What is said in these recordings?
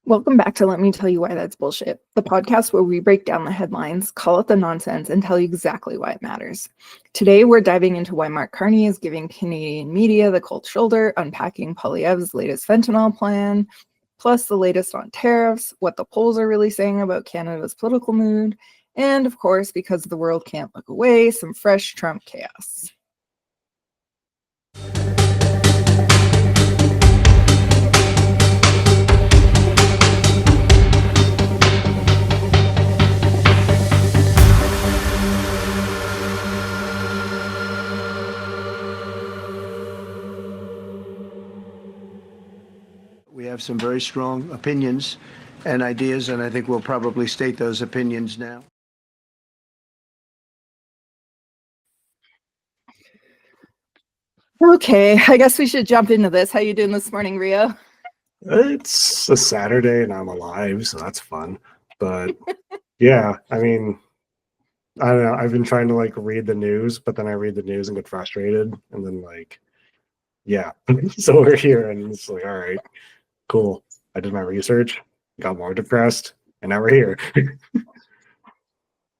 Welcome back to Let Me Tell You Why That's Bullshit, the podcast where we break down the headlines, call it the nonsense, and tell you exactly why it matters. Today, we're diving into why Mark Carney is giving Canadian media the cold shoulder, unpacking Poilievre's latest fentanyl plan, plus the latest on tariffs, what the polls are really saying about Canada's political mood, and of course, because the world can't look away, some fresh Trump chaos. We have some very strong opinions and ideas, and I think we'll probably state those opinions now. Okay, I guess we should jump into this. How you doing this morning, Rio? It's a Saturday and I'm alive, so that's fun. But yeah, I mean, I don't know. I've been trying to read the news, but then I read the news and get frustrated, and then yeah. So we're here, and it's like, all right, cool. I did my research, got more depressed, and now we're here.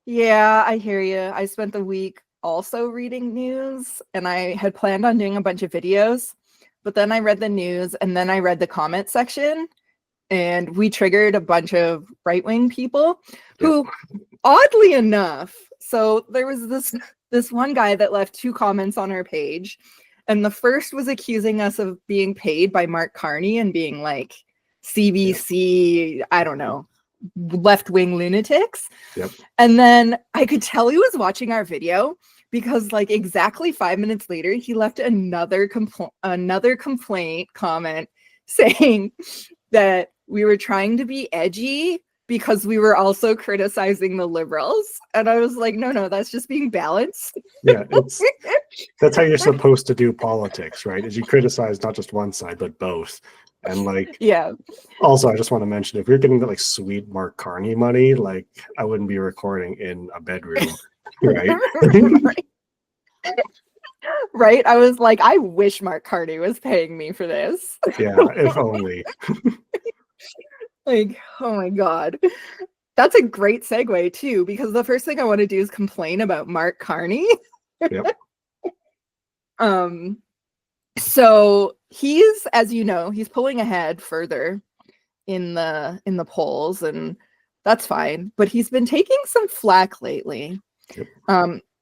Yeah, I hear you. I spent the week also reading news, and I had planned on doing a bunch of videos, but then I read the news, and then I read the comment section, and we triggered a bunch of right-wing people who, oddly enough, so there was this one guy that left 2 comments on our page, and the first was accusing us of being paid by Mark Carney and being like CBC, I don't know, left-wing lunatics. Yep. And then I could tell he was watching our video because exactly 5 minutes later, he left another complaint comment saying that we were trying to be edgy because we were also criticizing the Liberals. And I was like, no, that's just being balanced. Yeah, that's how you're supposed to do politics, right? Is you criticize not just one side, but both. And yeah. Also, I just want to mention, if you're getting the sweet Mark Carney money, I wouldn't be recording in a bedroom, right? Right. I was like, I wish Mark Carney was paying me for this. Yeah, if only. Oh my God. That's a great segue too, because the first thing I want to do is complain about Mark Carney. Yep. So he's, as you know, he's pulling ahead further in the polls, and that's fine. But he's been taking some flack lately. Yep.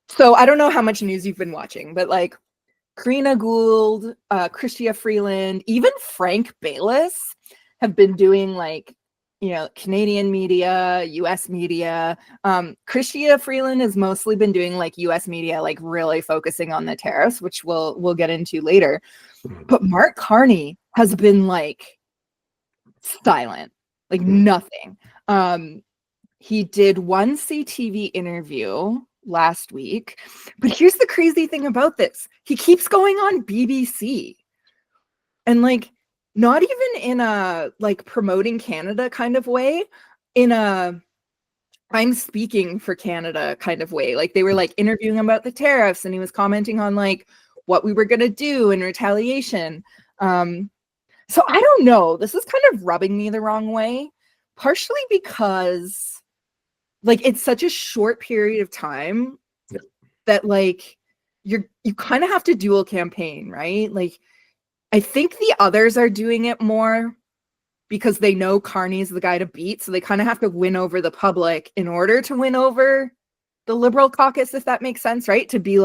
So I don't know how much news you've been watching, but Karina Gould, Chrystia Freeland, even Frank Bayless have been doing Canadian media, US media. Chrystia Freeland has mostly been doing US media, really focusing on the tariffs, which we'll get into later. But Mark Carney has been silent, nothing. He did one CTV interview last week, but here's the crazy thing about this. He keeps going on BBC and not even in a promoting Canada kind of way, in a I'm speaking for Canada kind of way. They were interviewing him about the tariffs, and he was commenting on what we were going to do in retaliation. So I don't know. This is kind of rubbing me the wrong way, partially because it's such a short period of time that you kind of have to dual campaign, right? I think the others are doing it more because they know Carney's the guy to beat, so they kind of have to win over the public in order to win over the Liberal caucus, if that makes sense, right? To be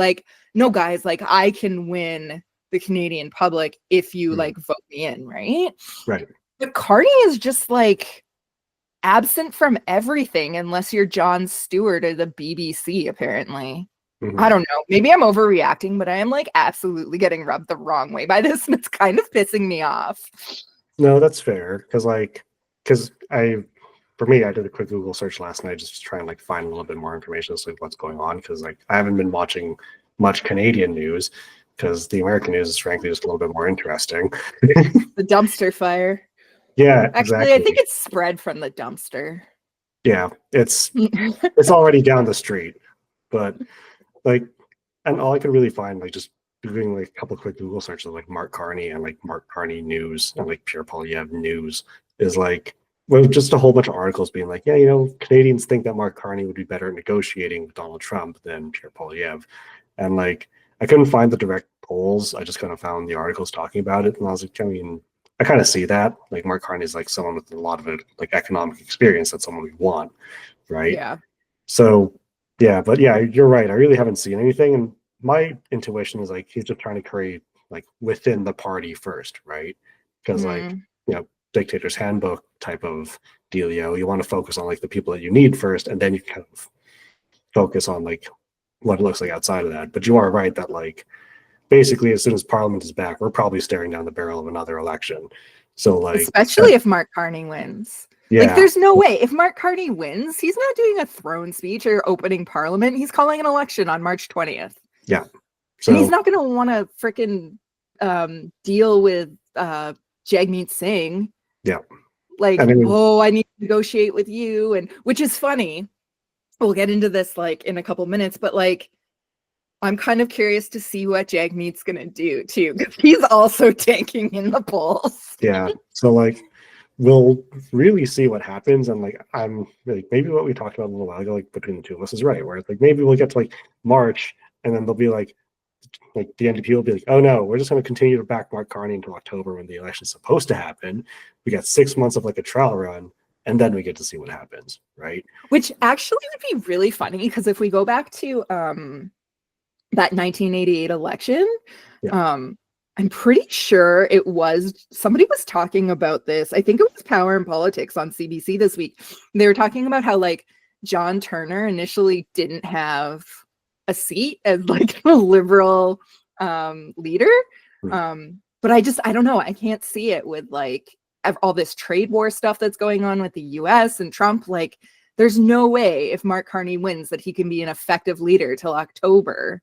no guys, I can win the Canadian public if you vote me in, right? Right. But Carney is just absent from everything unless you're Jon Stewart or the BBC, apparently. Mm-hmm. I don't know. Maybe I'm overreacting, but I am absolutely getting rubbed the wrong way by this, and it's kind of pissing me off. No, that's fair. For me, I did a quick Google search last night just to try and find a little bit more information as to what's going on, because I haven't been watching much Canadian news because the American news is frankly just a little bit more interesting. The dumpster fire. Yeah, actually, exactly. I think it's spread from the dumpster. Yeah, it's already down the street, but and all I could really find just doing a couple quick Google searches of Mark Carney and Mark Carney news and Pierre Poilievre news is well, just a whole bunch of articles being like, yeah, you know, Canadians think that Mark Carney would be better at negotiating with Donald Trump than Pierre Poilievre. And like, I couldn't find the direct polls. I just kind of found the articles talking about it. And I was like, I mean, I kind of see that. Like, Mark Carney is like someone with a lot of like economic experience. That's someone we want, right? Yeah. So, yeah, but yeah, you're right. I really haven't seen anything. And my intuition is like, he's just trying to create like within the party first, right? Because like, you know, dictator's handbook type of dealio, you want to focus on like the people that you need first, and then you kind of focus on like what it looks like outside of that. But you are right that like basically as soon as Parliament is back, we're probably staring down the barrel of another election. So like, especially if Mark Carney wins. yeah, like there's no way if Mark Carney wins, he's not doing a throne speech or opening Parliament. He's calling an election on March 20th. Yeah. So and he's not going to want to freaking deal with Jagmeet Singh. Yeah. Like, I need to negotiate with you, and which is funny. We'll get into this like in a couple minutes, but like I'm kind of curious to see what Jagmeet's gonna do too, because he's also tanking in the polls. Yeah. So like we'll really see what happens. And like I'm like maybe what we talked about a little while ago, like between the two of us is right, where it's like maybe we'll get to like March and then they'll be like the NDP will be like, oh no, we're just going to continue to back Mark Carney until October when the election's supposed to happen. We got 6 months of like a trial run, and then we get to see what happens, right? Which actually would be really funny, because if we go back to that 1988 election, I'm pretty sure it was, somebody was talking about this. I think it was Power and Politics on CBC this week. They were talking about how like John Turner initially didn't have a seat as like a liberal leader. But I don't know. I can't see it with like all this trade war stuff that's going on with the US and Trump. Like there's no way if Mark Carney wins that he can be an effective leader till October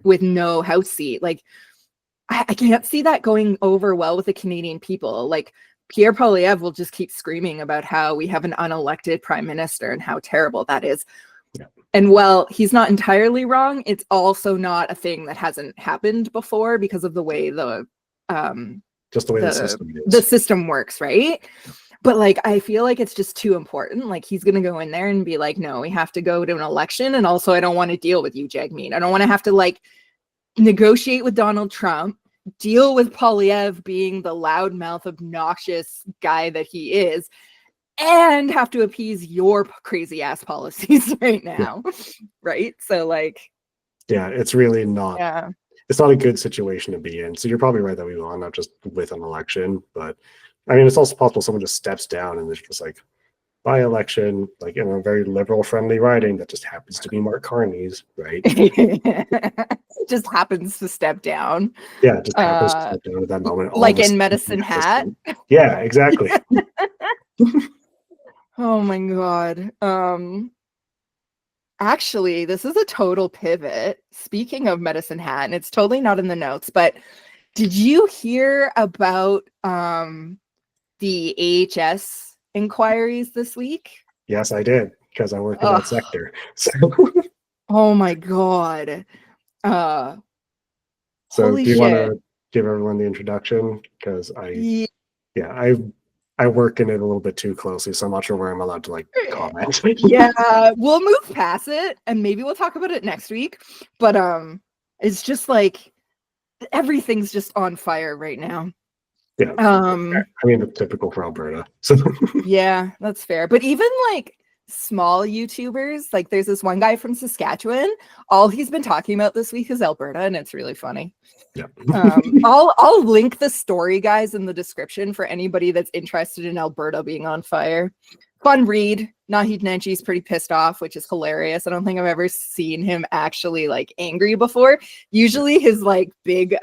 with no House seat. Like I can't see that going over well with the Canadian people. Like Pierre Poilievre will just keep screaming about how we have an unelected prime minister and how terrible that is. And while he's not entirely wrong, it's also not a thing that hasn't happened before because of the way the just the way the system works, right? But like I feel like it's just too important. Like he's gonna go in there and be like, no, we have to go to an election, and also I don't want to deal with you, Jagmeet. I don't want to have to like negotiate with Donald Trump, deal with Poilievre being the loudmouth, obnoxious guy that he is, and have to appease your crazy ass policies right now. Right? So like, yeah, it's really not, it's not a good situation to be in. So you're probably right that we will not just with an election, but I mean, it's also possible someone just steps down and there's just like by election, like in a very liberal friendly riding that just happens to be Mark Carney's, right? Just happens to step down. Yeah, just happens to step down at that moment. Like in Medicine Hat. Yeah, exactly. Oh my God. Actually, this is a total pivot. Speaking of Medicine Hat, and it's totally not in the notes, but did you hear about the AHS inquiries this week? Yes, I did, because I work in that sector. So. Oh my God. So do you want to give everyone the introduction? Because I work in it a little bit too closely, so I'm not sure where I'm allowed to like comment. Yeah, we'll move past it and maybe we'll talk about it next week. But it's just like everything's just on fire right now. Yeah. I mean, it's typical for Alberta. So yeah, that's fair. But even like small YouTubers, like there's this one guy from Saskatchewan, all he's been talking about this week is Alberta, and it's really funny. Yeah. I'll link the story, guys, in the description for anybody that's interested in Alberta being on fire. Fun read. Naheed Nenji's pretty pissed off, which is hilarious. I don't think I've ever seen him actually like angry before. Usually his like big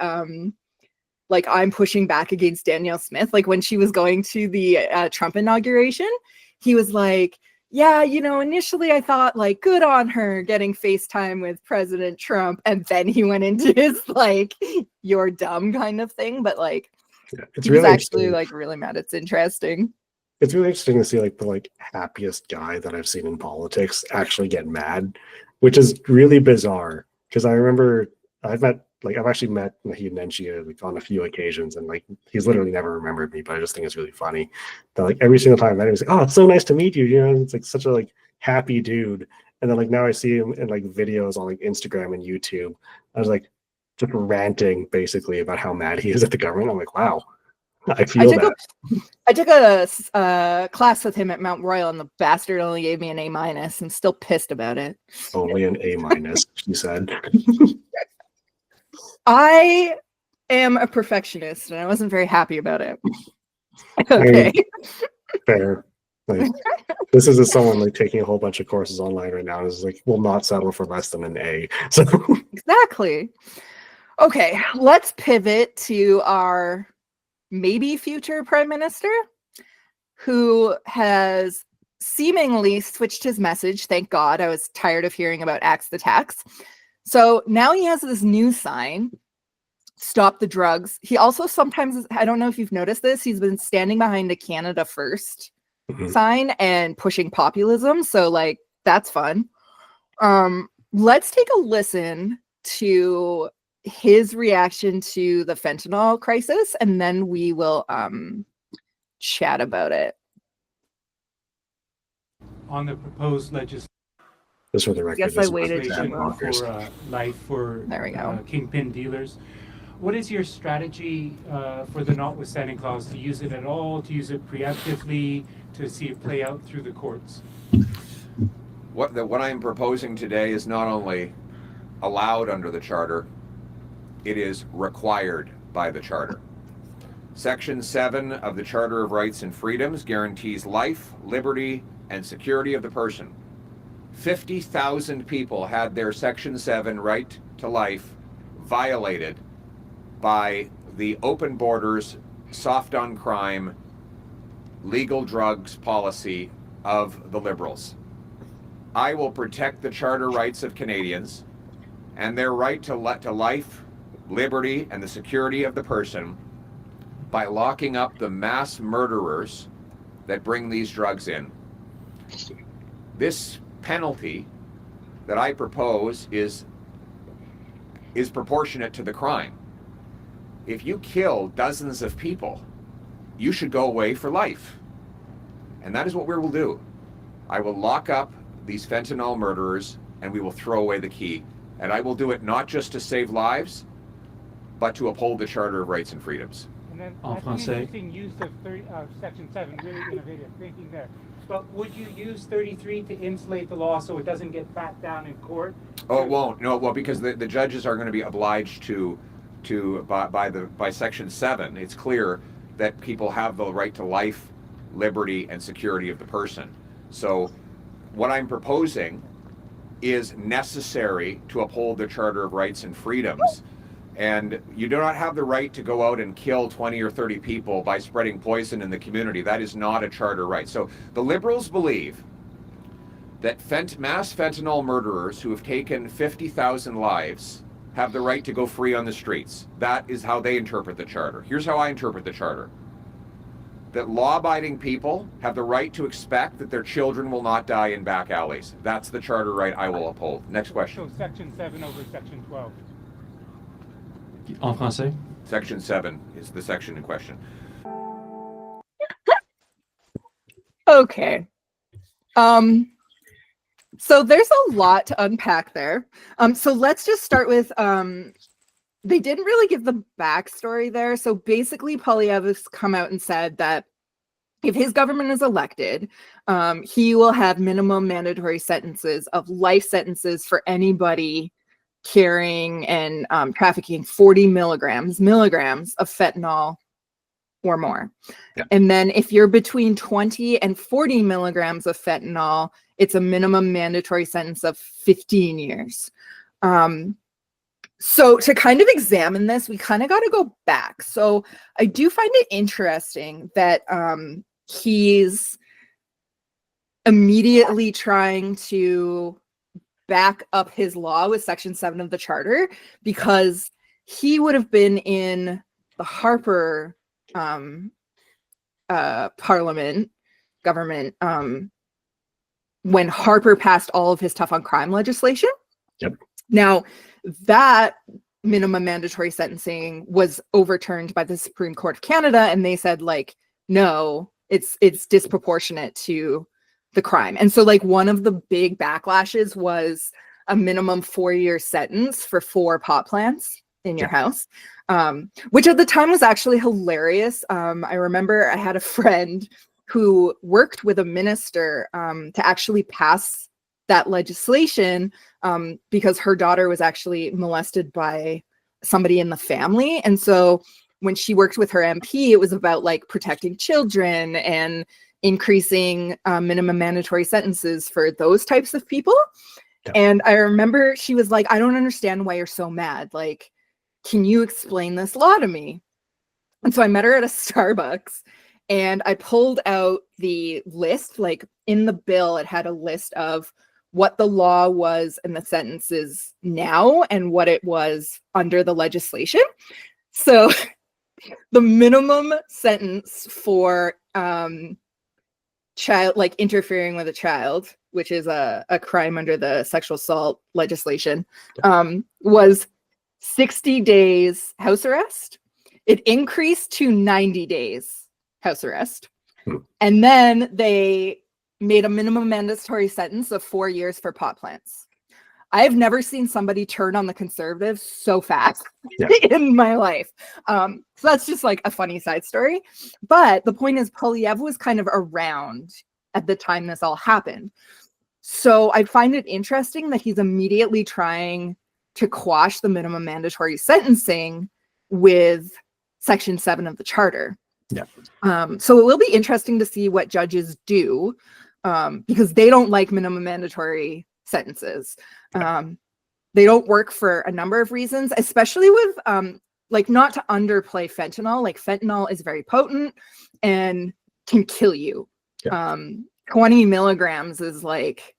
like I'm pushing back against Danielle Smith, like when she was going to the Trump inauguration, he was like, yeah, you know, initially I thought like good on her getting FaceTime with President Trump. And then he went into his like, you're dumb kind of thing. But like, it's he's really actually like really mad. It's interesting. It's really interesting to see like the like happiest guy that I've seen in politics actually get mad, which is really bizarre. Because I remember I've met like I've actually met Naheed Nenshi like on a few occasions, and like he's literally never remembered me, but I just think it's really funny that like every single time I met him, he's like, "Oh, it's so nice to meet you." You know, it's like such a like happy dude. And then like now I see him in like videos on like Instagram and YouTube. I was like just ranting basically about how mad he is at the government. I'm like, wow, I feel that. I took a class with him at Mount Royal, and the bastard only gave me an A-. I'm still pissed about it. Only an A-, she said. I am a perfectionist, and I wasn't very happy about it. Okay. I mean, fair. Like, this is someone like taking a whole bunch of courses online right now and is like, will not settle for less than an A. So exactly. Okay, let's pivot to our maybe future prime minister, who has seemingly switched his message. Thank God. I was tired of hearing about Axe the Tax. So now he has this new sign, Stop the Drugs. He also sometimes, I don't know if you've noticed this, he's been standing behind a Canada First sign and pushing populism. So like, that's fun. Let's take a listen to his reaction to the fentanyl crisis, and then we will chat about it. On the proposed legislation. Just for the record, yes, I waited for life for there we go. Kingpin dealers. What is your strategy for the notwithstanding clause? To use it at all? To use it preemptively? To see it play out through the courts? What I'm proposing today is not only allowed under the Charter, it is required by the Charter. Section 7 of the Charter of Rights and Freedoms guarantees life, liberty, and security of the person. 50,000 people had their Section 7 right to life violated by the open borders, soft on crime, legal drugs policy of the Liberals. I will protect the charter rights of Canadians and their right to life, liberty, and the security of the person by locking up the mass murderers that bring these drugs in. This penalty that I propose is proportionate to the crime. If you kill dozens of people, you should go away for life. And that is what we will do. I will lock up these fentanyl murderers and we will throw away the key. And I will do it not just to save lives, but to uphold the Charter of Rights and Freedoms. And then that's an interesting use of Section 7, really innovative thinking there. But would you use 33 to insulate the law so it doesn't get backed down in court? Oh, it won't. No, well, because the judges are going to be obliged by Section 7. It's clear that people have the right to life, liberty, and security of the person. So what I'm proposing is necessary to uphold the Charter of Rights and Freedoms. And you do not have the right to go out and kill 20 or 30 people by spreading poison in the community. That is not a charter right. So the Liberals believe that mass fentanyl murderers who have taken 50,000 lives have the right to go free on the streets. That is how they interpret the Charter. Here's how I interpret the Charter. That law-abiding people have the right to expect that their children will not die in back alleys. That's the charter right I will uphold. Next question. So Section 7 over Section 12. En français? Section 7 is the section in question. Okay. So there's a lot to unpack there. So let's just start with, they didn't really give the backstory there. So basically, Poilievre's come out and said that if his government is elected, he will have minimum mandatory sentences of life sentences for anybody carrying and trafficking 40 milligrams of fentanyl or more. Yeah. And then if you're between 20 and 40 milligrams of fentanyl, it's a minimum mandatory sentence of 15 years. So to kind of examine this, we kind of got to go back. So I do find it interesting that he's immediately trying to back up his law with Section 7 of the Charter, because he would have been in the Harper government when Harper passed all of his tough on crime legislation. Yep. Now, that minimum mandatory sentencing was overturned by the Supreme Court of Canada, and they said like, no, it's disproportionate to the crime. And so like one of the big backlashes was a minimum 4-year sentence for 4 pot plants in your house, which at the time was actually hilarious. I remember I had a friend who worked with a minister to actually pass that legislation because her daughter was actually molested by somebody in the family. And so when she worked with her MP, it was about like protecting children and increasing minimum mandatory sentences for those types of people. Yeah. And I remember she was like, I don't understand why you're so mad. Like, can you explain this law to me? And so I met her at a Starbucks and I pulled out the list, like in the bill, it had a list of what the law was and the sentences now and what it was under the legislation. So the minimum sentence for child, like interfering with a child, which is a crime under the sexual assault legislation, was 60 days house arrest. It increased to 90 days house arrest. And then they made a minimum mandatory sentence of 4 years for pot plants. I've never seen somebody turn on the conservatives so fast in my life. So that's just like a funny side story. But the point is, Poilievre was kind of around at the time this all happened. So I find it interesting that he's immediately trying to quash the minimum mandatory sentencing with Section 7 of the Charter. Yeah. So it will be interesting to see what judges do because they don't like minimum mandatory sentences. They don't work for a number of reasons, especially with like, not to underplay fentanyl. Like fentanyl is very potent and can kill you. 20 milligrams is like,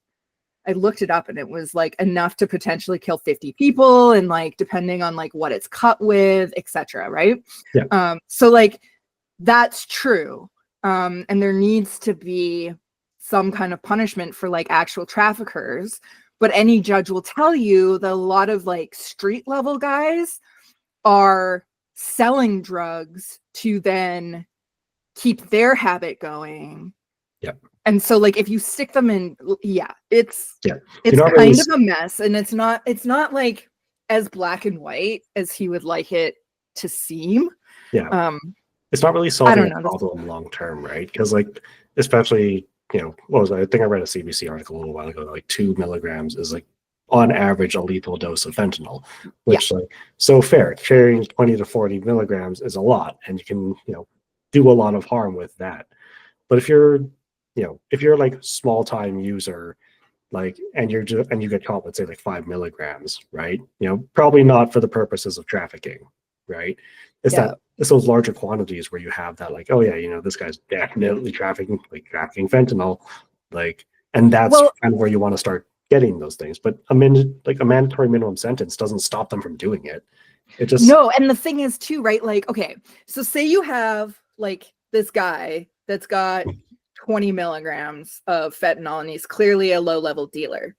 I looked it up and it was like enough to potentially kill 50 people, and like depending on like what it's cut with, etc. Right? Yeah. So like that's true, and there needs to be some kind of punishment for like actual traffickers. But any judge will tell you that a lot of like street level guys are selling drugs to then keep their habit going. Yeah. And so like if you stick them in, it's kind really of a mess, and it's not like as black and white as he would like it to seem. Yeah. It's not really solving the problem long term, right? Because like, especially, what was it? I think I read a CBC article a little while ago, like 2 milligrams is like on average a lethal dose of fentanyl, which like, so fair, carrying 20 to 40 milligrams is a lot, and you can, do a lot of harm with that. But if you're like small time user, like, and you get caught with say like 5 milligrams, right? Probably not for the purposes of trafficking, right? It's those larger quantities where you have that like, oh yeah, this guy's definitely trafficking fentanyl, like, and that's kind of where you want to start getting those things. But a mandatory minimum sentence doesn't stop them from doing it. It just and the thing is too, right? Like, okay, so say you have like this guy that's got 20 milligrams of fentanyl and he's clearly a low-level dealer.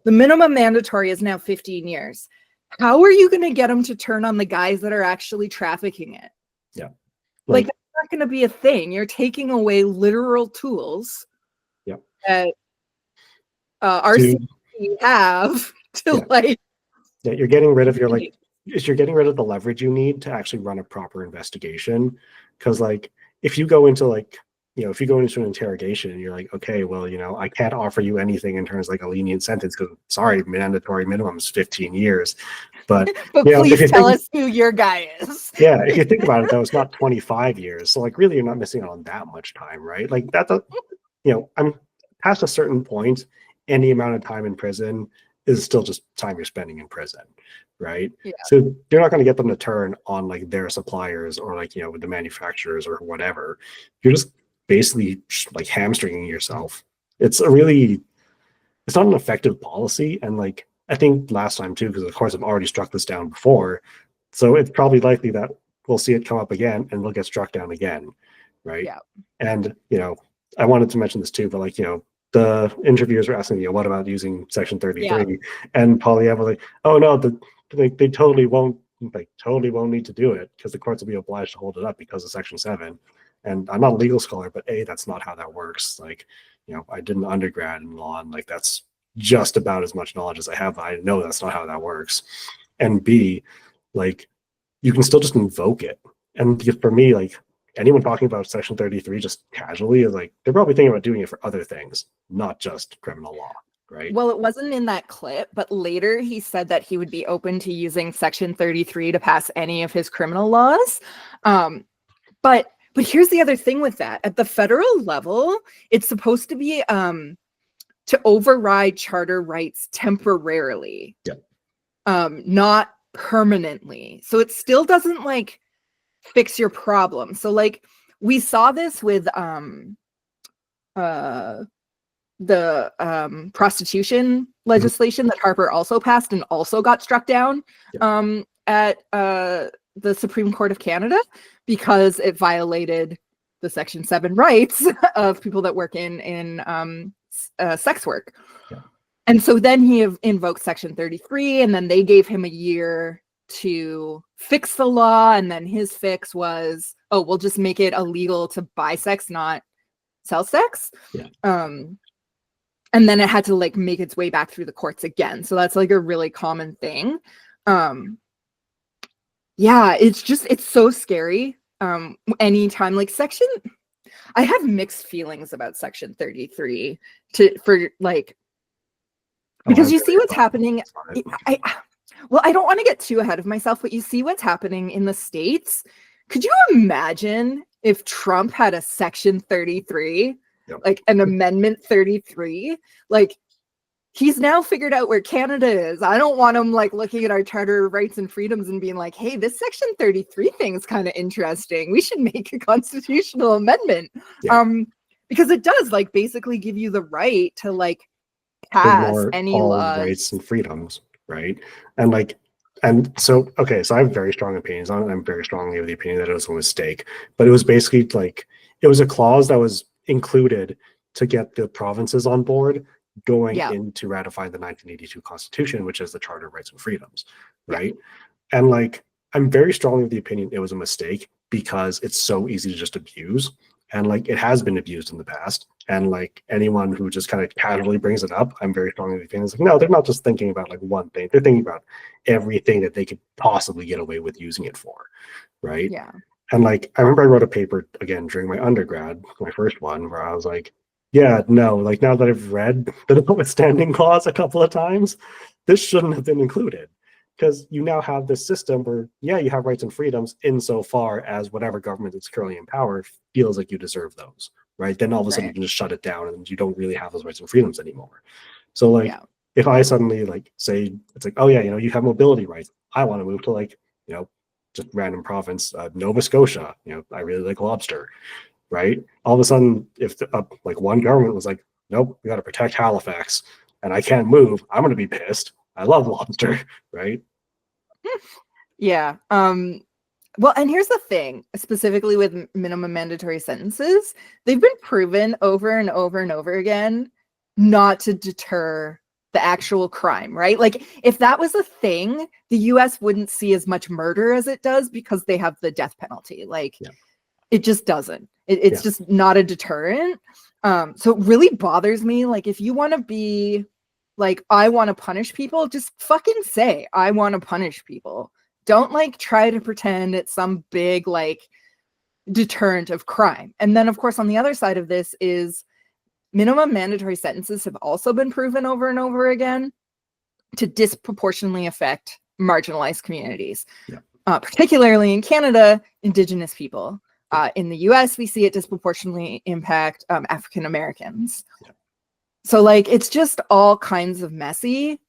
The minimum mandatory is now 15 years. How are you going to get him to turn on the guys that are actually trafficking it? Like that's not going to be a thing. You're taking away literal tools that RCMP have to like. Yeah, you're getting rid of you're getting rid of the leverage you need to actually run a proper investigation. Because like if you go into if you go into an interrogation and you're like, okay, well, I can't offer you anything in terms of like a lenient sentence because sorry, mandatory minimum is 15 years. But please tell us who your guy is. Yeah, if you think about it, though, it's not 25 years. So like really you're not missing out on that much time, right? Like that's I'm past a certain point, any amount of time in prison is still just time you're spending in prison, right? Yeah. So you're not going to get them to turn on like their suppliers or like, with the manufacturers or whatever. You're just basically like hamstringing yourself. It's not an effective policy. And like, I think last time too, because of course I've already struck this down before. So it's probably likely that we'll see it come up again and we'll get struck down again. Right. Yeah. And, I wanted to mention this too, but like, the interviewers were asking, what about using Section 33? Yeah. And Poilievre was like, oh no, they totally won't need to do it because the courts will be obliged to hold it up because of Section 7. And I'm not a legal scholar, but that's not how that works. Like, I did an undergrad in law, and like that's just about as much knowledge as I have. I know that's not how that works. And B, like, you can still just invoke it. And for me, like, anyone talking about Section 33 just casually is like, they're probably thinking about doing it for other things, not just criminal law, right? Well, it wasn't in that clip, but later he said that he would be open to using Section 33 to pass any of his criminal laws. But here's the other thing with that. At the federal level, it's supposed to be to override charter rights temporarily, not permanently. So it still doesn't like fix your problem. So like we saw this with the prostitution legislation that Harper also passed and also got struck down at the Supreme Court of Canada because it violated the Section 7 rights of people that work in sex work. And so then he invoked Section 33, and then they gave him a year to fix the law. And then his fix was, oh, we'll just make it illegal to buy sex, not sell sex. And then it had to like make its way back through the courts again. So that's like a really common thing. It's so scary. Anytime like I have mixed feelings about Section 33 because you see what's happening. I don't want to get too ahead of myself, but you see what's happening in the States. Could you imagine if Trump had a Section 33, like an Amendment 33? Like, he's now figured out where Canada is. I don't want him like looking at our Charter of Rights and Freedoms and being like, hey, this Section 33 thing is kind of interesting. We should make a constitutional amendment. Because it does like basically give you the right to like pass any laws. Rights and freedoms, right? So I have very strong opinions on it. I'm very strongly of the opinion that it was a mistake, but it was basically like, it was a clause that was included to get the provinces on board going into ratifying the 1982 Constitution, which is the Charter of Rights and Freedoms, right? And like, I'm very strongly of the opinion it was a mistake because it's so easy to just abuse. And like, it has been abused in the past. And like, anyone who just kind of casually brings it up, I'm very strongly of the opinion it's like, no, they're not just thinking about like one thing. They're thinking about everything that they could possibly get away with using it for, right? Yeah. And like, I remember I wrote a paper again during my undergrad, my first one, where I was like, yeah, no, like now that I've read the notwithstanding clause a couple of times, this shouldn't have been included. Because you now have this system where, you have rights and freedoms insofar as whatever government that's currently in power feels like you deserve those, right? Then all of a sudden you can just shut it down and you don't really have those rights and freedoms anymore. So like, if I suddenly like say, it's like, oh yeah, you have mobility rights. I want to move to like, just random province, Nova Scotia, I really like lobster, right? All of a sudden, if like one government was like, nope, we got to protect Halifax and I can't move, I'm going to be pissed. I love lobster, right? Yeah. Well, and here's the thing, specifically with minimum mandatory sentences, they've been proven over and over and over again not to deter the actual crime, right? Like, if that was a thing, the US wouldn't see as much murder as it does because they have the death penalty. Like, it just doesn't. It's just not a deterrent. So it really bothers me. Like, if you want to be like, I want to punish people, just fucking say, I want to punish people. Don't like try to pretend it's some big like deterrent of crime. And then of course, on the other side of this is minimum mandatory sentences have also been proven over and over again to disproportionately affect marginalized communities, particularly in Canada, Indigenous people. In the US, we see it disproportionately impact African Americans. So like, it's just all kinds of messy.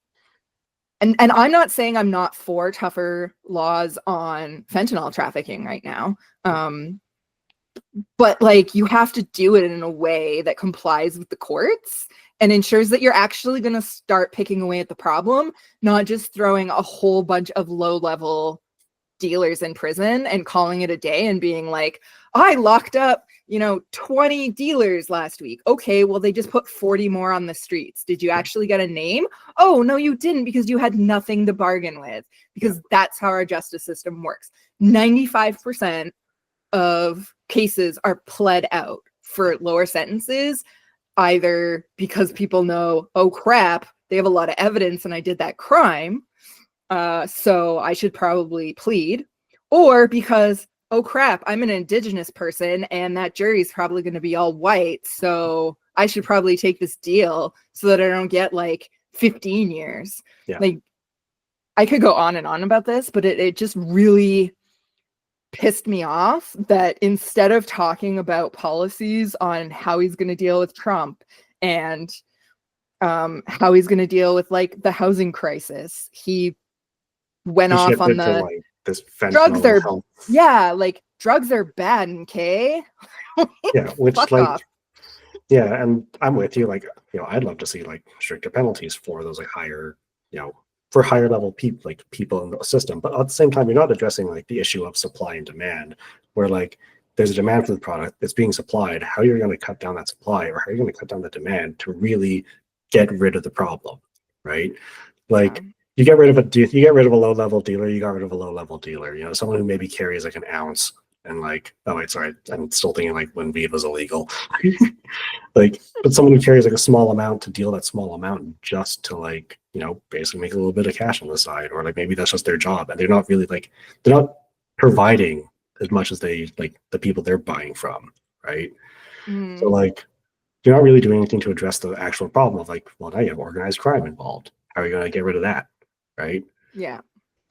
And I'm not saying I'm not for tougher laws on fentanyl trafficking right now. But like, you have to do it in a way that complies with the courts and ensures that you're actually going to start picking away at the problem, not just throwing a whole bunch of low level dealers in prison and calling it a day and being like, I locked up, 20 dealers last week. Okay, well, they just put 40 more on the streets. Did you actually get a name? Oh, no, you didn't, because you had nothing to bargain with, because that's how our justice system works. 95% of cases are pled out for lower sentences, either because people know, oh crap, they have a lot of evidence and I did that crime, so I should probably plead, or because, oh crap, I'm an Indigenous person and that jury's probably going to be all white, so I should probably take this deal so that I don't get like 15 years. Yeah. Like, I could go on and on about this, but it just really pissed me off that instead of talking about policies on how he's going to deal with Trump and how he's going to deal with like the housing crisis, he went off on the like this drugs are health. like drugs are bad, okay? Yeah, which Fuck like off. yeah, and I'm with you. Like, I'd love to see like stricter penalties for those like higher, for higher level people, like people in the system. But at the same time, you're not addressing like the issue of supply and demand, where like there's a demand for the product that's being supplied. How you're going to cut down that supply, or how you're going to cut down the demand to really get rid of the problem, right? Like you get rid of a low level dealer, you got rid of a low level dealer. Someone who maybe carries like an ounce. And like, oh wait, sorry, I'm still thinking like when weed was illegal. Like, but someone who carries like a small amount to deal that small amount just to like, basically make a little bit of cash on the side, or like maybe that's just their job, and they're not really like, they're not providing as much as they like the people they're buying from, right? So like, you're not really doing anything to address the actual problem of like, well, now you have organized crime involved. How are you going to get rid of that, right?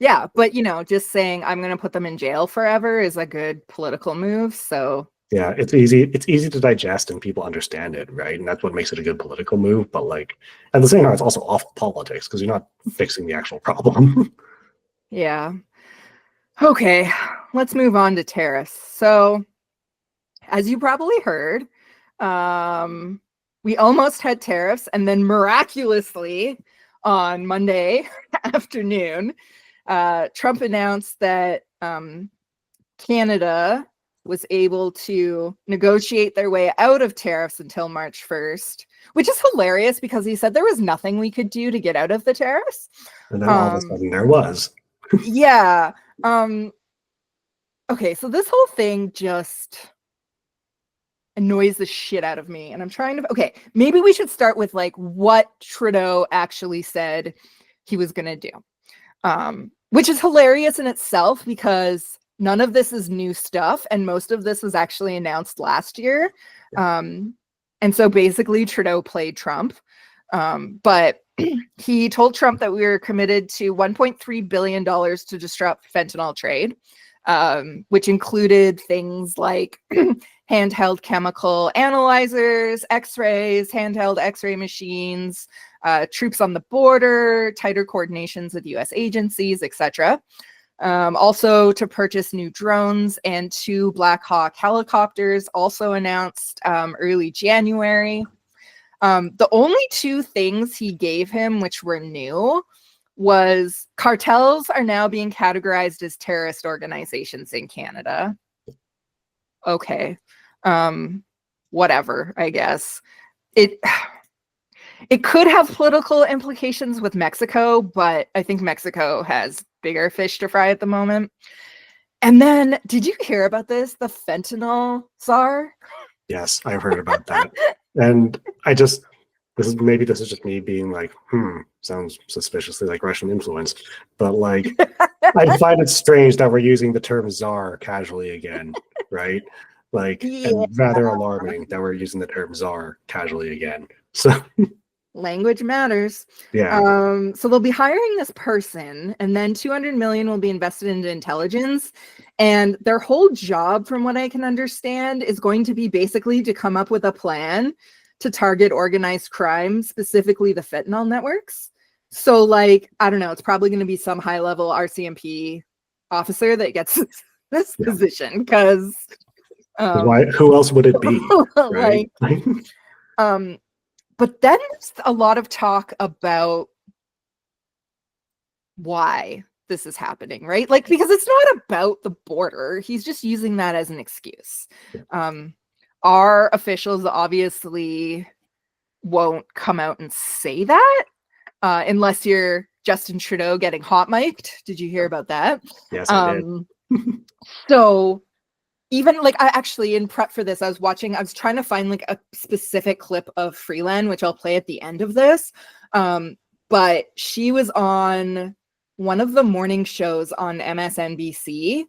Yeah, but just saying I'm going to put them in jail forever is a good political move. So yeah, it's easy to digest and people understand it, right? And that's what makes it a good political move. But like at the same time, it's also awful politics because you're not fixing the actual problem. yeah. Okay, let's move on to tariffs. So as you probably heard, we almost had tariffs, and then miraculously on Monday afternoon, Trump announced that Canada was able to negotiate their way out of tariffs until March 1st, which is hilarious because he said there was nothing we could do to get out of the tariffs. And then all of a sudden there was. Yeah. Okay, so this whole thing just annoys the shit out of me. And I'm trying to, okay, maybe we should start with like what Trudeau actually said he was going to do. Which is hilarious in itself because none of this is new stuff, and most of this was actually announced last year. And so basically Trudeau played Trump. But he told Trump that we were committed to $1.3 billion to disrupt fentanyl trade, which included things like handheld chemical analyzers, x-rays, handheld x-ray machines, troops on the border, tighter coordinations with U.S. agencies, etc. Also to purchase new drones and 2 Black Hawk helicopters, also announced early January. The only 2 things he gave him which were new was cartels are now being categorized as terrorist organizations in Canada. Okay. Whatever, I guess. It could have political implications with Mexico, but I think Mexico has bigger fish to fry at the moment. And then, did you hear about this? The fentanyl czar? Yes, I've heard about that. And this is just me being like, sounds suspiciously like Russian influence. But like, I find it strange that we're using the term czar casually again, right? Like, and rather alarming that we're using the term czar casually again. So language matters. Yeah. So they'll be hiring this person, and then $200 million will be invested into intelligence. And their whole job, from what I can understand, is going to be basically to come up with a plan to target organized crime, specifically the fentanyl networks. So like, I don't know, it's probably going to be some high level RCMP officer that gets this position because who else would it be? Right? But then there's a lot of talk about why this is happening, right? Like, because it's not about the border. He's just using that as an excuse. Our officials obviously won't come out and say that unless you're Justin Trudeau getting hot mic'd. Did you hear about that? Yes, I did. So even like, I actually, in prep for this, I was trying to find like a specific clip of Freeland, which I'll play at the end of this. But she was on one of the morning shows on MSNBC,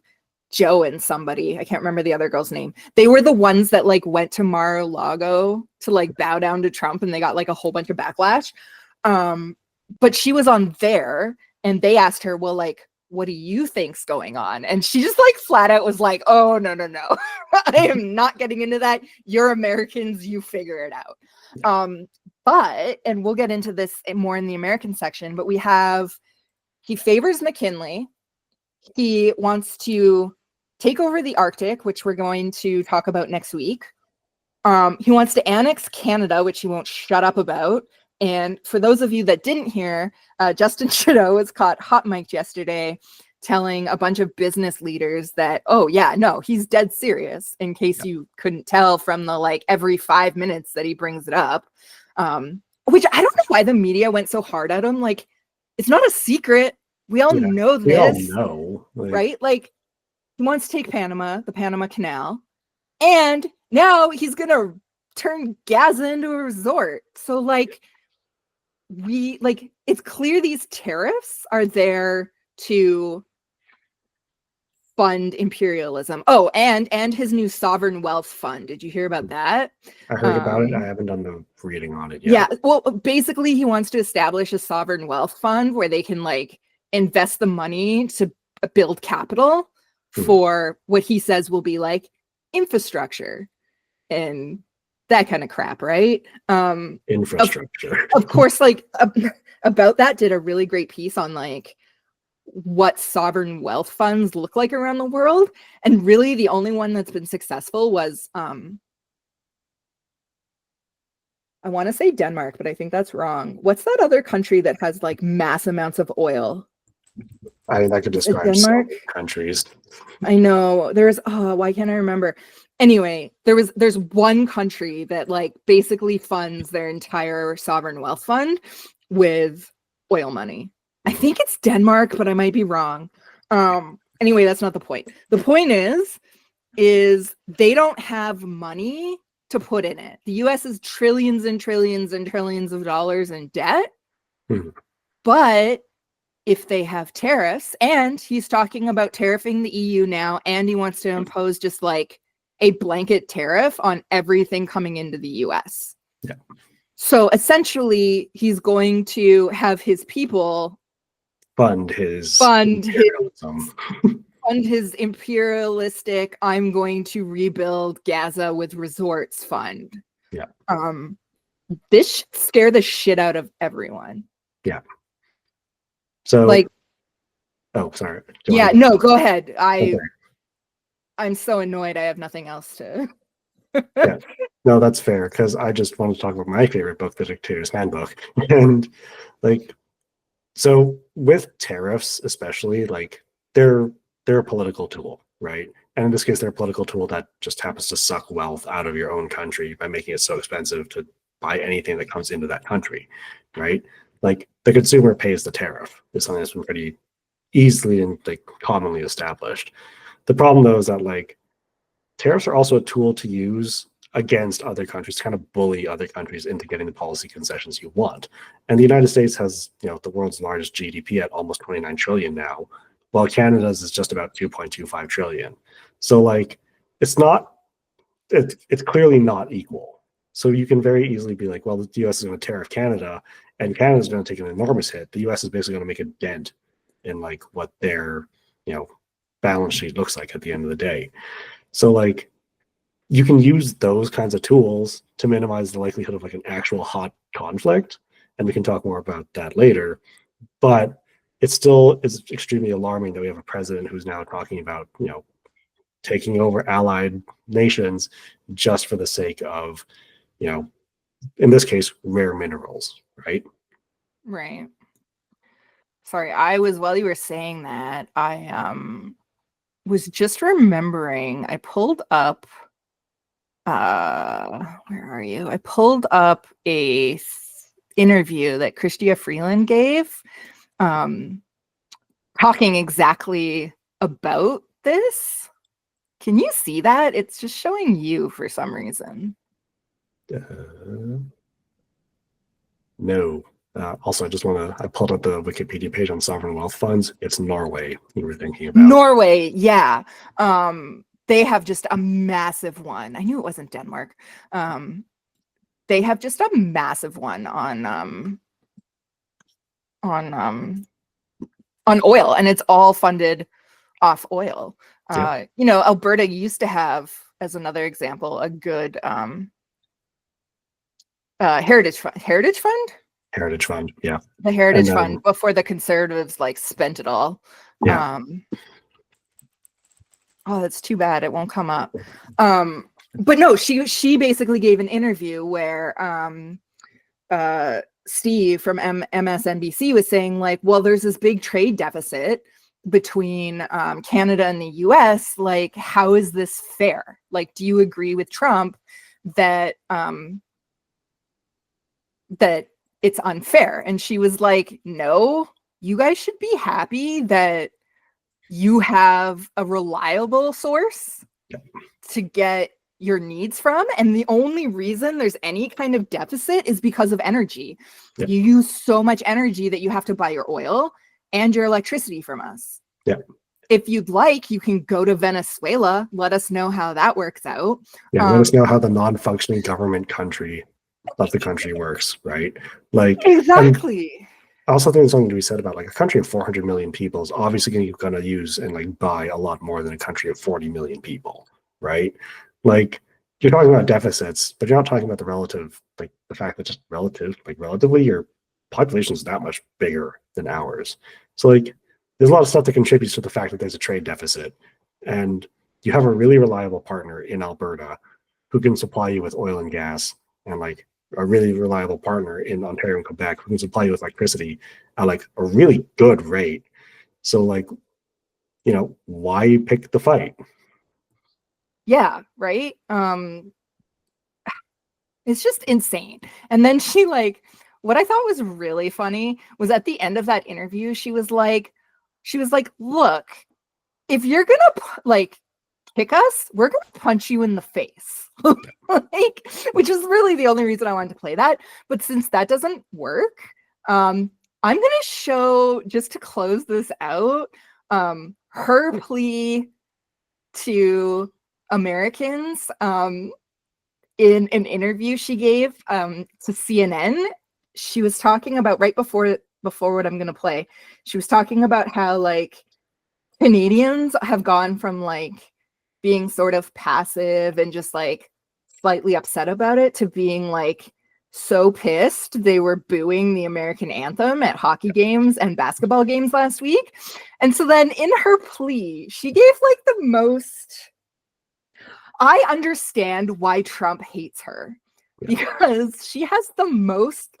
Joe and somebody, I can't remember the other girl's name. They were the ones that like went to Mar-a-Lago to like bow down to Trump, and they got like a whole bunch of backlash. But she was on there, and they asked her, well, like, what do you think's going on? And she just like flat out was like, oh, no. I am not getting into that. You're Americans, you figure it out. But, and we'll get into this more in the American section, but he favors McKinley. He wants to take over the Arctic, which we're going to talk about next week. He wants to annex Canada, which he won't shut up about. And for those of you that didn't hear, Justin Trudeau was caught hot mic'd yesterday telling a bunch of business leaders that, oh yeah, no, he's dead serious, in case you couldn't tell from the like every 5 minutes that he brings it up. Which I don't know why the media went so hard at him. Like, it's not a secret. We all know this. We all know. Right? Like, he wants to take Panama, the Panama Canal, and now he's going to turn Gaza into a resort. So like, it's clear these tariffs are there to fund imperialism. Oh, and his new sovereign wealth fund. Did you hear about that? I heard about it. I haven't done the reading on it yet. Yeah. Well, basically he wants to establish a sovereign wealth fund where they can like invest the money to build capital for what he says will be like infrastructure and that kind of crap, right? Infrastructure. Of course, like about that, did a really great piece on like what sovereign wealth funds look like around the world. And really the only one that's been successful was I want to say Denmark, but I think that's wrong. What's that other country that has like mass amounts of oil? I mean, that could describe so many countries. I know. Why can't I remember? Anyway, there's one country that like basically funds their entire sovereign wealth fund with oil money. I think it's Denmark, but I might be wrong. Anyway, that's not the point. The point is they don't have money to put in it. The US is trillions and trillions and trillions of dollars in debt. But if they have tariffs, and he's talking about tariffing the EU now, and he wants to impose just like a blanket tariff on everything coming into the US. Yeah. So essentially, he's going to have his people fund his imperialistic, I'm going to rebuild Gaza with resorts fund. Yeah. This should scare the shit out of everyone. Yeah. So like, oh, sorry. Yeah, no, go ahead. I'm so annoyed. I have nothing else to. Yeah. No, that's fair, because I just wanted to talk about my favorite book, The Dictator's Handbook. And like, so with tariffs, especially, like they're a political tool, right? And in this case, they're a political tool that just happens to suck wealth out of your own country by making it so expensive to buy anything that comes into that country, right? Like the consumer pays the tariff. It's something that's been pretty easily and like commonly established. The problem though is that like tariffs are also a tool to use against other countries, to kind of bully other countries into getting the policy concessions you want. And the United States has, the world's largest GDP at almost 29 trillion now, while Canada's is just about 2.25 trillion. So like, it's clearly not equal. So you can very easily be like, well, the US is going to tariff Canada, and Canada's going to take an enormous hit. The US is basically going to make a dent in like what their, balance sheet looks like at the end of the day. So like, you can use those kinds of tools to minimize the likelihood of like an actual hot conflict. And we can talk more about that later. But it still is extremely alarming that we have a president who's now talking about, taking over allied nations just for the sake of, in this case, rare minerals, right? Right. Sorry, while you were saying that, I was just remembering, I pulled up where are you? I pulled up a interview that Chrystia Freeland gave, talking exactly about this. Can you see that? It's just showing you for some reason. No. Also, I just I pulled up the Wikipedia page on sovereign wealth funds. It's Norway you were thinking about. Norway, yeah. They have just a massive one. I knew it wasn't Denmark. They have just a massive one on oil, and it's all funded off oil. Yeah. Alberta used to have, as another example, a good heritage fund. Heritage Fund, yeah. The Heritage Fund before the Conservatives spent it all. Yeah. Oh, that's too bad. It won't come up. But no, she basically gave an interview where Steve from MSNBC was saying well, there's this big trade deficit between Canada and the US. How is this fair? Do you agree with Trump that that it's unfair? And she was like, no, you guys should be happy that you have a reliable source to get your needs from. And the only reason there's any kind of deficit is because of energy. Yeah. You use so much energy that you have to buy your oil and your electricity from us. Yeah. If you'd like, you can go to Venezuela. Let us know how that works out. Yeah, let us know how the non-functioning government country of the country works, right? Exactly. I also think there's something to be said about a country of 400 million people is obviously going to use and buy a lot more than a country of 40 million people, right? You're talking about deficits, but you're not talking about the relative, the fact that just relatively your population is that much bigger than ours. So there's a lot of stuff that contributes to the fact that there's a trade deficit, and you have a really reliable partner in Alberta who can supply you with oil and gas, and a really reliable partner in Ontario and Quebec who can supply you with electricity at a really good rate. So why pick the fight? Yeah, right. It's just insane. And then she what I thought was really funny was at the end of that interview, she was like, look, if you're gonna kick us, we're gonna punch you in the face. Which is really the only reason I wanted to play that. But since that doesn't work, I'm gonna show, just to close this out, her plea to Americans in an interview she gave to CNN. She was talking about, right before what I'm gonna play, she was talking about how Canadians have gone from being sort of passive and just slightly upset about it to being so pissed they were booing the American anthem at hockey games and basketball games last week. And so then in her plea, she gave the most, I understand why Trump hates her, because she has the most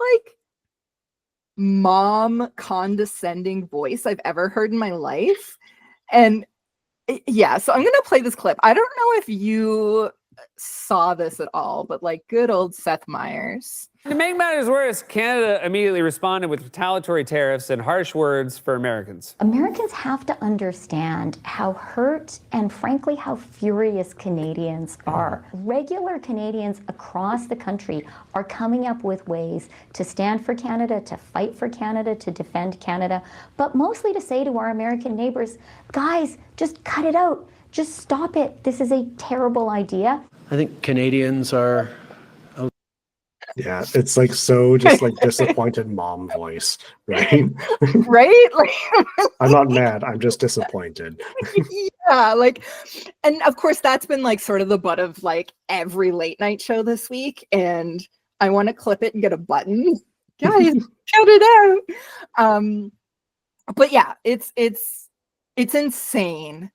mom condescending voice I've ever heard in my life. And yeah, so I'm gonna play this clip. I don't know if you saw this at all, but good old Seth Meyers. To make matters worse, Canada immediately responded with retaliatory tariffs and harsh words for Americans. Americans have to understand how hurt and frankly how furious Canadians are. Regular Canadians across the country are coming up with ways to stand for Canada, to fight for Canada, to defend Canada, but mostly to say to our American neighbors, guys, just cut it out. Just stop it. This is a terrible idea. I think Canadians are. Yeah, it's so just disappointed mom voice, right? Right? I'm not mad. I'm just disappointed. Yeah, and of course that's been sort of the butt of every late night show this week. And I want to clip it and get a button. Guys, cut it out. But yeah, it's insane.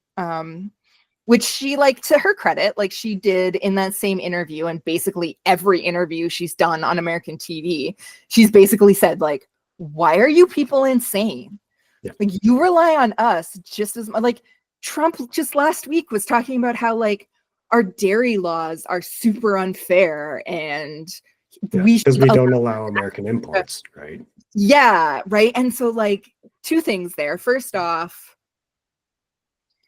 Which she, to her credit, she did in that same interview, and basically every interview she's done on American TV, she's basically said, why are you people insane? Like, you rely on us just as much. Like, Trump just last week was talking about how, like, our dairy laws are super unfair and because we don't allow American imports, right? Yeah, right. And so, like, two things there. First off,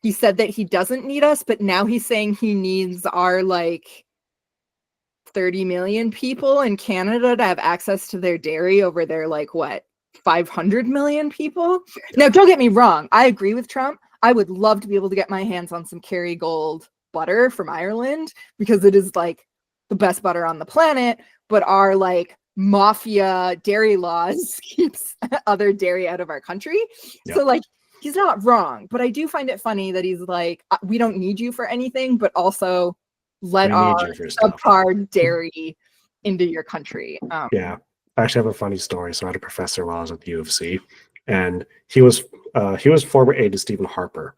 he said that he doesn't need us, but now he's saying he needs our, like, 30 million people in Canada to have access to their dairy over their, like, what, 500 million people? Now, don't get me wrong. I agree with Trump. I would love to be able to get my hands on some Kerrygold butter from Ireland because it is, like, the best butter on the planet, but our, like, mafia dairy laws keeps other dairy out of our country. So, like, he's not wrong, but I do find it funny that he's like, we don't need you for anything, but also let our subpar dairy into your country. Yeah, I actually have a funny story. So I had a professor while I was at the U of C, and he was former aide to Stephen Harper,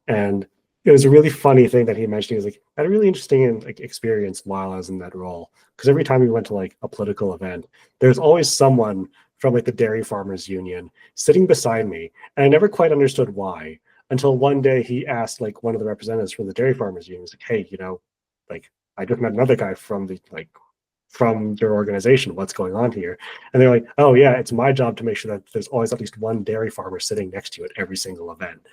and it was a really funny thing that he mentioned. He was like, I had a really interesting like experience while I was in that role, because every time we went to like a political event, there's always someone from like the Dairy Farmers Union sitting beside me, and I never quite understood why until one day he asked like one of the representatives from the Dairy Farmers Union, like, hey, you know, like I just met another guy from the from your organization. What's going on here? And they're like, oh yeah, it's my job to make sure that there's always at least one dairy farmer sitting next to you at every single event.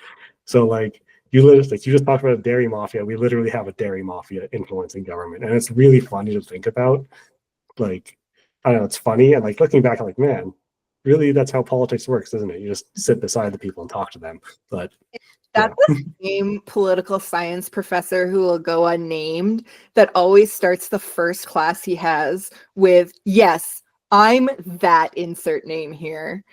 So like you just talked about a dairy mafia. We literally have a dairy mafia influencing government, and it's really funny to think about. Like, I don't know, it's funny, and like looking back, I'm like, man, really, that's how politics works, isn't it? You just sit beside the people and talk to them. But that's the same political science professor who will go unnamed that always starts the first class he has with, yes, I'm that insert name here.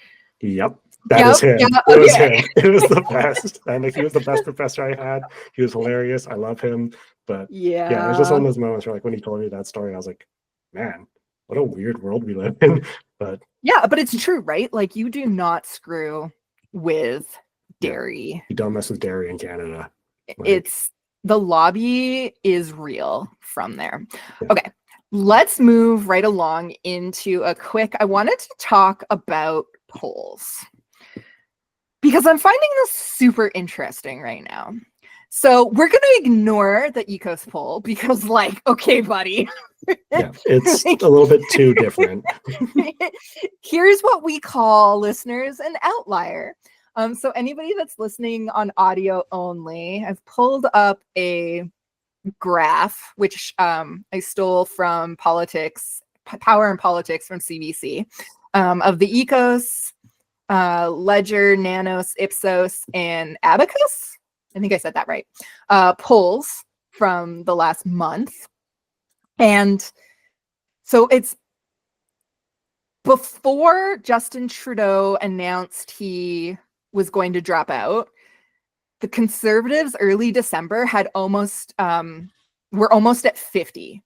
Yep. That is him. It was him. It was the best. And like, he was the best professor I had. He was hilarious. I love him. But yeah, it was just one of those moments where like when he told me that story, I was like, man, what a weird world we live in. But yeah, but it's true, right? Like, you do not with dairy. You don't mess with dairy in Canada. Like, it's the lobby is real from there. Okay, let's move right along into I wanted to talk about polls, because I'm finding this super interesting right now. So we're going to ignore the Ecos poll because, like, okay, buddy. Yeah, it's a little bit too different. Here's what we call, listeners, an outlier. So anybody that's listening on audio only, I've pulled up a graph, which I stole from Power and Politics from CBC, of the Ecos, Ledger, Nanos, Ipsos, and Abacus. I think I said that right. Polls from the last month. And so it's before Justin Trudeau announced he was going to drop out. The Conservatives early December had were almost at 50.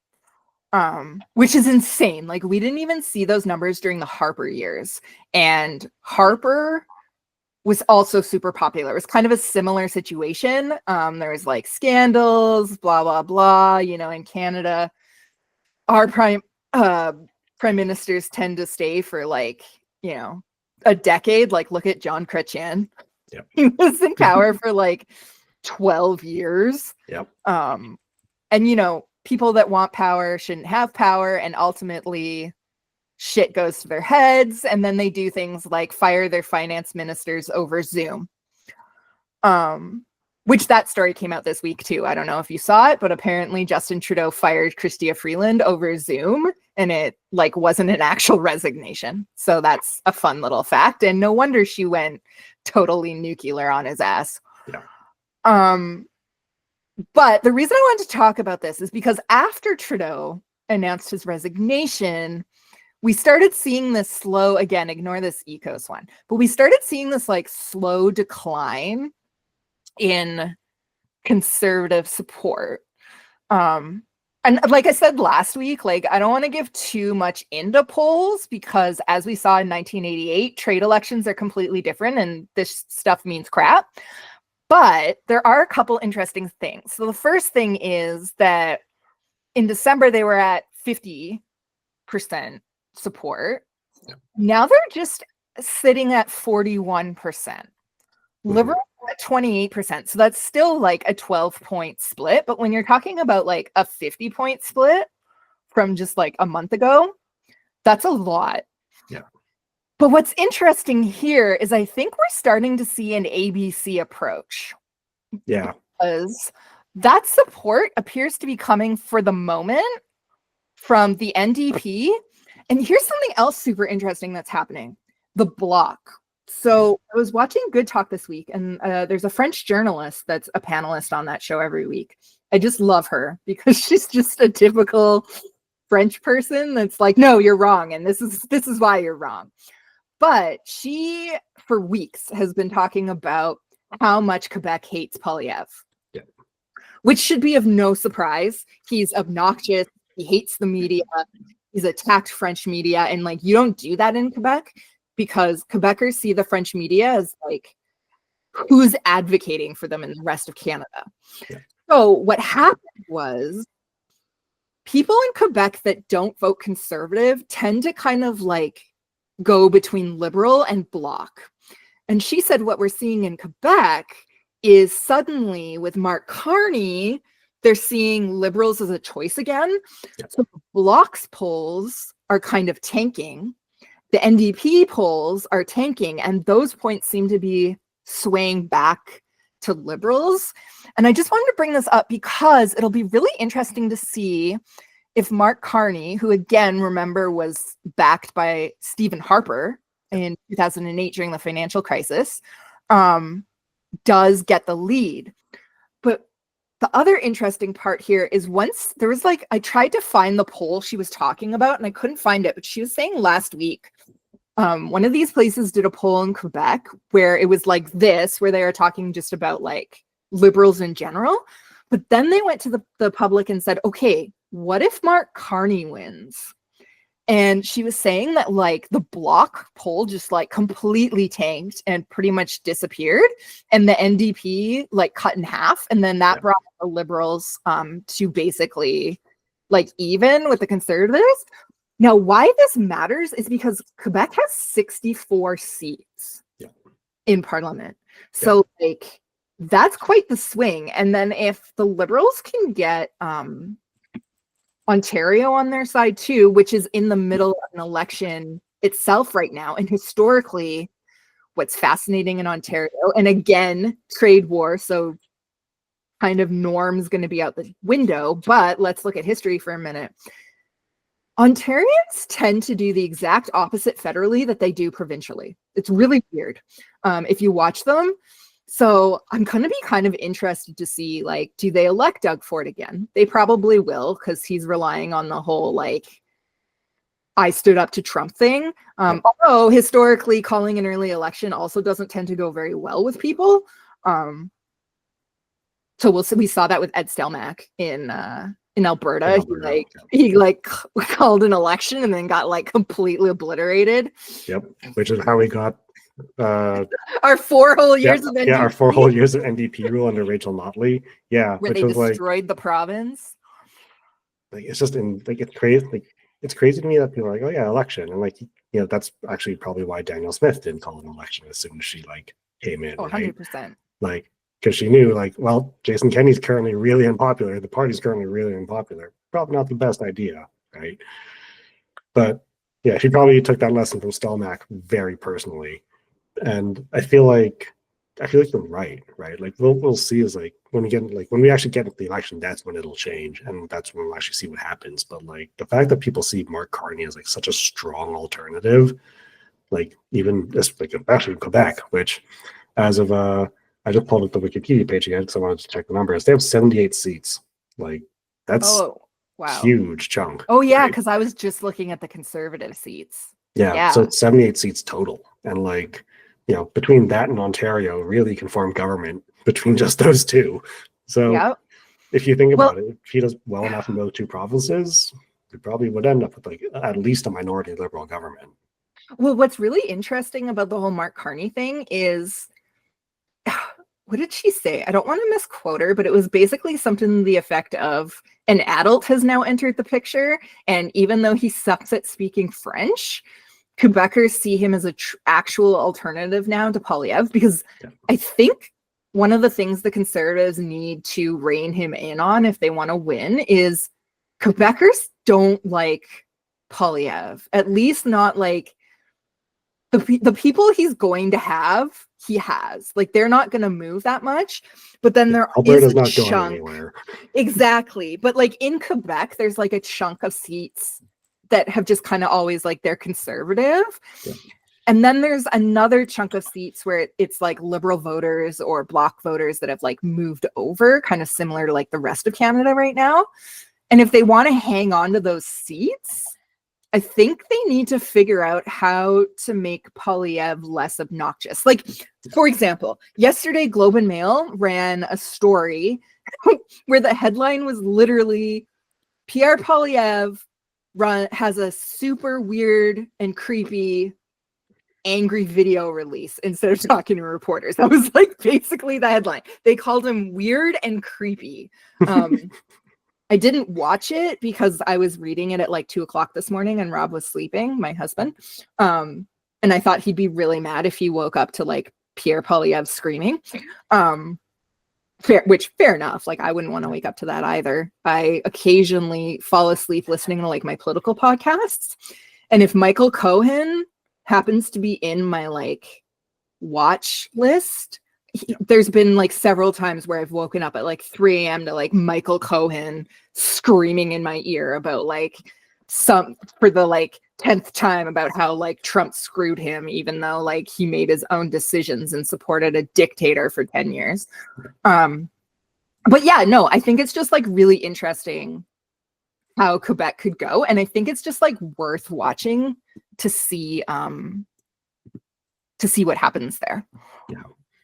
Which is insane. Like, we didn't even see those numbers during the Harper years. And Harper was also super popular. It was kind of a similar situation. There was like scandals, blah, blah, blah. You know, in Canada, our prime ministers tend to stay for like, you know, a decade. Like, look at John Chrétien. Yep. He was in power for like 12 years. Yep. And, you know, people that want power shouldn't have power, and ultimately shit goes to their heads, and then they do things like fire their finance ministers over Zoom. Which that story came out this week too. I don't know if you saw it, but apparently Justin Trudeau fired Chrystia Freeland over Zoom, and it like wasn't an actual resignation. So that's a fun little fact, and no wonder she went totally nuclear on his ass. Yeah. But the reason I wanted to talk about this is because after Trudeau announced his resignation, we started seeing this slow, again, ignore this Ecos one, but we started seeing this like slow decline in Conservative support. And like I said last week, like, I don't want to give too much into polls because, as we saw in 1988, trade elections are completely different and this stuff means crap. But there are a couple interesting things. So the first thing is that in December, they were at 50% support. Yeah. Now they're just sitting at 41%. Liberals are at 28%. So that's still like a 12-point split. But when you're talking about like a 50-point split from just like a month ago, that's a lot. Yeah. But what's interesting here is I think we're starting to see an ABC approach. Yeah. Because that support appears to be coming for the moment from the NDP. And here's something else super interesting that's happening. The Bloc. So I was watching Good Talk this week, and there's a French journalist that's a panelist on that show every week. I just love her because she's just a typical French person that's like, no, you're wrong, and this is why you're wrong. But she, for weeks, has been talking about how much Quebec hates Poilievre, which should be of no surprise. He's obnoxious. He hates the media. He's attacked French media, and like you don't do that in Quebec because Quebecers see the French media as like who's advocating for them in the rest of Canada. Yeah. So what happened was people in Quebec that don't vote Conservative tend to kind of like go between Liberal and Bloc. And she said what we're seeing in Quebec is suddenly with Mark Carney, they're seeing Liberals as a choice again. Yeah. So Bloc's polls are kind of tanking. The NDP polls are tanking, and those points seem to be swaying back to Liberals. And I just wanted to bring this up because it'll be really interesting to see if Mark Carney, who again, remember, was backed by Stephen Harper in 2008 during the financial crisis, does get the lead. But the other interesting part here is once there was like, I tried to find the poll she was talking about and I couldn't find it, but she was saying last week, one of these places did a poll in Quebec where it was like this, where they were talking just about like Liberals in general. But then they went to the public and said, okay, what if Mark Carney wins? And she was saying that like the Bloc poll just like completely tanked and pretty much disappeared. And the NDP like cut in half. And then that brought the Liberals to basically like even with the Conservatives. Now, why this matters is because Quebec has 64 seats in Parliament. So like that's quite the swing. And then if the Liberals can get Ontario on their side too, which is in the middle of an election itself right now. And historically, what's fascinating in Ontario, and again, trade war, so kind of norm's going to be out the window, but let's look at history for a minute. Ontarians tend to do the exact opposite federally that they do provincially. It's really weird if you watch them. So I'm going to be kind of interested to see, like, do they elect Doug Ford again? They probably will because he's relying on the whole, like, I stood up to Trump thing. Although historically calling an early election also doesn't tend to go very well with people. So we'll see. We saw that with Ed Stelmach in Alberta. He called an election and then got like completely obliterated. Yep, which is how we got our 4 whole years of NDP. Yeah, our 4 whole years of NDP rule under Rachel Notley. Yeah, where they destroyed the province. Like it's just it's crazy. Like it's crazy to me that people are like, oh yeah, election, and like that's actually probably why Danielle Smith didn't call an election as soon as she like came in. 100%. Like because she knew like, well, Jason Kenney's currently really unpopular. The party's currently really unpopular. Probably not the best idea, right? But yeah, she probably took that lesson from Stelmach very personally. And I feel like you're right? Like we'll see is like when we actually get into the election, that's when it'll change, and that's when we'll actually see what happens. But like the fact that people see Mark Carney as like such a strong alternative, like even especially in Quebec, which as of I just pulled up the Wikipedia page again because I wanted to check the numbers. They have 78 seats. Like that's huge chunk. Oh yeah, because I was just looking at the Conservative seats. Yeah, so it's 78 seats total, and like. Between that and Ontario, really can form government between just those two. So if you think about it, if he does well enough in those 2 provinces, we probably would end up with like at least a minority Liberal government. Well, what's really interesting about the whole Mark Carney thing is, what did she say? I don't want to misquote her, but it was basically something to the effect of an adult has now entered the picture. And even though he sucks at speaking French, Quebecers see him as a actual alternative now to Poilievre, because I think one of the things the Conservatives need to rein him in on if they want to win is Quebecers don't like Poilievre, at least not like the people he's going to have, he has. Like, they're not going to move that much, but then there Alberta's is a not going chunk. anywhere. Exactly. But like in Quebec, there's like a chunk of seats that have just kind of always like they're conservative. Yeah. And then there's another chunk of seats where it's like liberal voters or bloc voters that have like moved over, kind of similar to like the rest of Canada right now. And if they want to hang on to those seats, I think they need to figure out how to make Poilievre less obnoxious. Like, for example, yesterday Globe and Mail ran a story where the headline was literally Pierre Poilievre has a super weird and creepy angry video release instead of talking to reporters. That was like basically the headline. They called him weird and creepy. I didn't watch it because I was reading it at like 2:00 this morning and Rob was sleeping, my husband. And I thought he'd be really mad if he woke up to like Pierre Poilievre screaming. Fair enough. Like, I wouldn't want to wake up to that either. I occasionally fall asleep listening to like my political podcasts. And if Michael Cohen happens to be in my like watch list, there's been like several times where I've woken up at like 3 a.m. to like Michael Cohen screaming in my ear about like for the like 10th time about how like Trump screwed him, even though like he made his own decisions and supported a dictator for 10 years. But yeah, no, I think it's just like really interesting how Quebec could go. And I think it's just like worth watching to see what happens there. Yeah.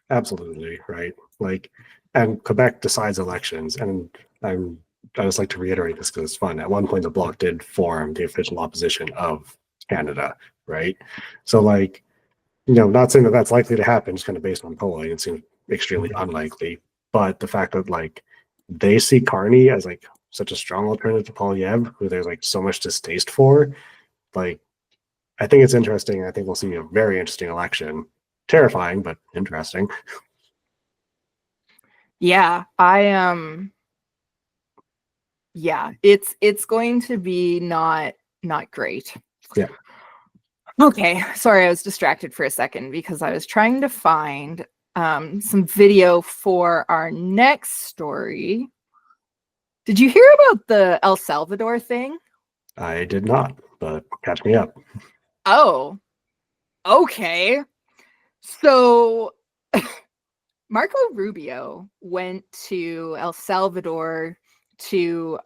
Absolutely, right. Like, and Quebec decides elections, and I just like to reiterate this because it's fun. At one point, the Bloc did form the official opposition of Canada, right? So, like, not saying that that's likely to happen, just kind of based on polling, it seems extremely unlikely. But the fact that like they see Carney as like such a strong alternative to Poilievre, who there's like so much distaste for, like, I think it's interesting. I think we'll see a very interesting election. Terrifying, but interesting. Yeah, yeah, it's going to be not great. Yeah. Okay, sorry, I was distracted for a second because I was trying to find some video for our next story. Did you hear about the El Salvador thing? I did not, but catch me up. Oh, okay. So Marco Rubio went to El Salvador to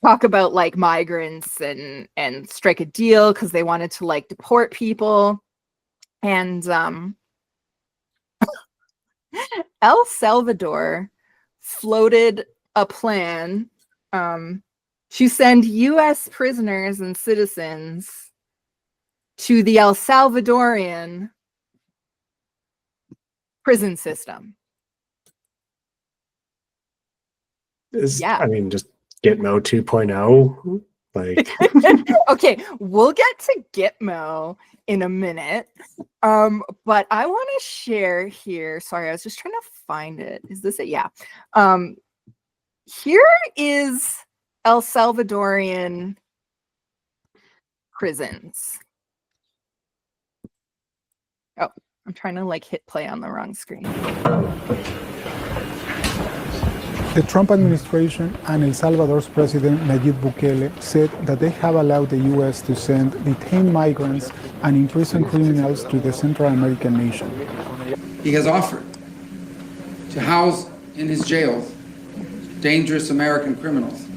talk about like migrants and strike a deal because they wanted to like deport people. And El Salvador floated a plan to send U.S. prisoners and citizens to the El Salvadorian prison system. I mean, just Gitmo 2.0. Like, okay, we'll get to Gitmo in a minute. But I want to share here. Sorry, I was just trying to find it. Is this it? Yeah. Here is El Salvadorian prisons. Oh, I'm trying to like hit play on the wrong screen. The Trump administration and El Salvador's president Nayib Bukele said that they have allowed the U.S. to send detained migrants and imprisoned criminals to the Central American nation. He has offered to house in his jails dangerous American criminals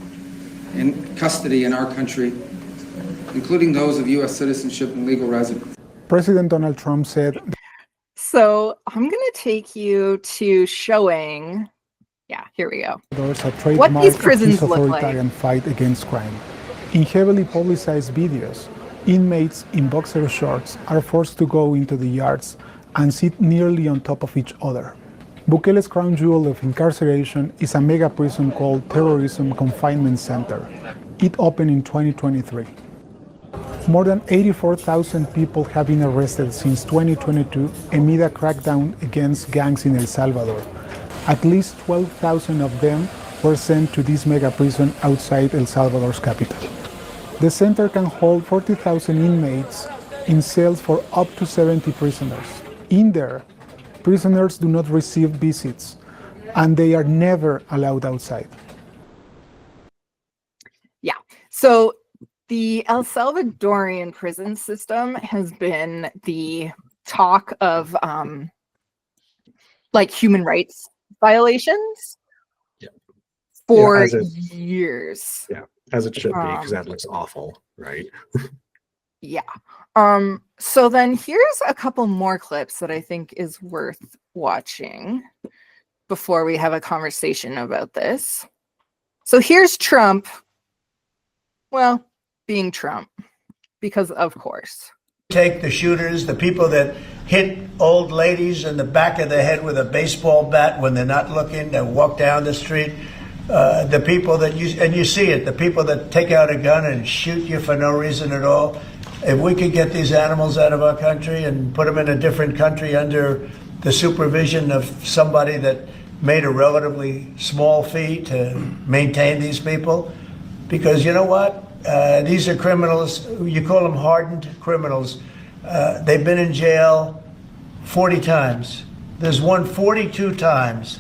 in custody in our country, including those of U.S. citizenship and legal residence. President Donald Trump said... So I'm going to take you to showing... Yeah, here we go. What these prisons look like. Authoritarian fight against crime. In heavily publicized videos, inmates in boxer shorts are forced to go into the yards and sit nearly on top of each other. Bukele's crown jewel of incarceration is a mega prison called Terrorism Confinement Center. It opened in 2023. More than 84,000 people have been arrested since 2022 amid a crackdown against gangs in El Salvador. At least 12,000 of them were sent to this mega prison outside El Salvador's capital. The center can hold 40,000 inmates in cells for up to 70 prisoners. In there, prisoners do not receive visits, and they are never allowed outside. Yeah. So the El Salvadorian prison system has been the talk of like human rights violations for years. Yeah, as it should be, because that looks awful, right? Yeah. So then here's a couple more clips that I think is worth watching before we have a conversation about this. So here's Trump. Well, being Trump, because of course. Take the shooters, the people that hit old ladies in the back of the head with a baseball bat when they're not looking, that walk down the street, the people that you see it, the people that take out a gun and shoot you for no reason at all. If we could get these animals out of our country and put them in a different country under the supervision of somebody that made a relatively small fee to maintain these people, because you know what? These are criminals. You call them hardened criminals. They've been in jail 40 times. There's one 42 times.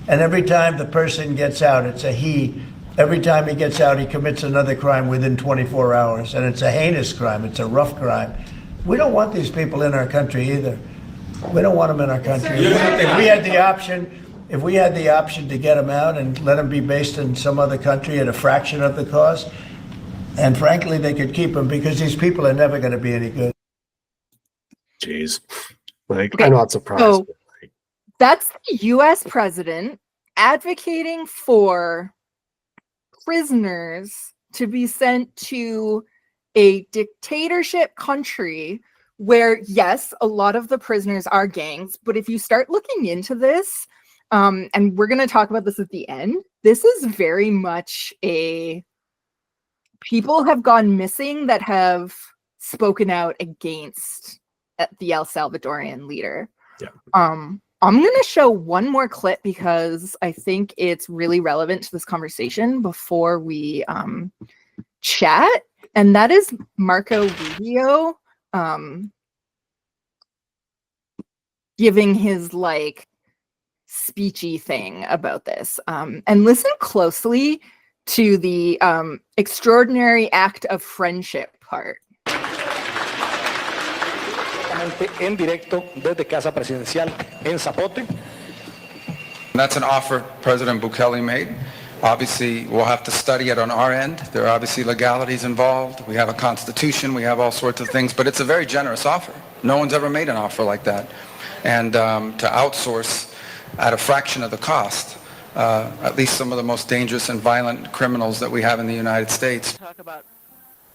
And every time the person gets out, it's a he. Every time he gets out, he commits another crime within 24 hours. And it's a heinous crime. It's a rough crime. We don't want these people in our country either. We don't want them in our country. If we had the option to get them out and let them be based in some other country at a fraction of the cost, and frankly, they could keep them, because these people are never going to be any good. Jeez. Like, I'm not surprised. So that's the US president advocating for prisoners to be sent to a dictatorship country where, yes, a lot of the prisoners are gangs, but if you start looking into this, and we're going to talk about this at the end, this is very much people have gone missing that have spoken out against the El Salvadorian leader. Yeah. I'm going to show one more clip because I think it's really relevant to this conversation before we chat, and that is Marco Rubio giving his like speechy thing about this. And listen closely to the extraordinary act of friendship part. En directo desde Casa Presidencial en Zapote. That's an offer President Bukele made. Obviously, we'll have to study it on our end. There are obviously legalities involved. We have a constitution. We have all sorts of things. But it's a very generous offer. No one's ever made an offer like that. And to outsource at a fraction of the cost, at least some of the most dangerous and violent criminals that we have in the United States. Talk about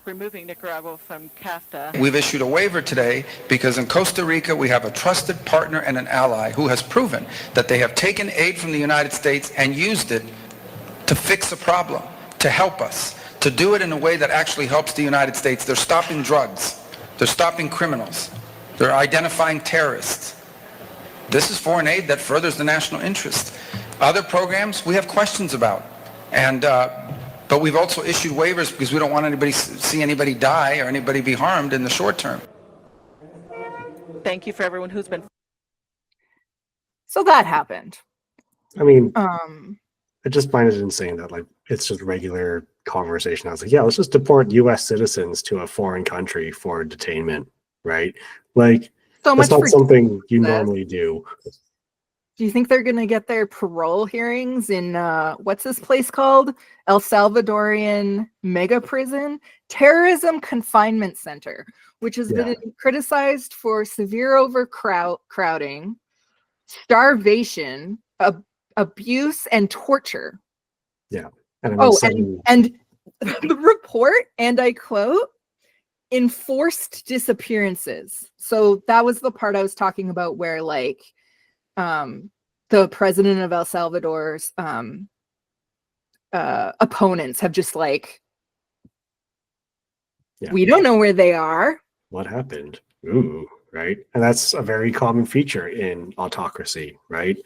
removing Nicaragua from CAFTA. We've issued a waiver today because in Costa Rica we have a trusted partner and an ally who has proven that they have taken aid from the United States and used it to fix a problem, to help us, to do it in a way that actually helps the United States. They're stopping drugs. They're stopping criminals. They're identifying terrorists. This is foreign aid that furthers the national interest. Other programs we have questions about, but we've also issued waivers because we don't want anybody see anybody die or anybody be harmed in the short term. Thank you for everyone who's been. So that happened. I mean, I just find it insane that like it's just regular conversation. I was like, yeah, let's just deport U.S. citizens to a foreign country for detainment, right? Like, so that's much not something you normally do. Do you think they're going to get their parole hearings in, what's this place called? El Salvadorian Mega Prison? Terrorism Confinement Center, which has been criticized for severe overcrowding, starvation, abuse, and torture. Yeah. And the report, and I quote, enforced disappearances. So that was the part I was talking about where like, the president of El Salvador's opponents have just like Yeah. We don't know where they are. What happened? Ooh, right. And that's a very common feature in autocracy, right?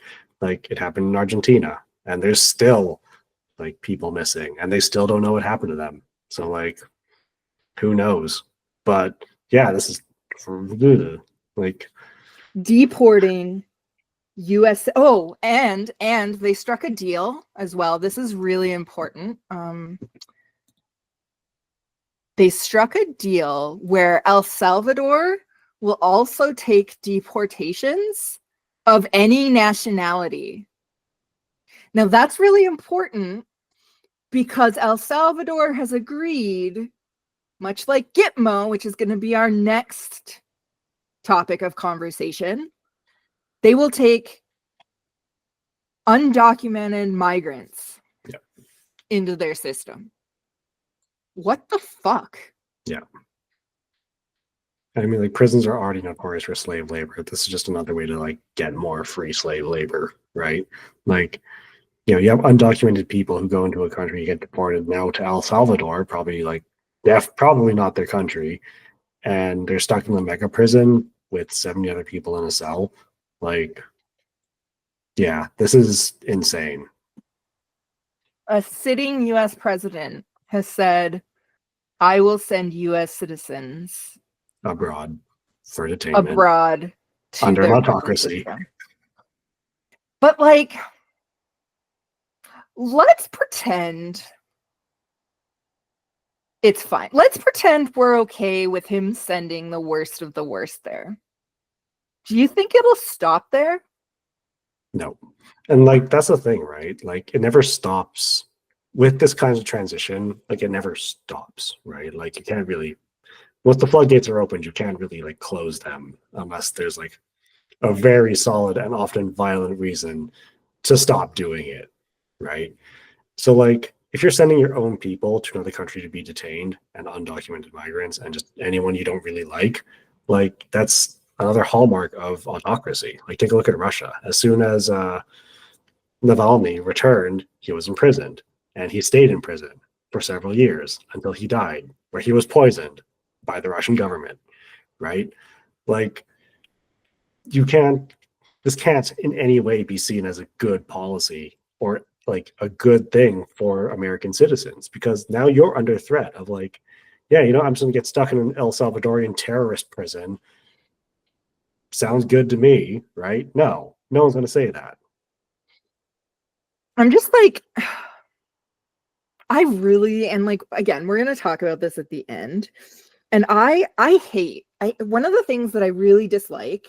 Like it happened in Argentina, and there's still like people missing, and they still don't know what happened to them. So like, who knows? But yeah, this is like Deporting US. Oh, and they struck a deal as well. This is really important. They struck a deal where El Salvador will also take deportations of any nationality. Now that's really important because El Salvador has agreed, much like Gitmo, which is going to be our next topic of conversation, they will take undocumented migrants into their system. What the fuck? Yeah. I mean, like prisons are already notorious for slave labor. This is just another way to like get more free slave labor, right? Like, you know, you have undocumented people who go into a country, get deported now to El Salvador, probably like probably not their country, and they're stuck in the mega prison with 70 other people in a cell. Like, yeah, this is insane. A sitting US president has said, I will send US citizens Abroad for detainment. Abroad to under their autocracy. But like, let's pretend it's fine. Let's pretend we're okay with him sending the worst of the worst there. Do you think it'll stop there? No. And like, that's the thing, right? Like, it never stops with this kind of transition. Like, it never stops, right? Like, you can't really, once the floodgates are opened, you can't really like close them unless there's like a very solid and often violent reason to stop doing it, right? So like, if you're sending your own people to another country to be detained, and undocumented migrants and just anyone you don't really like that's another hallmark of autocracy. Like, take a look at Russia. As soon as Navalny returned, he was imprisoned, and he stayed in prison for several years until he died, where he was poisoned by the Russian government, right? Like, this can't in any way be seen as a good policy or like a good thing for American citizens, because now you're under threat of like, yeah, you know, I'm just gonna get stuck in an El Salvadorian terrorist prison. Sounds good to me, right? No one's gonna say that. I'm just like, I really, and like, again, we're going to talk about this at the end. And I hate, one of the things that I really dislike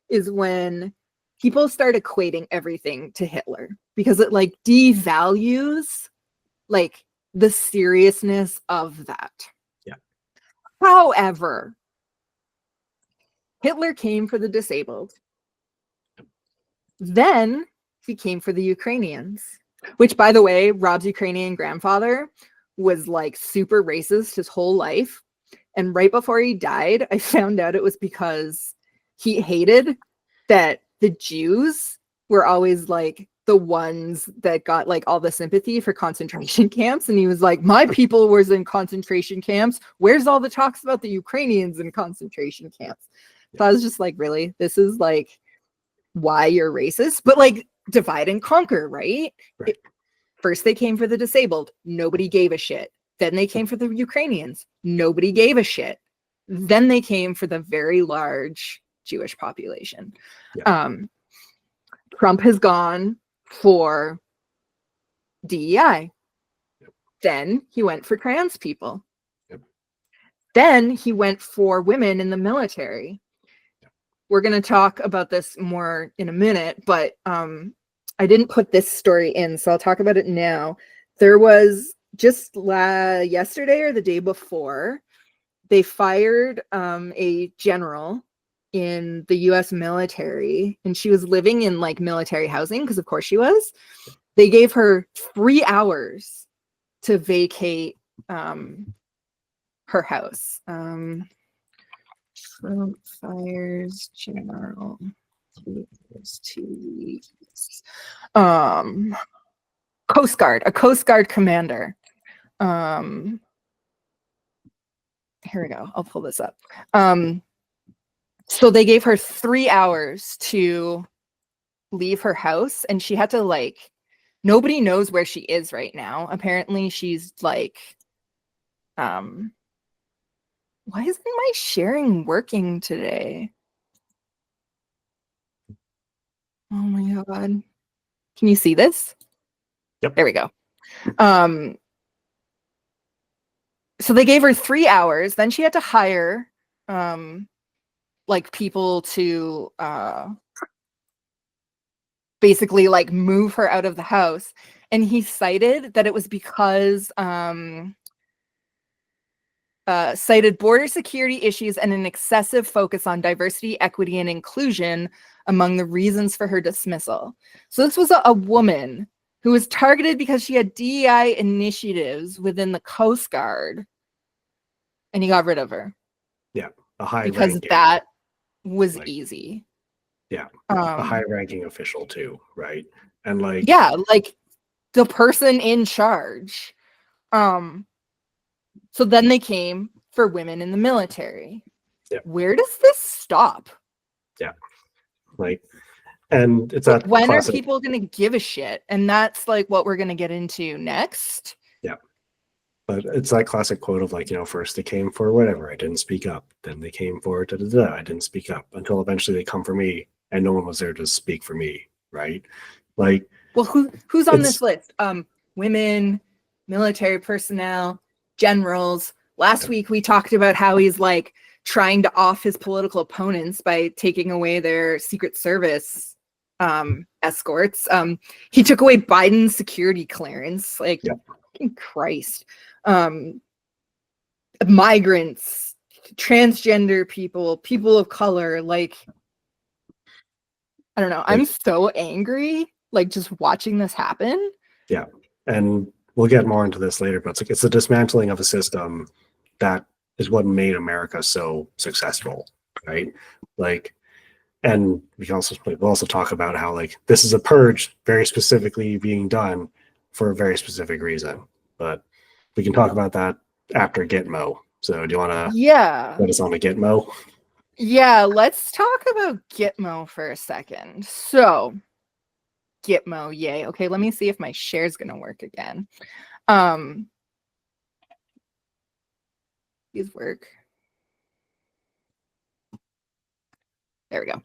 is when people start equating everything to Hitler, because it like devalues like the seriousness of that. Yeah. However, Hitler came for the disabled. Then he came for the Ukrainians, which, by the way, Rob's Ukrainian grandfather was like super racist his whole life. And right before he died, I found out it was because he hated that the Jews were always like the ones that got like all the sympathy for concentration camps. And he was like, my people was in concentration camps. Where's all the talks about the Ukrainians in concentration camps? So I was just like, really? This is like why you're racist? But like, divide and conquer, right? First they came for the disabled, nobody gave a shit. Then they came for the Ukrainians, nobody gave a shit. Then they came for the very large Jewish population. Trump has gone for DEI. Then he went for trans people. Then he went for women in the military. We're going to talk about this more in a minute, but I didn't put this story in, so I'll talk about it now. There was just yesterday or the day before, they fired a general in the US military, and she was living in like military housing, because of course she was. They gave her 3 hours to vacate her house. Trump fires general. 2 weeks. A Coast Guard commander. here we go. I'll pull this up. So they gave her 3 hours to leave her house, and she had to like, nobody knows where she is right now. Apparently she's like, why isn't my sharing working today? Oh my God. Can you see this? Yep. There we go. So they gave her 3 hours. Then she had to hire like people to basically like move her out of the house. And he cited that it was because cited border security issues and an excessive focus on diversity, equity, and inclusion among the reasons for her dismissal. So this was a woman who was targeted because she had DEI initiatives within the Coast Guard, and he got rid of her. Yeah, a high because ranking, that was like, easy. Yeah, a high ranking official too, right? And like, yeah, like the person in charge. So then they came for women in the military. Yeah. Where does this stop? Yeah, like, and it's Like, that when classic, are people going to give a shit? And that's like what we're going to get into next. Yeah, but it's that classic quote of like, you know, first they came for whatever, I didn't speak up. Then they came for I didn't speak up, until eventually they come for me, and no one was there to speak for me, right? Like, well, who's on this list? Women, military personnel, generals. Last week we talked about how he's like trying to off his political opponents by taking away their Secret Service escorts. He took away Biden's security clearance. Like, fucking Christ. Migrants, transgender people, people of color. Like, I don't know. I'm so angry, like, just watching this happen. Yeah, and we'll get more into this later, but it's like, it's the dismantling of a system that is what made America so successful, right? Like, and we'll also talk about how like this is a purge very specifically being done for a very specific reason. But we can talk about that after Gitmo. So do you want to put us on a Gitmo? Yeah, let's talk about Gitmo for a second. So, Gitmo, yay. Okay, let me see if my share's gonna work again. These work. There we go.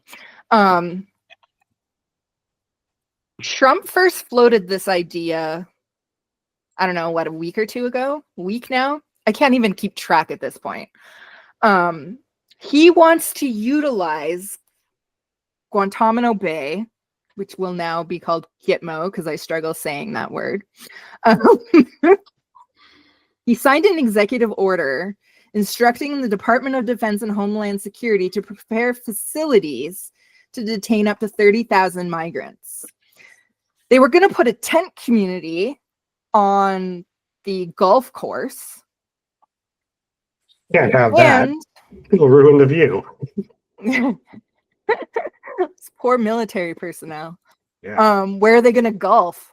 Trump first floated this idea, I don't know, what, a week or two ago? A week now? I can't even keep track at this point. He wants to utilize Guantanamo Bay, which will now be called Gitmo because I struggle saying that word. He signed an executive order instructing the Department of Defense and Homeland Security to prepare facilities to detain up to 30,000 migrants. They were going to put a tent community on the golf course. Can't have that. It'll ruin the view. It's poor military personnel. Yeah. Where are they going to golf?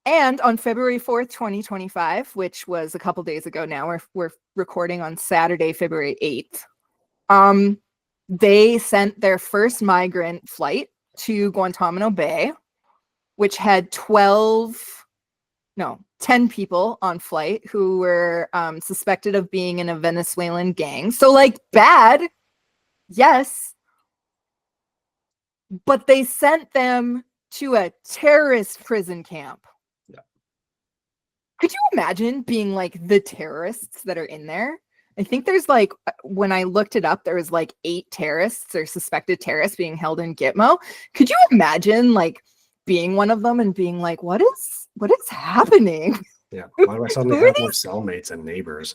And on February 4th, 2025, which was a couple days ago now, we're recording on Saturday, February 8th, they sent their first migrant flight to Guantanamo Bay, which had 10 people on flight who were suspected of being in a Venezuelan gang. So, like, bad, yes, but they sent them to a terrorist prison camp. Yeah. Could you imagine being like the terrorists that are in there? I think there's like, when I looked it up, there was like 8 terrorists or suspected terrorists being held in Gitmo. Could you imagine like being one of them and being like, what is happening? Yeah. Why do I suddenly have more cellmates and neighbors?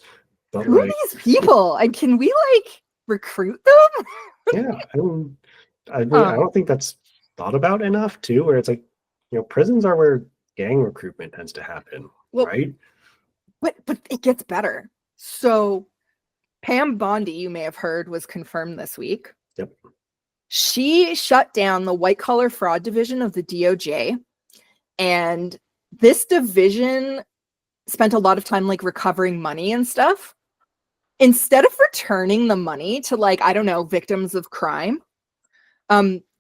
But who are these people? And can we like recruit them? Yeah. I don't think that's thought about enough too, where it's like, you know, prisons are where gang recruitment tends to happen, right? But it gets better. So Pam Bondi, you may have heard, was confirmed this week. Yep. She shut down the white collar fraud division of the DOJ. And this division spent a lot of time like recovering money and stuff. instead of returning the money to, like, I don't know, victims of crime,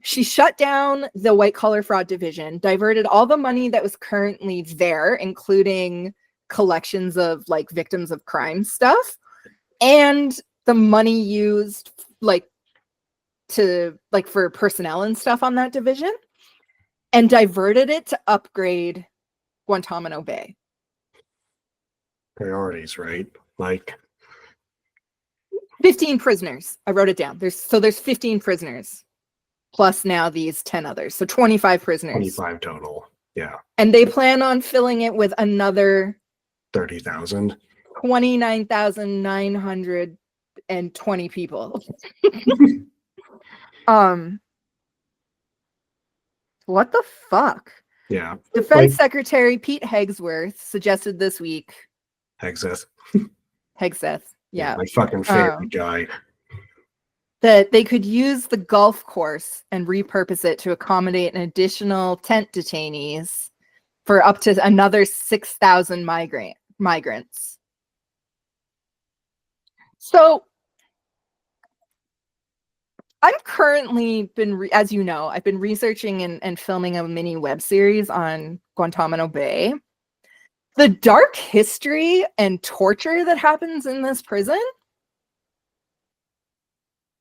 she shut down the white collar fraud division, diverted all the money that was currently there, including collections of like victims of crime stuff, and the money used like to like for personnel and stuff on that division, and diverted it to upgrade Guantanamo Bay. Priorities, right? Like 15 prisoners. I wrote it down. There's 15 prisoners. Plus now these 10 others. So 25 prisoners. 25 total. Yeah. And they plan on filling it with another 30,000. 29,920 people. What the fuck? Yeah. Defense Secretary Pete Hegseth suggested this week. Hegseth. Yeah. My fucking favorite guy. That they could use the golf course and repurpose it to accommodate an additional tent detainees for up to another 6,000 migrants. So I'm currently as you know, I've been researching and filming a mini web series on Guantanamo Bay. The dark history and torture that happens in this prison.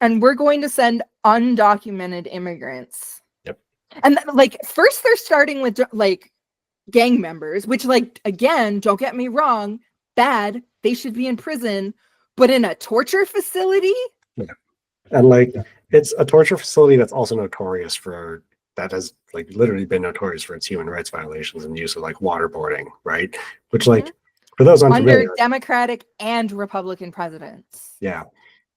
And we're going to send undocumented immigrants. Yep. And like, first they're starting with like gang members, which, like, again, don't get me wrong, bad. They should be in prison, but in a torture facility. Yeah. And like, it's a torture facility that's also notorious for, that has like literally been notorious for its human rights violations and use of like waterboarding, right? Which like, for those unfamiliar, under Democratic and Republican presidents. Yeah.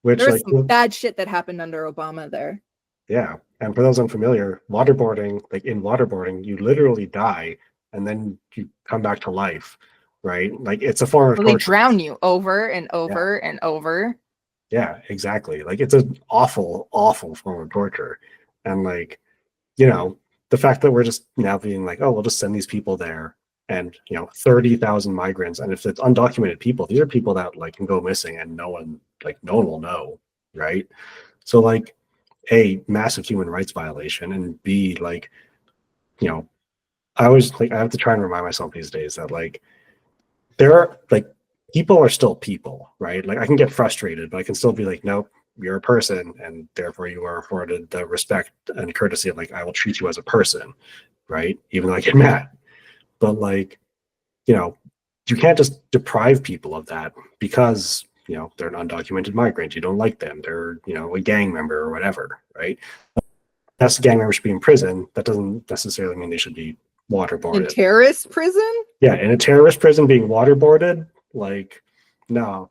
Which There's like some bad shit that happened under Obama there. Yeah. And for those unfamiliar, waterboarding, like in waterboarding, you literally die and then you come back to life, right? Like it's a form of torture. They drown you over and over and over. Yeah, exactly. Like it's an awful, awful form of torture. And like, you know, the fact that we're just now being like, oh, we'll just send these people there and, you know, 30,000 migrants. And if it's undocumented people, these are people that like can go missing and no one will know, right? So like, A, massive human rights violation, and B, like, you know, I always like, I have to try and remind myself these days that like, there are like, people are still people, right? Like I can get frustrated, but I can still be like, nope, you're a person and therefore you are afforded the respect and courtesy of like, I will treat you as a person, right? Even though I get mad. But like, you know, you can't just deprive people of that because, you know, they're an undocumented migrant. You don't like them. They're, you know, a gang member or whatever, right? That's a gang member should be in prison. That doesn't necessarily mean they should be waterboarded. In terrorist prison? Yeah, in a terrorist prison being waterboarded, like, no.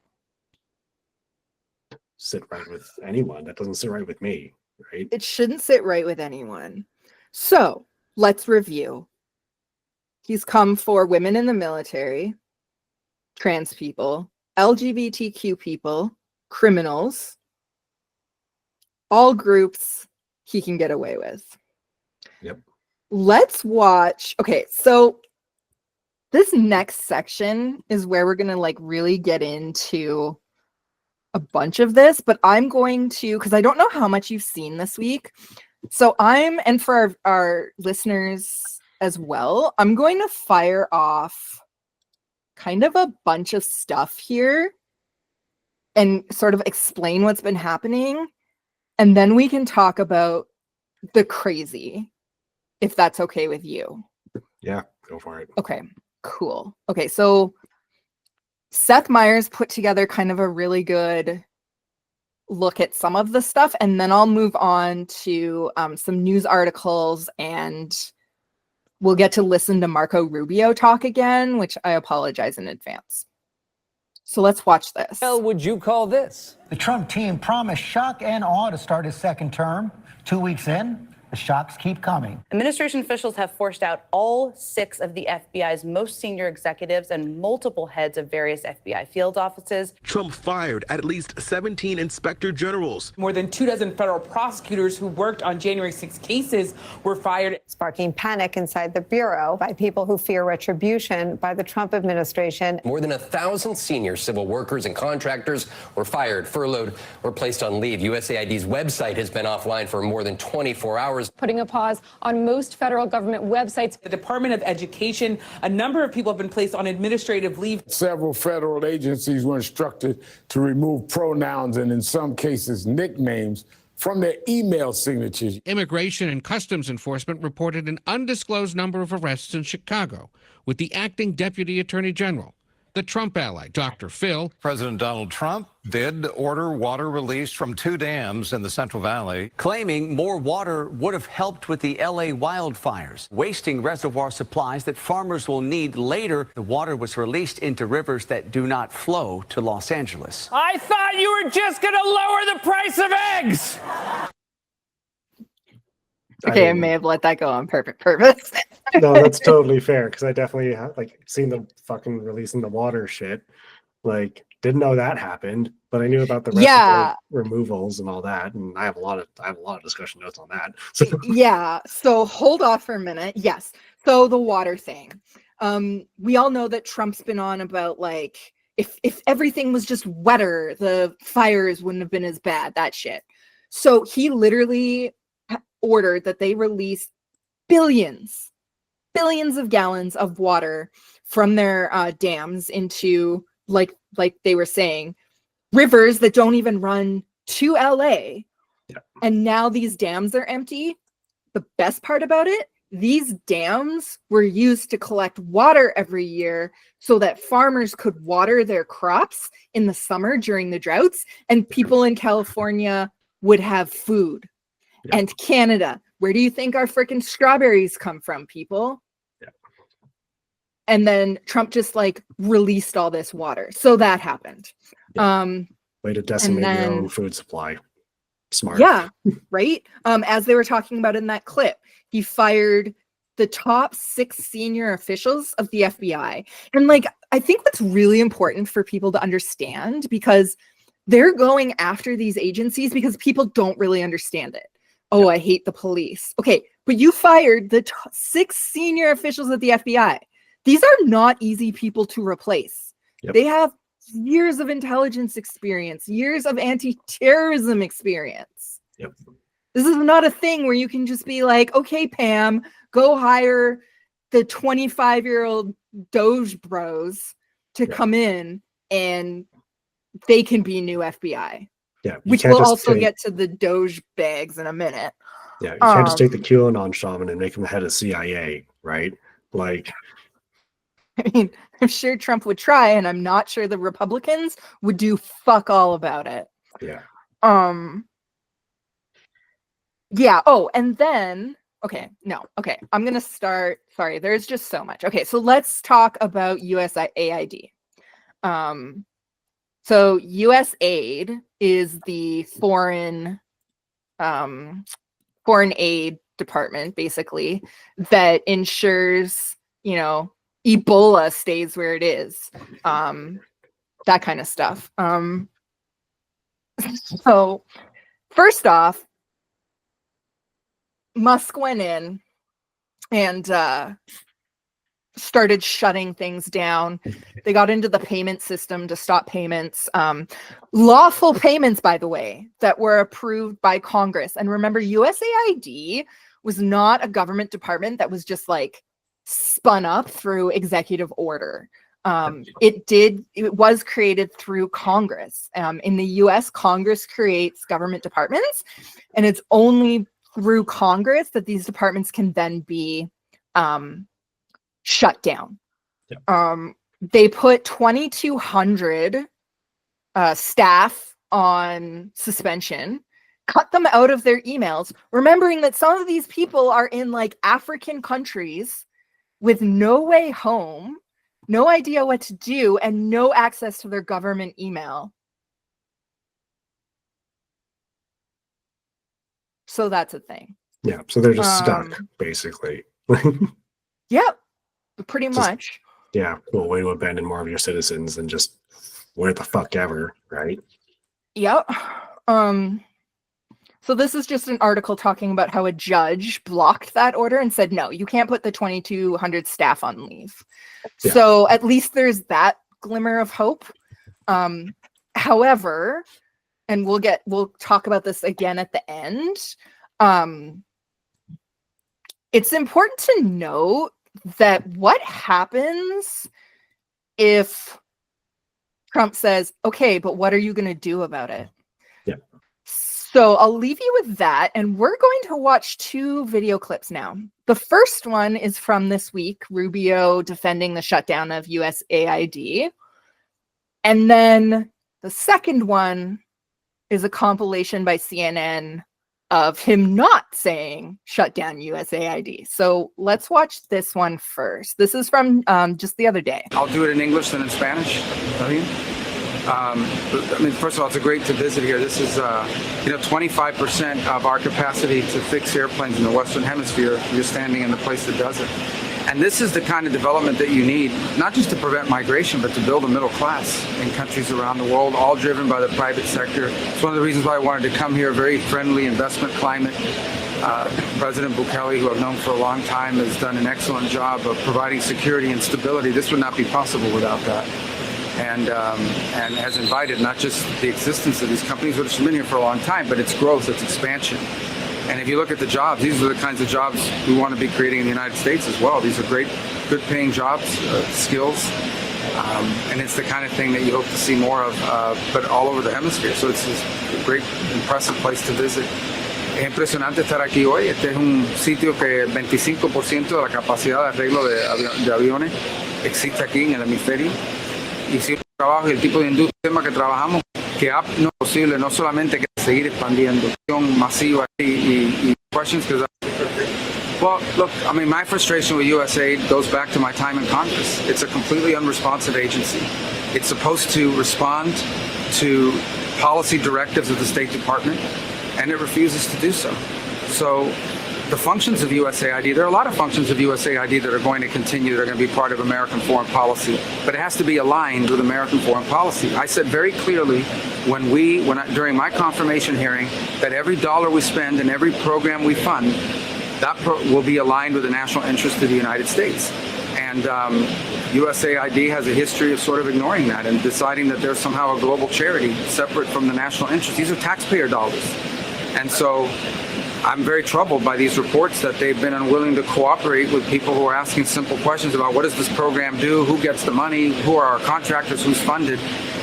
Sit right with anyone. That doesn't sit right with me, right? It shouldn't sit right with anyone. So let's review. He's come for women in the military, trans people, LGBTQ people, criminals, all groups he can get away with. Yep. Let's watch. Okay, so this next section is where we're going to like really get into a bunch of this, but I'm going to, because I don't know how much you've seen this week. So and for our listeners as well, I'm going to fire off kind of a bunch of stuff here and sort of explain what's been happening. And then we can talk about the crazy, if that's okay with you. Yeah, go for it. Okay, cool. Okay, so Seth Meyers put together kind of a really good look at some of the stuff, and then I'll move on to some news articles, and we'll get to listen to Marco Rubio talk again, which I apologize in advance. So let's watch this. What would you call this? The Trump team promised shock and awe to start his second term. 2 weeks in, The shocks keep coming. Administration officials have forced out all 6 of the FBI's most senior executives and multiple heads of various FBI field offices. Trump fired at least 17 inspector generals. More than 24 federal prosecutors who worked on January 6 cases were fired, sparking panic inside the Bureau by people who fear retribution by the Trump administration. More than 1,000 senior civil workers and contractors were fired, furloughed, or placed on leave. USAID's website has been offline for more than 24 hours. Putting a pause on most federal government websites. The Department of Education, a number of people have been placed on administrative leave. Several federal agencies were instructed to remove pronouns and, in some cases, nicknames from their email signatures. Immigration and Customs Enforcement reported an undisclosed number of arrests in Chicago, with the acting Deputy Attorney General, the Trump ally, Dr. Phil. President Donald Trump did order water released from 2 dams in the Central Valley, claiming more water would have helped with the LA wildfires, wasting reservoir supplies that farmers will need later. The water was released into rivers that do not flow to Los Angeles. I thought you were just going to lower the price of eggs. Okay, I may have let that go on purpose. No, that's totally fair, because I definitely seen the fucking releasing the water shit. Like, didn't know that happened, but I knew about the rest of the removals and all that, and I have a lot of discussion notes on that. So. Yeah. So hold off for a minute. Yes. So the water thing. We all know that Trump's been on about like if everything was just wetter, the fires wouldn't have been as bad. That shit. So he literally ordered that they release billions of gallons of water from their dams into like they were saying rivers that don't even run to LA. Yeah. And now these dams are empty. The best part about it, these dams were used to collect water every year so that farmers could water their crops in the summer during the droughts, and people in California would have food. Yeah. And Canada, where do you think our freaking strawberries come from, people? Yeah. And then Trump just like released all this water. So that happened. Yeah. Way to decimate your own food supply. Smart. Yeah, right? As they were talking about in that clip, he fired the top 6 senior officials of the FBI. And like, I think that's really important for people to understand, because they're going after these agencies because people don't really understand it. Oh, I hate the police. Okay, but you fired the 6 senior officials at the FBI. These are not easy people to replace. Yep. They have years of intelligence experience, years of anti-terrorism experience. Yep. This is not a thing where you can just be like, okay, Pam, go hire the 25-year-old Doge bros to come in and they can be new FBI. Yeah, which we'll also get to the Doge bags in a minute. Yeah, you can't just take the QAnon shaman and make him the head of CIA, right? Like, I mean, I'm sure Trump would try, and I'm not sure the Republicans would do fuck all about it. Yeah. Yeah. Oh, and then I'm gonna start. Sorry, there's just so much. Okay, so let's talk about USAID. So USAID is the foreign aid department, basically, that ensures, Ebola stays where it is, that kind of stuff. So first off, Musk went in and started shutting things down. They got into the payment system to stop payments, lawful payments, by the way, that were approved by Congress. And remember, USAID was not a government department that was just like spun up through executive order. It was created through Congress. In the US, Congress creates government departments, and it's only through Congress that these departments can then be shut down. Yeah. They put 2,200 staff on suspension, cut them out of their emails, remembering that some of these people are in like African countries with no way home, no idea what to do, and no access to their government email. So that's a thing. Yeah, so they're just stuck, basically. Yep, pretty much. Yeah, well, way to abandon more of your citizens than just where the fuck ever, right? Yep. So this is just an article talking about how a judge blocked that order and said, no, you can't put the 2,200 staff on leave. Yeah. So at least there's that glimmer of hope. However, and we'll talk about this again at the end. It's important to note that what happens if Trump says, okay, but what are you going to do about it? Yeah. So I'll leave you with that. And we're going to watch 2 video clips now. The first one is from this week, Rubio defending the shutdown of USAID. And then the second one is a compilation by CNN of him not saying shut down USAID. So let's watch this one first. This is from just the other day. I'll do it in English and in Spanish. I mean, first of all, it's great to visit here. This is, 25% of our capacity to fix airplanes in the Western Hemisphere. You're standing in the place that does it. And this is the kind of development that you need, not just to prevent migration, but to build a middle class in countries around the world, all driven by the private sector. It's one of the reasons why I wanted to come here, very friendly investment climate. President Bukele, who I've known for a long time, has done an excellent job of providing security and stability. This would not be possible without that. And has invited not just the existence of these companies, which have been here for a long time, but its growth, its expansion. And if you look at the jobs, these are the kinds of jobs we want to be creating in the United States as well. These are great, good paying jobs, skills, and it's the kind of thing that you hope to see more of, but all over the hemisphere. So it's a great, impressive place to visit. Es impresionante estar aquí hoy. Este es un sitio que el 25% de la capacidad de arreglo de aviones existe aquí en el hemisferio. Y si el trabajo y el tipo de industria que trabajamos, que no es posible no solamente que seguir expandiendo, masiva y questions. Well, look, I mean, my frustration with USAID goes back to my time in Congress. It's a completely unresponsive agency. It's supposed to respond to policy directives of the State Department, and it refuses to do so. So the functions of USAID, there are a lot of functions of USAID that are going to continue, that are going to be part of American foreign policy, but it has to be aligned with American foreign policy. I said very clearly during my confirmation hearing that every dollar we spend and every program we fund, that will be aligned with the national interest of the United States. And USAID has a history of sort of ignoring that and deciding that there's somehow a global charity separate from the national interest. These are taxpayer dollars. And so I'm very troubled by these reports that they've been unwilling to cooperate with people who are asking simple questions about what does this program do, who gets the money, who are our contractors, who's funded.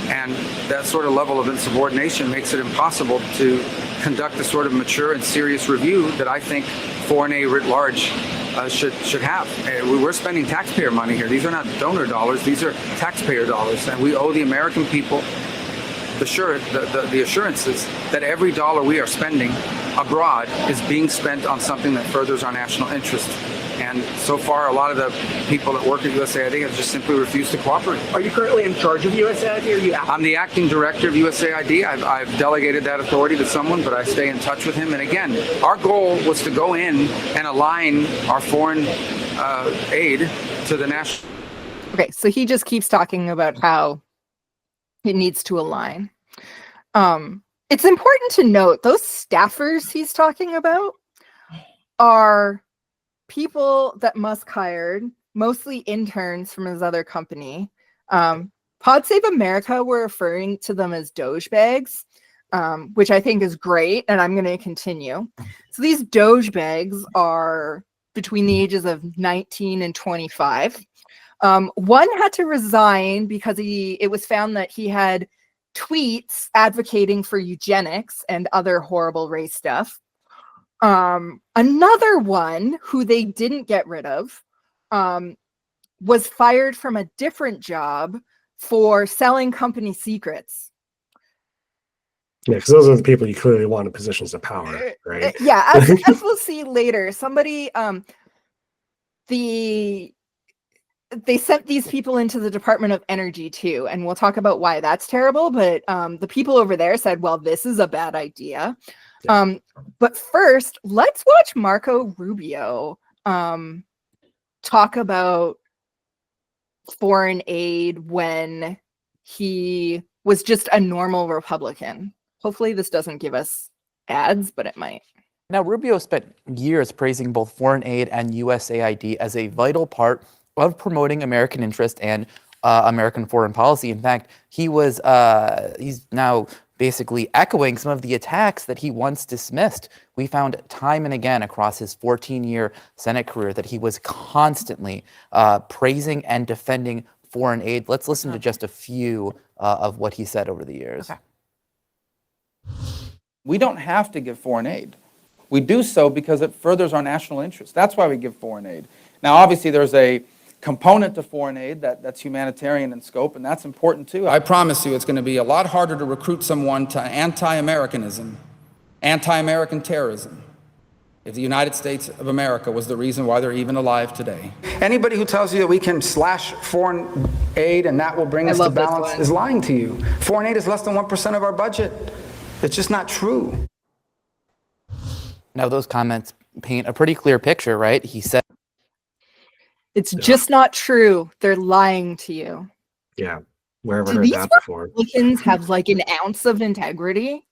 And that sort of level of insubordination makes it impossible to conduct the sort of mature and serious review that I think foreign aid writ large should have. We're spending taxpayer money here. These are not donor dollars. These are taxpayer dollars. And we owe the American people the assurances that every dollar we are spending abroad is being spent on something that furthers our national interest. And so far, a lot of the people that work at USAID have just simply refused to cooperate. Are you currently in charge of USAID? I'm the acting director of USAID. I've delegated that authority to someone, but I stay in touch with him. And again, our goal was to go in and align our foreign aid to the national. Okay, so he just keeps talking about how it needs to align. It's important to note those staffers he's talking about are people that Musk hired, mostly interns from his other company. Pod Save America were referring to them as Doge bags, which I think is great, and I'm going to continue. So these Doge bags are between the ages of 19 and 25. One had to resign because it was found that he had tweets advocating for eugenics and other horrible race stuff. Another one who they didn't get rid of was fired from a different job for selling company secrets. Yeah, because those are the people you clearly want in positions of power, right? Yeah, as we'll see later, somebody, the they sent these people into the Department of Energy too, and we'll talk about why that's terrible. But the people over there said, well, this is a bad idea. But first, let's watch Marco Rubio talk about foreign aid when he was just a normal Republican. Hopefully this doesn't give us ads, but it might. Now, Rubio spent years praising both foreign aid and USAID as a vital part of promoting American interest and American foreign policy. In fact, he's now basically echoing some of the attacks that he once dismissed. We found time and again across his 14-year Senate career that he was constantly praising and defending foreign aid. Let's listen to just a few of what he said over the years. Okay. We don't have to give foreign aid. We do so because it furthers our national interest. That's why we give foreign aid. Now, obviously, there's a component to foreign aid that's humanitarian in scope, and that's important too. I promise you it's going to be a lot harder to recruit someone to anti-Americanism, anti-American terrorism, if the United States of America was the reason why they're even alive today. Anybody who tells you that we can slash foreign aid and that will bring us to balance is lying to you. Foreign aid is less than 1% of our budget. It's just not true. Now, those comments paint a pretty clear picture, right? He said, it's just not true. They're lying to you. Yeah. Wherever Do heard these that before. Republicans have like an ounce of integrity?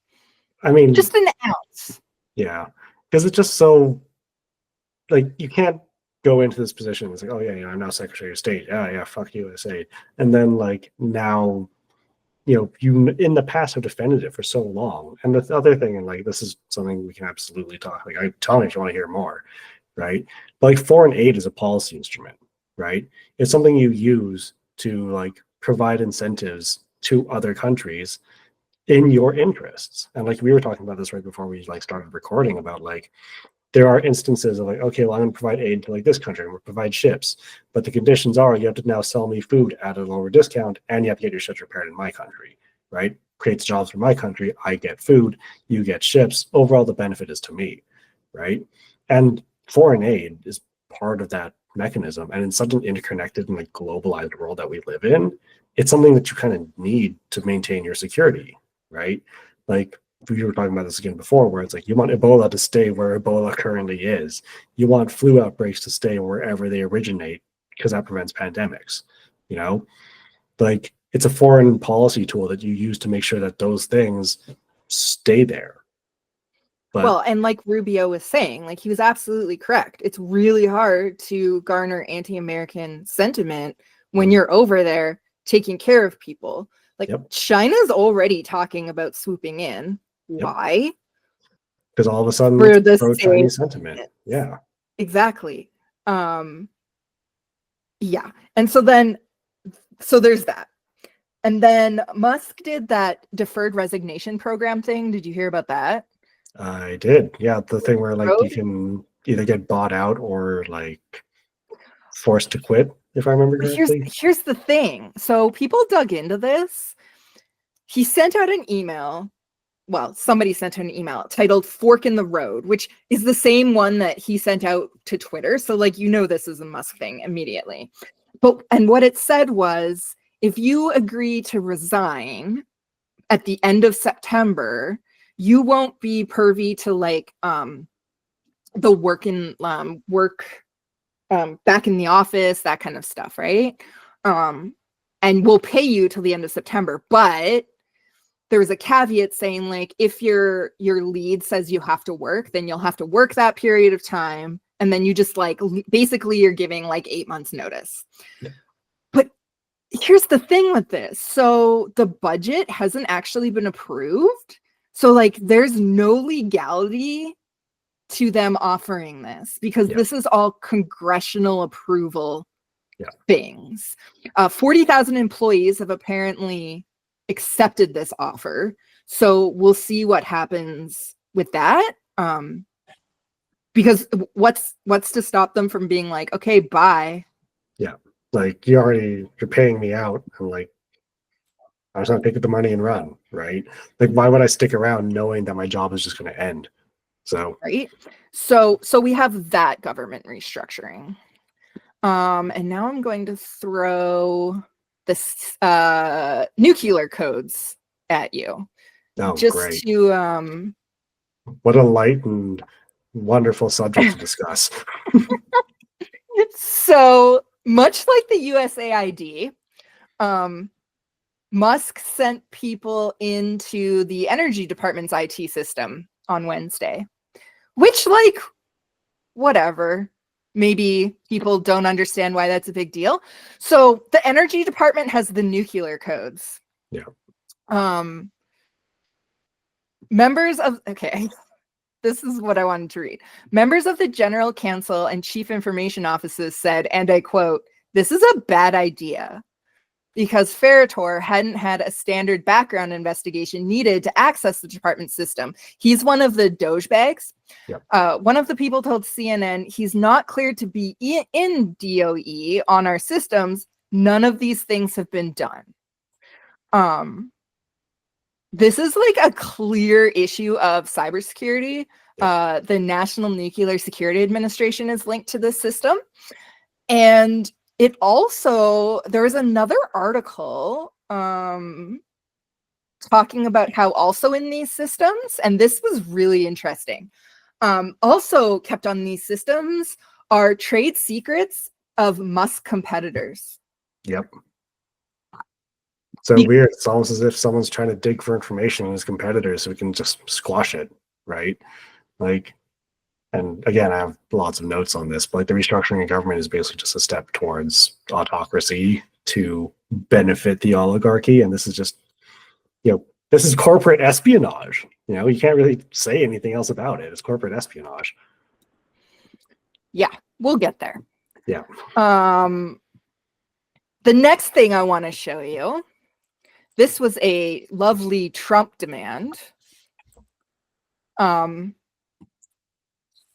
I mean, just an ounce. Yeah. Because it's just so, like, you can't go into this position and say, oh, yeah, I'm now Secretary of State. Yeah, fuck USA. And then, like, now, you in the past have defended it for so long. And the other thing, and like, this is something we can absolutely talk, like, tell me if you want to hear more, right? But like, foreign aid is a policy instrument, right? It's something you use to like provide incentives to other countries in your interests. And like, we were talking about this right before we like started recording about like, there are instances of like, okay, well, I'm going to provide aid to like this country, I'm going to provide ships, but the conditions are you have to now sell me food at a lower discount, and you have to get your ships repaired in my country, right? Creates jobs for my country. I get food, you get ships. Overall, the benefit is to me, right? And foreign aid is part of that mechanism. And in such an interconnected and like globalized world that we live in, it's something that you kind of need to maintain your security, right? Like, we were talking about this again before, where it's like you want Ebola to stay where Ebola currently is. You want flu outbreaks to stay wherever they originate, because that prevents pandemics. Like, it's a foreign policy tool that you use to make sure that those things stay there. But, well, and like Rubio was saying, like, he was absolutely correct. It's really hard to garner anti-American sentiment when you're over there taking care of people. Like, China's already talking about swooping in. Why? Because all of a sudden, For the pro-Chinese sentiment. Yeah. Exactly. Yeah. And so there's that. And then Musk did that deferred resignation program thing. Did you hear about that? I did. Yeah. The thing where like you can either get bought out or like forced to quit, if I remember correctly. Here's the thing. So people dug into this. He sent out an email. Well, somebody sent out an email titled "Fork in the Road," which is the same one that he sent out to Twitter. So like, this is a Musk thing immediately. And what it said was, if you agree to resign at the end of September, you won't be privy to like the work back in the office, that kind of stuff, right? And we'll pay you till the end of September. But there was a caveat saying like, if your lead says you have to work, then you'll have to work that period of time. And then you just like, basically you're giving like 8 months notice. Yeah. But here's the thing with this. So the budget hasn't actually been approved. So like, there's no legality to them offering this, because this is all congressional approval things. 40,000 employees have apparently accepted this offer. So we'll see what happens with that. Because what's to stop them from being like, okay, bye. Yeah. Like, you're paying me out, and like, I was gonna pick up the money and run, right? Like, why would I stick around knowing that my job is just gonna end? So right. So we have that government restructuring. And now I'm going to throw this nuclear codes at you. Oh, just great. to What a light and wonderful subject to discuss. So much like the USAID, Musk sent people into the energy department's IT system on Wednesday, which, like, whatever. Maybe people don't understand why that's a big deal. So the energy department has the nuclear codes. Yeah. Members of, okay, this is what I wanted to read. Members of the General Counsel and Chief Information Offices said, and I quote, "This is a bad idea," because Ferrator hadn't had a standard background investigation needed to access the department system. He's one of the Doge bags. Yep. One of the people told CNN he's not cleared to be in DOE on our systems. None of these things have been done. This is like a clear issue of cybersecurity. Yep. The National Nuclear Security Administration is linked to this system. And it also, there was another article talking about how also in these systems, and this was really interesting, also kept on these systems are trade secrets of Musk competitors. Yep. So weird. It's almost as if someone's trying to dig for information in his competitors so we can just squash it, right? Like, and again, I have lots of notes on this, but like the restructuring of government is basically just a step towards autocracy to benefit the oligarchy. And this is just, this is corporate espionage. You can't really say anything else about it. It's corporate espionage. Yeah, we'll get there. Yeah. The next thing I want to show you, this was a lovely Trump demand.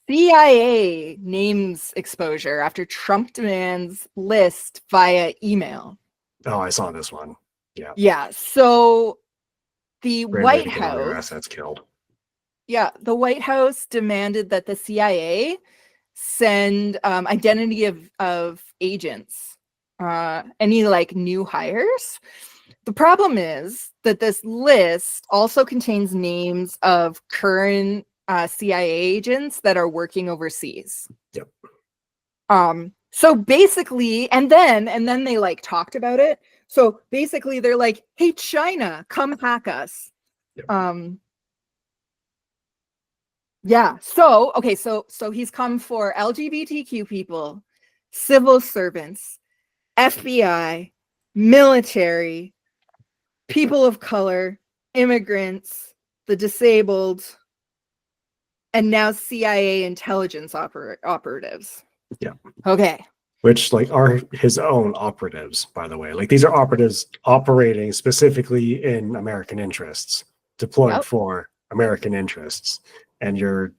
CIA names exposure after Trump demands list via email. Oh, I saw this one. Yeah. Yeah. So the Great way White to get all your House. assets killed. Yeah, the White House demanded that the CIA send identity of agents, any like new hires. The problem is that this list also contains names of current CIA agents that are working overseas. Yep. So basically, and then they like talked about it. So basically they're like, "Hey, China, come hack us." Yep. Yeah. So, okay, so he's come for LGBTQ people, civil servants, FBI, military, people of color, immigrants, the disabled, and now CIA intelligence operatives. Yeah. Okay. Which like are his own operatives, by the way. Like these are operatives operating specifically in American interests, deployed for American interests, and you're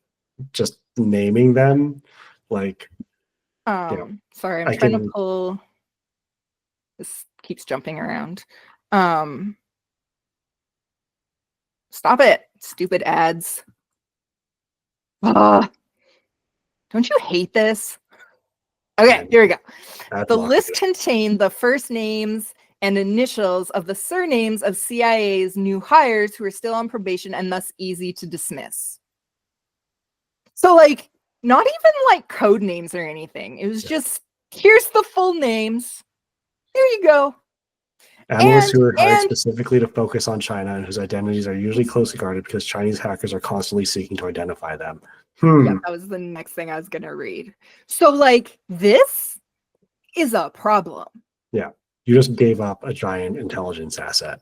just naming them like. Sorry, I'm trying to pull. This keeps jumping around. Stop it, stupid ads. Don't you hate this? Okay, here we go. The list contained the first names and initials of the surnames of CIA's new hires who are still on probation and thus easy to dismiss. So, like, not even like code names or anything. It was just, here's the full names. There you go. Analysts who are hired specifically to focus on China and whose identities are usually closely guarded because Chinese hackers are constantly seeking to identify them. Yeah, that was the next thing I was going to read. So, like, this is a problem. Yeah. You just gave up a giant intelligence asset.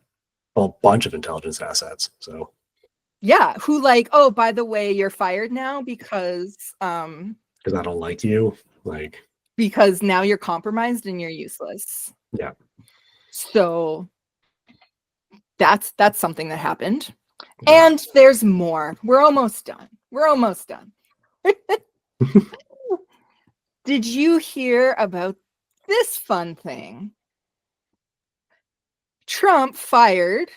Well, a bunch of intelligence assets. So, yeah, who like, oh, by the way, you're fired now because I don't like you. Like, because now you're compromised and you're useless. Yeah. So that's something that happened. And there's more. We're almost done. Did you hear about this fun thing? Trump fired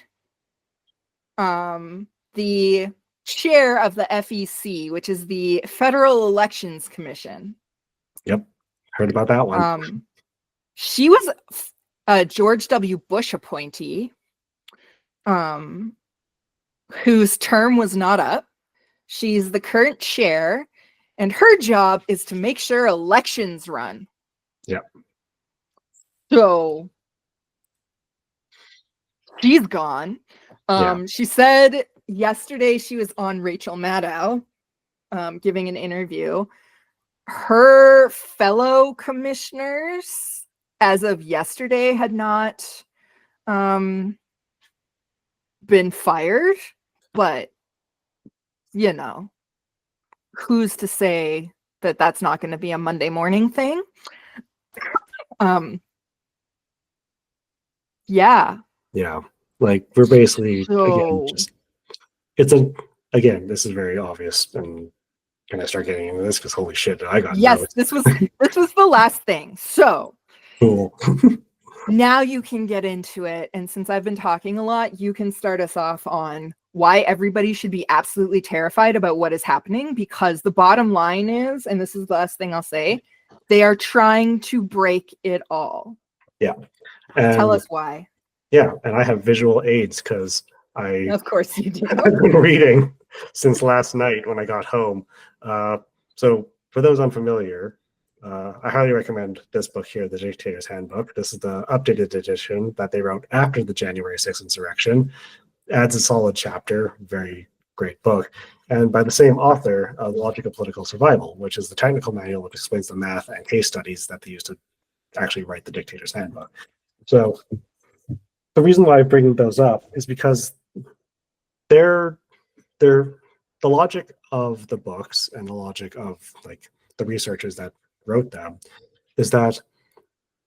the chair of the FEC, which is the Federal Elections Commission. Yep. Heard about that one. She was a George W. Bush appointee, whose term was not up. She's the current chair, and her job is to make sure elections run. Yeah. So she's gone. She said yesterday she was on Rachel Maddow, giving an interview. Her fellow commissioners, as of yesterday, had not been fired, but you know, who's to say that that's not going to be a Monday morning thing? Yeah. Like we're basically again, this is very obvious. And can I start getting into this? Because holy shit, I got notes. This was the last thing. So Cool. now you can get into it. And since I've been talking a lot, you can start us off on why everybody should be absolutely terrified about what is happening, because the bottom line is, and this is the last thing I'll say, they are trying to break it all. Yeah. Tell us why. Yeah, and I have visual aids because Of course you do. I've been reading since last night when I got home. So for those unfamiliar, I highly recommend this book here, The Dictator's Handbook. This is the updated edition that they wrote after the January 6th insurrection. Adds a solid chapter, very great book. And by the same author, The Logic of Political Survival, which is the technical manual which explains the math and case studies that they used to actually write the Dictator's Handbook. So the reason why I bring those up is because the logic of the books and the logic of like the researchers that wrote them is that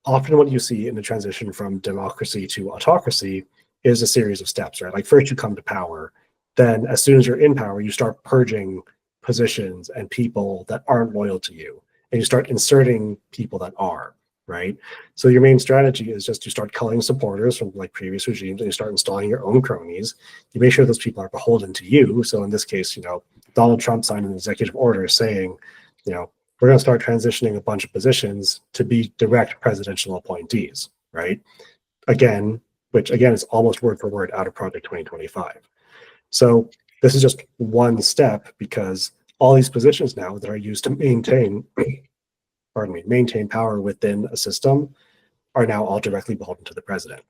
often what you see in the transition from democracy to autocracy is a series of steps, right? Like first you come to power, then as soon as you're in power, you start purging positions and people that aren't loyal to you, and you start inserting people that are, right? So your main strategy is just to start culling supporters from like previous regimes, and you start installing your own cronies. You make sure those people are beholden to you. So in this case, Donald Trump signed an executive order saying, we're going to start transitioning a bunch of positions to be direct presidential appointees, right? Which is almost word for word out of Project 2025. So this is just one step, because all these positions now that are used to maintain power within a system are now all directly beholden to the president.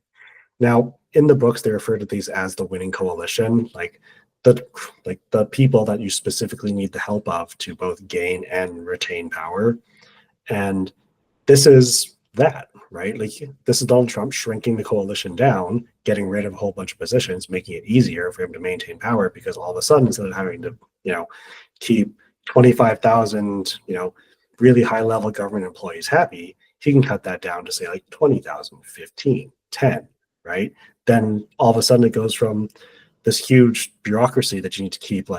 Now, in the books, they refer to these as the winning coalition, like the people that you specifically need the help of to both gain and retain power. And this is that, right? Like this is Donald Trump shrinking the coalition down, getting rid of a whole bunch of positions, making it easier for him to maintain power, because all of a sudden, instead of having to, keep 25,000, really high level government employees happy, he can cut that down to say like 20,000, 15, 10, right? Then all of a sudden it goes from this huge bureaucracy that you need to keep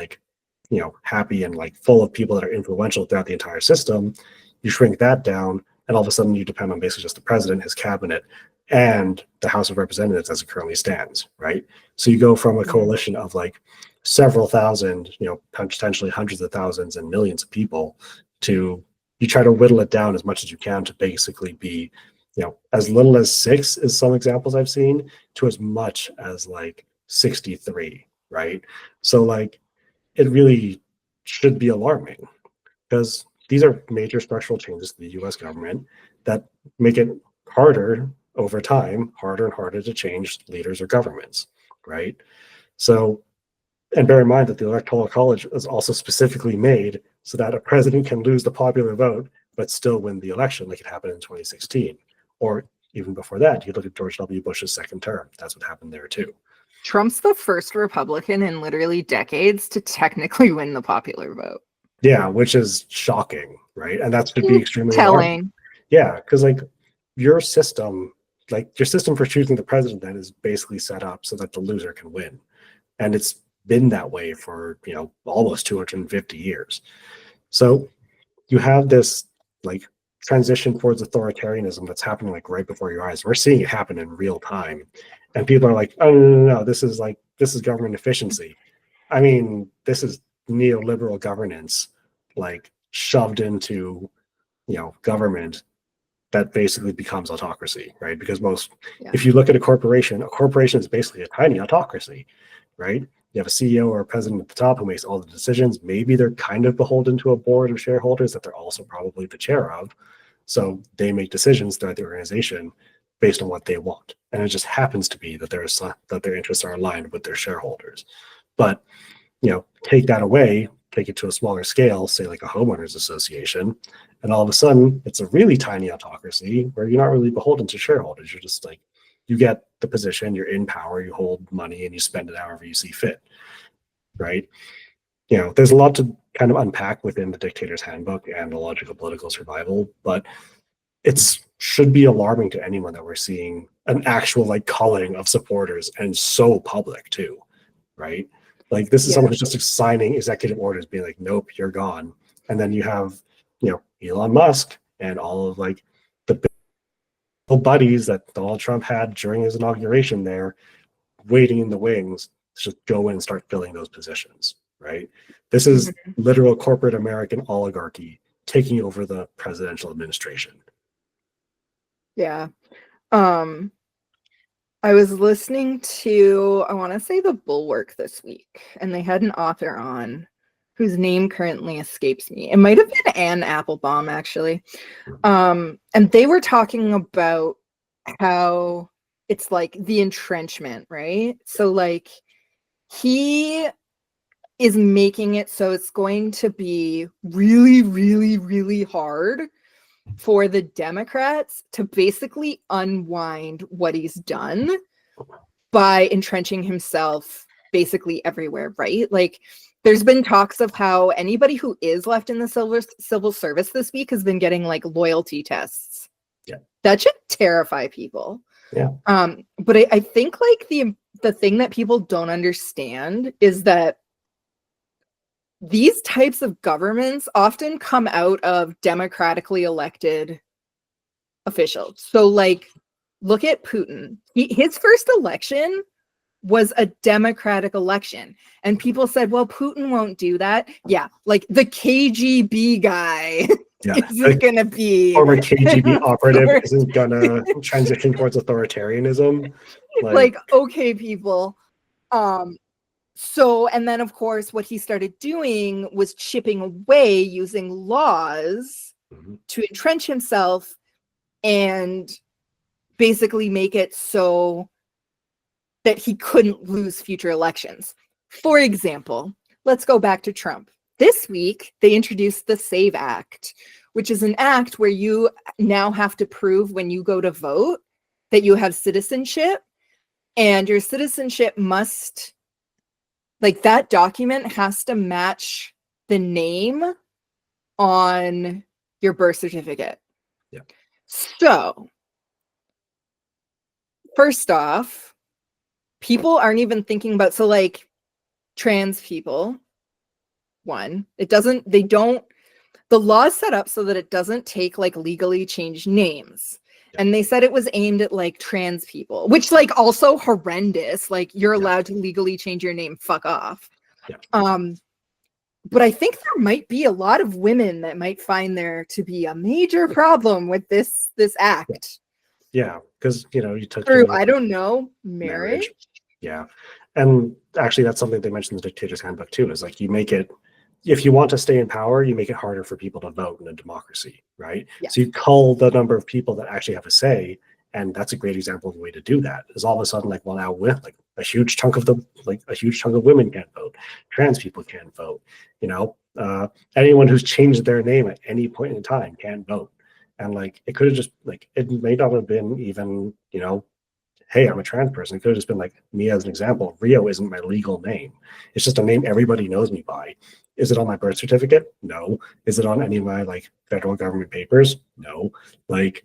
happy and like full of people that are influential throughout the entire system. You shrink that down, and all of a sudden you depend on basically just the president, his cabinet, and the House of Representatives as it currently stands, right? So you go from a coalition of like several thousand, potentially hundreds of thousands and millions of people, to you try to whittle it down as much as you can to basically be, as little as 6 is some examples I've seen, to as much as like 63, right? So like it really should be alarming, because these are major structural changes to the US government that make it harder over time, harder and harder to change leaders or governments, right? So, and bear in mind that the Electoral College is also specifically made so that a president can lose the popular vote but still win the election, like it happened in 2016. Or even before that, you look at George W. Bush's second term. That's what happened there too. Trump's the first Republican in literally decades to technically win the popular vote. Yeah, which is shocking, right? And that should be extremely telling. alarming. Yeah, because like your system for choosing the president then is basically set up so that the loser can win. And it's been that way for, almost 250 years. So you have this like transition towards authoritarianism that's happening like right before your eyes. We're seeing it happen in real time. And people are like, oh, no, this is government efficiency. I mean, this is neoliberal governance, like shoved into government that basically becomes autocracy, right? Because Yeah. if you look at a corporation is basically a tiny autocracy, right? You have a CEO or a president at the top who makes all the decisions. Maybe they're kind of beholden to a board of shareholders that they're also probably the chair of. So they make decisions throughout the organization based on what they want. And it just happens to be that their interests are aligned with their shareholders. But, take that away, take it to a smaller scale, say like a homeowners association, and all of a sudden it's a really tiny autocracy where you're not really beholden to shareholders. You're just like, you get the position, you're in power, you hold money, and you spend it however you see fit, right? There's a lot to kind of unpack within the Dictator's Handbook and the Logical Political Survival, but it should be alarming to anyone that we're seeing an actual like culling of supporters, and so public too, right? Like this is someone who's just signing executive orders being like, nope, you're gone. And then you have, Elon Musk and all of like the buddies that Donald Trump had during his inauguration there waiting in the wings to just go in and start filling those positions, right? This is literal corporate American oligarchy taking over the presidential administration. Yeah. I was listening to, I want to say The Bulwark this week, and they had an author on whose name currently escapes me. It might have been Anne Applebaum, actually. And they were talking about how it's like the entrenchment, right? So like he is making it so it's going to be really, really, really hard for the Democrats to basically unwind what he's done by entrenching himself basically everywhere, right? Like there's been talks of how anybody who is left in the civil service this week has been getting like loyalty tests. Yeah. That should terrify people. Yeah. But I think like the thing that people don't understand is that these types of governments often come out of democratically elected officials. So like, look at Putin. His first election was a democratic election. And people said, well, Putin won't do that. Yeah, like the KGB guy isn't going to be... Former KGB operative isn't going to transition towards authoritarianism. Like, okay, people. So, and then of course, what he started doing was chipping away using laws to entrench himself and basically make it so that he couldn't lose future elections. For example, let's go back to Trump. This week, they introduced the SAVE Act, which is an act where you now have to prove when you go to vote that you have citizenship, and your citizenship must... like that document has to match the name on your birth certificate. Yeah. So, first off, people aren't even thinking about, so like trans people, the law's set up so that it doesn't take like legally changed names. And they said it was aimed at like trans people, which like also horrendous. Like you're allowed to legally change your name. Fuck off. Yeah. But I think there might be a lot of women that might find there to be a major problem with this act. Yeah, because you took through, I don't know, marriage. Yeah. And actually that's something they mentioned in the Dictator's Handbook too, is like you make it, if you want to stay in power, you make it harder for people to vote in a democracy, right? Yeah. So you cull the number of people that actually have a say, and that's a great example of the way to do that. Is all of a sudden like, well, now with like a huge chunk of women can't vote, trans people can't vote, anyone who's changed their name at any point in time can't vote, and like it could have just like it may not have been even hey, I'm a trans person. It could have just been like me as an example. Rio isn't my legal name. It's just a name everybody knows me by. Is it on my birth certificate? No. Is it on any of my like federal government papers? No. Like,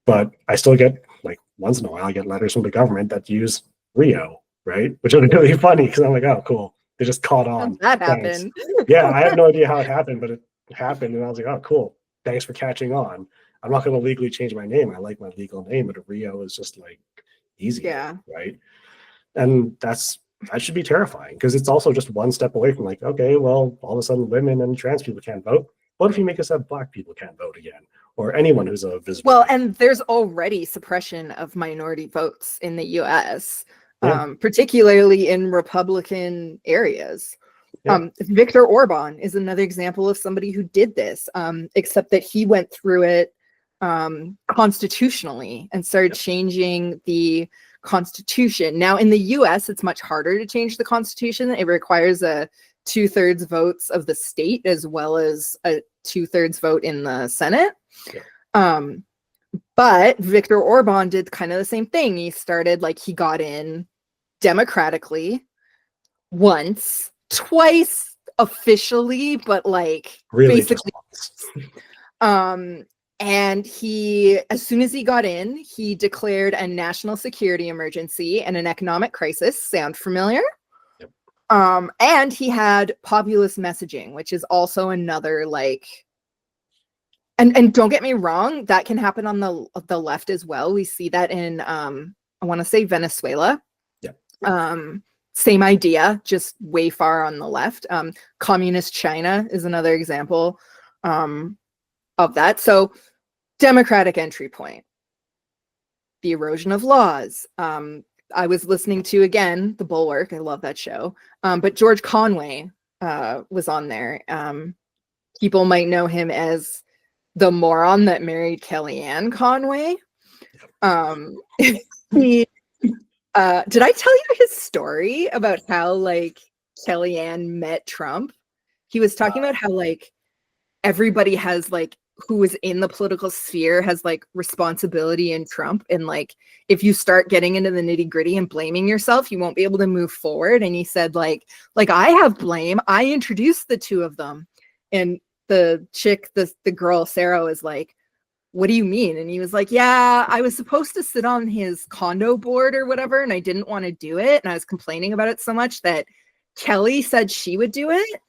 but I still get like once in a while I get letters from the government that use Rio, right? Which is really funny because I'm like, oh, cool. They just caught on. How'd that happen? Yeah, I have no idea how it happened, but it happened, and I was like, oh, cool. Thanks for catching on. I'm not going to legally change my name. I like my legal name, but Rio is just like easy, right? And that should be terrifying because it's also just one step away from like, okay, well, all of a sudden women and trans people can't vote. What if you make us have black people can't vote again? or anyone who's a visible. Well, and there's already suppression of minority votes in the US, particularly in Republican areas. Viktor Orban is another example of somebody who did this, except that he went through it constitutionally and started changing the Constitution. Now, in the US, it's much harder to change the Constitution. It requires a 2/3 votes of the state as well as a 2/3 vote in the Senate. But Viktor Orban did kind of the same thing. He started he got in democratically once, twice officially, but really basically and he, as soon as he got in, he declared a national security emergency and an economic crisis. Sound familiar? And he had populist messaging, which is also another and don't get me wrong, that can happen on the left as well. We see that in I want to say Venezuela. Same idea, just way far on the left. Communist China is another example of that. So democratic entry point, the erosion of laws. I was listening to, again, The Bulwark. I love that show. But George Conway was on there. People might know him as the moron that married Kellyanne Conway. He did I tell you his story about how Kellyanne met Trump? He was talking about how everybody has who is in the political sphere has responsibility in Trump, and if you start getting into the nitty-gritty and blaming yourself, you won't be able to move forward. And he said I have blame, I introduced the two of them. And the chick, the girl Sarah, was like, what do you mean? And he was like, yeah, I was supposed to sit on his condo board or whatever, and I didn't want to do it, and I was complaining about it so much that Kelly said she would do it.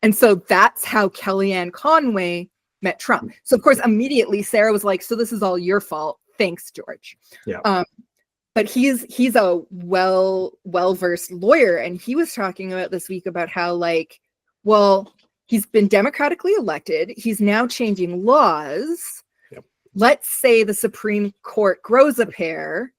And so that's how Kellyanne Conway met Trump. So of course, immediately Sarah was like, so this is all your fault. Thanks, George. But he's a well-versed lawyer, and he was talking about this week about how well, he's been democratically elected. He's now changing laws. Let's say the Supreme Court grows a pair,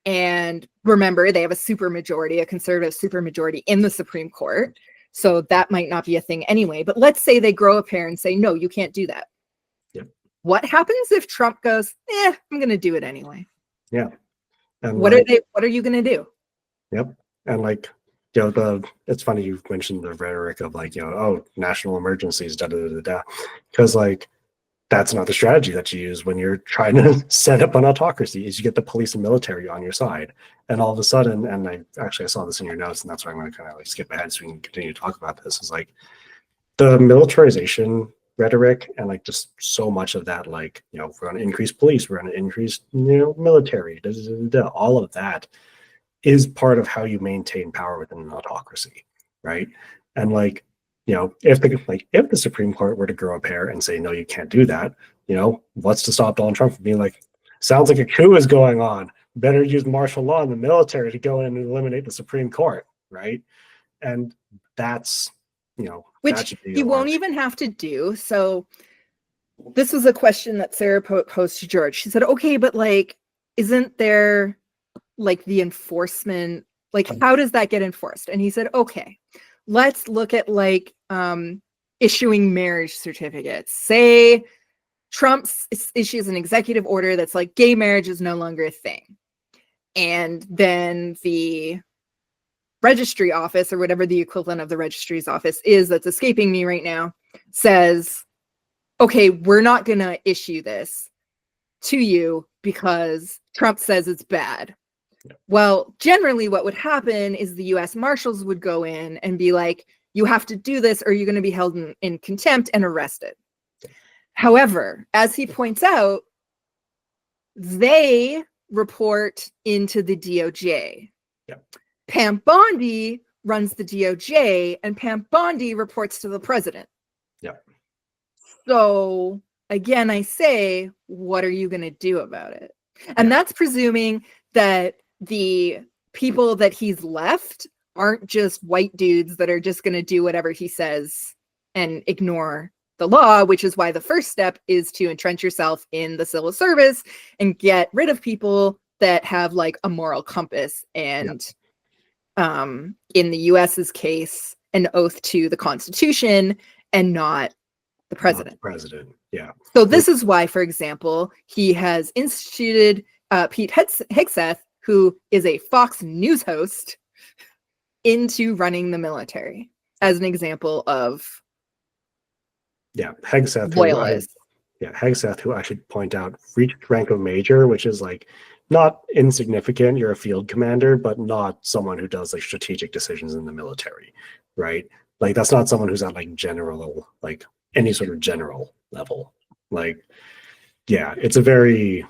and remember, they have a supermajority, a conservative supermajority in the Supreme Court. So that might not be a thing anyway. But let's say they grow a pair and say, no, you can't do that. What happens if Trump goes, I'm going to do it anyway? And what are you going to do? And it's funny you mentioned the rhetoric of national emergencies, because that's not the strategy that you use when you're trying to set up an autocracy. Is you get the police and military on your side, and all of a sudden, and I saw this in your notes, and that's why I'm going to kind of skip ahead so we can continue to talk about this. Is the militarization rhetoric and just so much of that, we're going to increase police, we're going to increase military, all of that is part of how you maintain power within an autocracy, right? And if the Supreme Court were to grow a pair and say, no, you can't do that, what's to stop Donald Trump from being sounds like a coup is going on, better use martial law and the military to go in and eliminate the Supreme Court, right? And that's which you won't even have to do. So this was a question that Sarah posed to George. She said, okay, but isn't there the enforcement, how does that get enforced? And he said, okay, let's look at issuing marriage certificates. Say Trump issues an executive order that's gay marriage is no longer a thing. And then the registry office, or whatever the equivalent of the registry's office is that's escaping me right now, says, okay, we're not going to issue this to you because Trump says it's bad. Well, generally what would happen is the US Marshals would go in and be like, you have to do this or you're going to be held in contempt and arrested. However, as he points out, they report into the DOJ. Pam Bondi runs the DOJ, and Pam Bondi reports to the president. So again, I say, what are you going to do about it? And that's presuming that the people that he's left aren't just white dudes that are just going to do whatever he says and ignore the law, which is why the first step is to entrench yourself in the civil service and get rid of people that have like a moral compass and in the US's case, an oath to the Constitution and not the president. Yeah. So this is why, for example, he has instituted Pete Hegseth, who is a Fox News host, into running the military as an example of Hegseth. loyalists. Hegseth, who I should point out, reached rank of major, which is like not insignificant. You're a field commander, but not someone who does like strategic decisions in the military, right? Like that's not someone who's at like general, like any sort of general level. Like, yeah, it's a very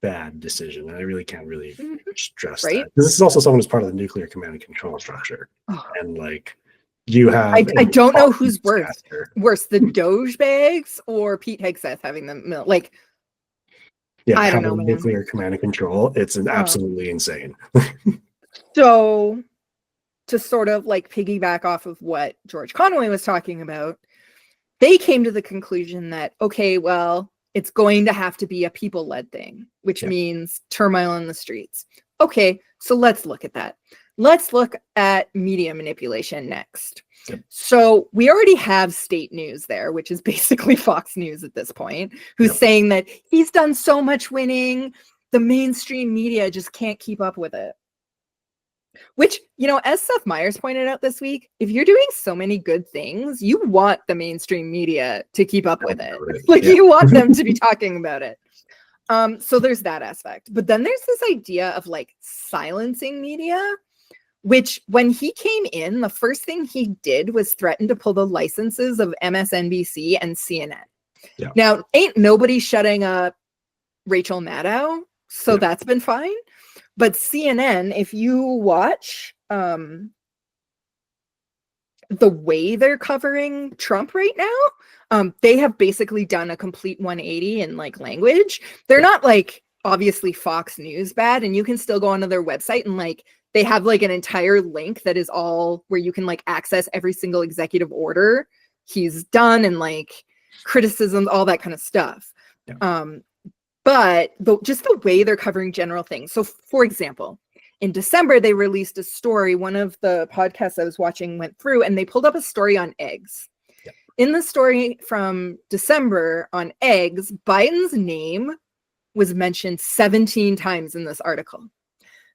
bad decision. And I really can't really stress that. This is also someone who's part of the nuclear command and control structure. And like you have I don't know who's worse, the Doge bags or Pete Hegseth having them like I don't know, man. Nuclear command and control. It's absolutely insane. So to sort of like piggyback off of what George Conway was talking about, they came to the conclusion that, okay, well, it's going to have to be a people-led thing, which means turmoil in the streets. Okay, so let's look at that. Let's look at media manipulation next. So we already have state news there, which is basically Fox News at this point, who's saying that he's done so much winning, the mainstream media just can't keep up with it. Which, you know, as Seth Meyers pointed out this week, if you're doing so many good things, you want the mainstream media to keep up with it. Like you want them to be talking about it. So there's that aspect. But then there's this idea of like silencing media, which when he came in, the first thing he did was threaten to pull the licenses of MSNBC and CNN. Now, ain't nobody shutting up Rachel Maddow, so that's been fine. But CNN, if you watch the way they're covering Trump right now, they have basically done a complete 180 in like language. They're not like obviously Fox News bad, and you can still go onto their website and like they have like an entire link that is all where you can like access every single executive order he's done and like criticisms, all that kind of stuff. But just the way they're covering general things. So, for example, in December, they released a story. One of the podcasts I was watching went through and they pulled up a story on eggs. In the story from December on eggs, Biden's name was mentioned 17 times in this article.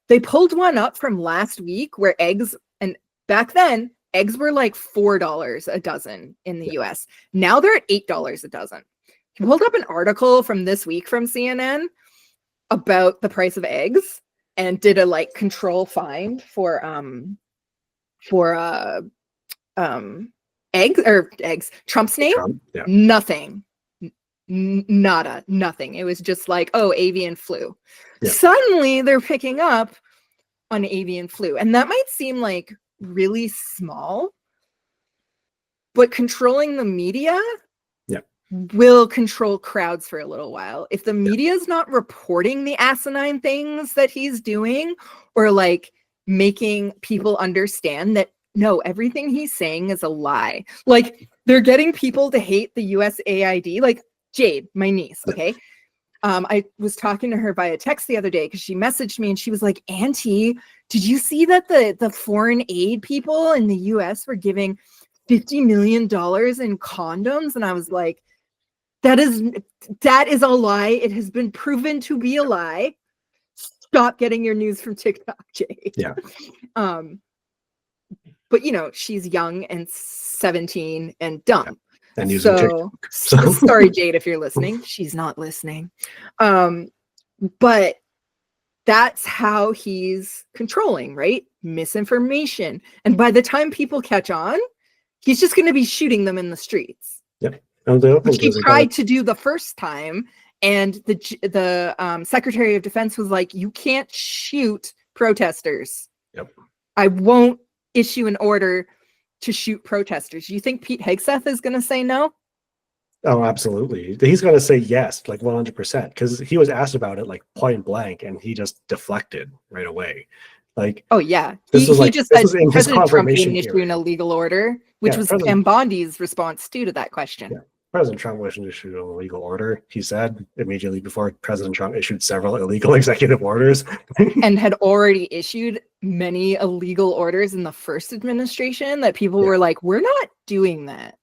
They pulled one up from last week where eggs, and back then, eggs were like $4 a dozen in the US. Now they're at $8 a dozen. He pulled up an article from this week from CNN about the price of eggs and did a like control find for eggs. Trump's name? Nothing. Nada. Nothing. It was just like, oh, avian flu. Suddenly they're picking up on avian flu. And that might seem like really small, but controlling the media will control crowds for a little while. If the media is not reporting the asinine things that he's doing or like making people understand that no, everything he's saying is a lie. Like they're getting people to hate the USAID, like Jade, my niece, okay? I was talking to her via text the other day because she messaged me and she was like, Auntie, did you see that the foreign aid people in the US were giving $50 million in condoms? And I was like, that is a lie. It has been proven to be a lie. Stop getting your news from TikTok, Jade. But you know, she's young and 17 and dumb. And using TikTok. Sorry, Jade, if you're listening. She's not listening. But that's how he's controlling, right? Misinformation. And by the time people catch on, he's just going to be shooting them in the streets. Which he tried to do the first time, and the Secretary of Defense was like, "You can't shoot protesters. I won't issue an order to shoot protesters." Do you think Pete Hegseth is going to say no? Oh, absolutely. He's going to say yes, like 100%, because he was asked about it like point blank, and he just deflected right away. Like, Oh yeah, this was he just this said was in his President Trump confirmation didn't issue hearing. an illegal order, which was Pam Bondi's response too to that question. Yeah. President Trump issued an illegal order, he said, immediately before President Trump issued several illegal executive orders. And had already issued many illegal orders in the first administration that people were like, we're not doing that.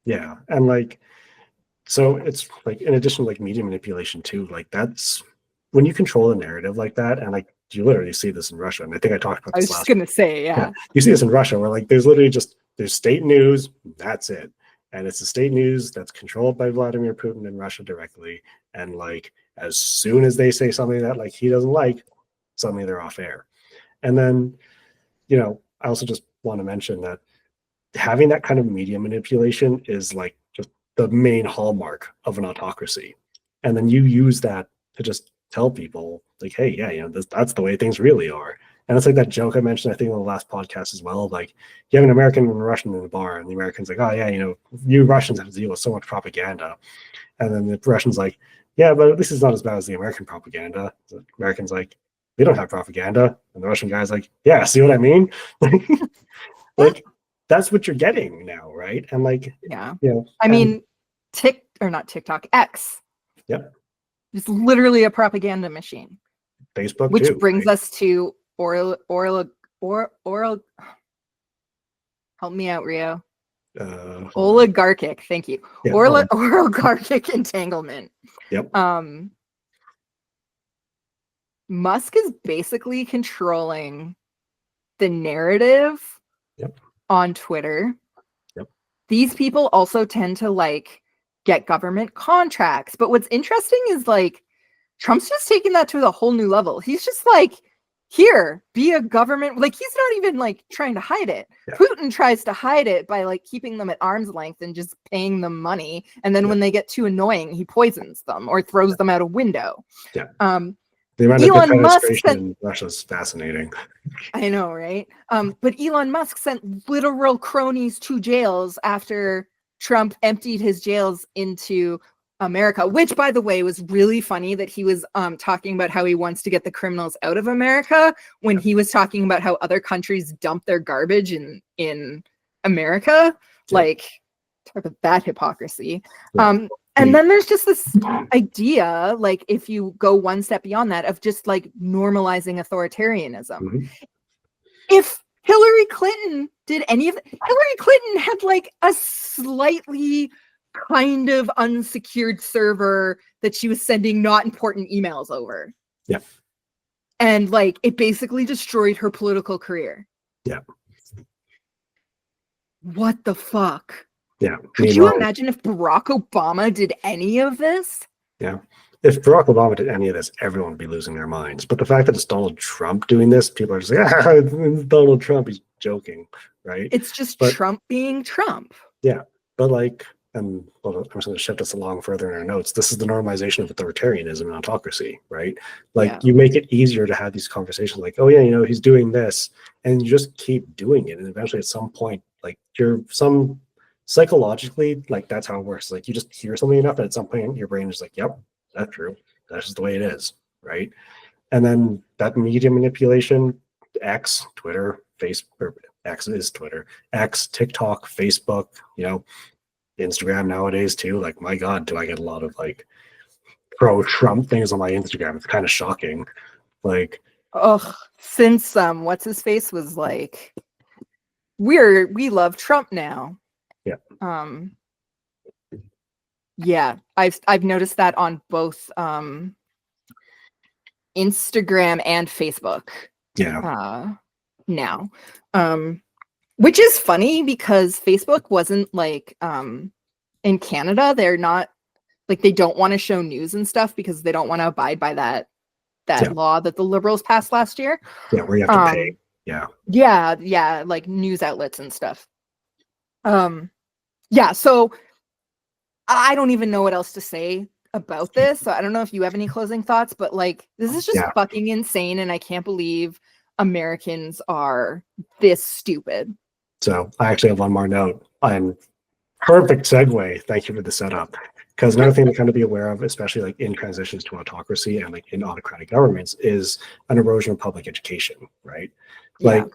Yeah. And like, so it's like, in addition to like media manipulation too, like that's when you control the narrative like that, and like you literally see this in Russia. And I think I talked about I this was just gonna say, yeah. You see this in Russia where like there's literally just there's state news, that's it. And it's the state news that's controlled by Vladimir Putin in Russia directly. And like as soon as they say something that like he doesn't like, suddenly they're off air. And then, you know, I also just want to mention that having that kind of media manipulation is like just the main hallmark of an autocracy. And then you use that to just tell people like, hey, yeah, you know, that's the way things really are. And it's like that joke I mentioned, I think, on the last podcast as well. Like, you have an American and a Russian in a bar, and the American's like, oh, yeah, you know, you Russians have to deal with so much propaganda. And then the Russian's like, yeah, but this is not as bad as the American propaganda. The American's like, we don't have propaganda. And the Russian guy's like, yeah, see what I mean? Like, that's what you're getting now, right? And like, yeah, you know, I mean, not TikTok, X. Yep. It's literally a propaganda machine. Facebook, which too, brings right? us to oral. Help me out, Rio. Oligarchic. Thank you. Yeah, Oligarchic entanglement. Yep. Musk is basically controlling the narrative on Twitter. Yep. These people also tend to like get government contracts. But what's interesting is like Trump's just taking that to a whole new level. He's just like, here, be a government. Like, he's not even like trying to hide it. Yeah. Putin tries to hide it by like keeping them at arm's length and just paying them money. And then when they get too annoying, he poisons them or throws them out a window. Yeah. The amount Elon of Musk in Russia is fascinating. I know, right? But Elon Musk sent literal cronies to jails after Trump emptied his jails into America, which, by the way, was really funny that he was talking about how he wants to get the criminals out of America when he was talking about how other countries dump their garbage in America. Like, talk about that hypocrisy. And then there's just this idea, like, if you go one step beyond that, of just like normalizing authoritarianism. Mm-hmm. If Hillary Clinton did any of it, Hillary Clinton had like a slightly kind of unsecured server that she was sending not important emails over. Yeah. And like it basically destroyed her political career. Yeah. What the fuck? Yeah. Could you imagine if Barack Obama did any of this? Yeah. If Barack Obama did any of this, everyone would be losing their minds. But the fact that it's Donald Trump doing this, people are just like, it's Donald Trump, he's joking, right? It's just Trump being Trump. Yeah. But like, and well, I'm just going to shift us along further in our notes. This is the normalization of authoritarianism and autocracy, right? Like you make it easier to have these conversations like, oh yeah, you know, he's doing this, and you just keep doing it. And eventually at some point, like psychologically, like that's how it works. Like you just hear something enough that at some point your brain is like, yep, that's true. That's just the way it is, right? And then that media manipulation, X, Twitter, Facebook, X is Twitter, X, TikTok, Facebook, you know, Instagram nowadays too. Like, my God, do I get a lot of like pro-Trump things on my Instagram? It's kind of shocking. Like, since what's his face was like, we love Trump now. Yeah. Yeah, I've noticed that on both Instagram and Facebook. Yeah. Now. Which is funny because Facebook wasn't like in Canada, they're not like, they don't want to show news and stuff because they don't want to abide by that law that the Liberals passed last year. Yeah, where you have to pay. Yeah, like news outlets and stuff. Yeah, so I don't even know what else to say about this. So I don't know if you have any closing thoughts, but like this is just fucking insane, and I can't believe Americans are this stupid. So I actually have one more note. And Perfect segue. Thank you for the setup. Because another thing to kind of be aware of, especially like in transitions to autocracy and like in autocratic governments, is an erosion of public education, right? Like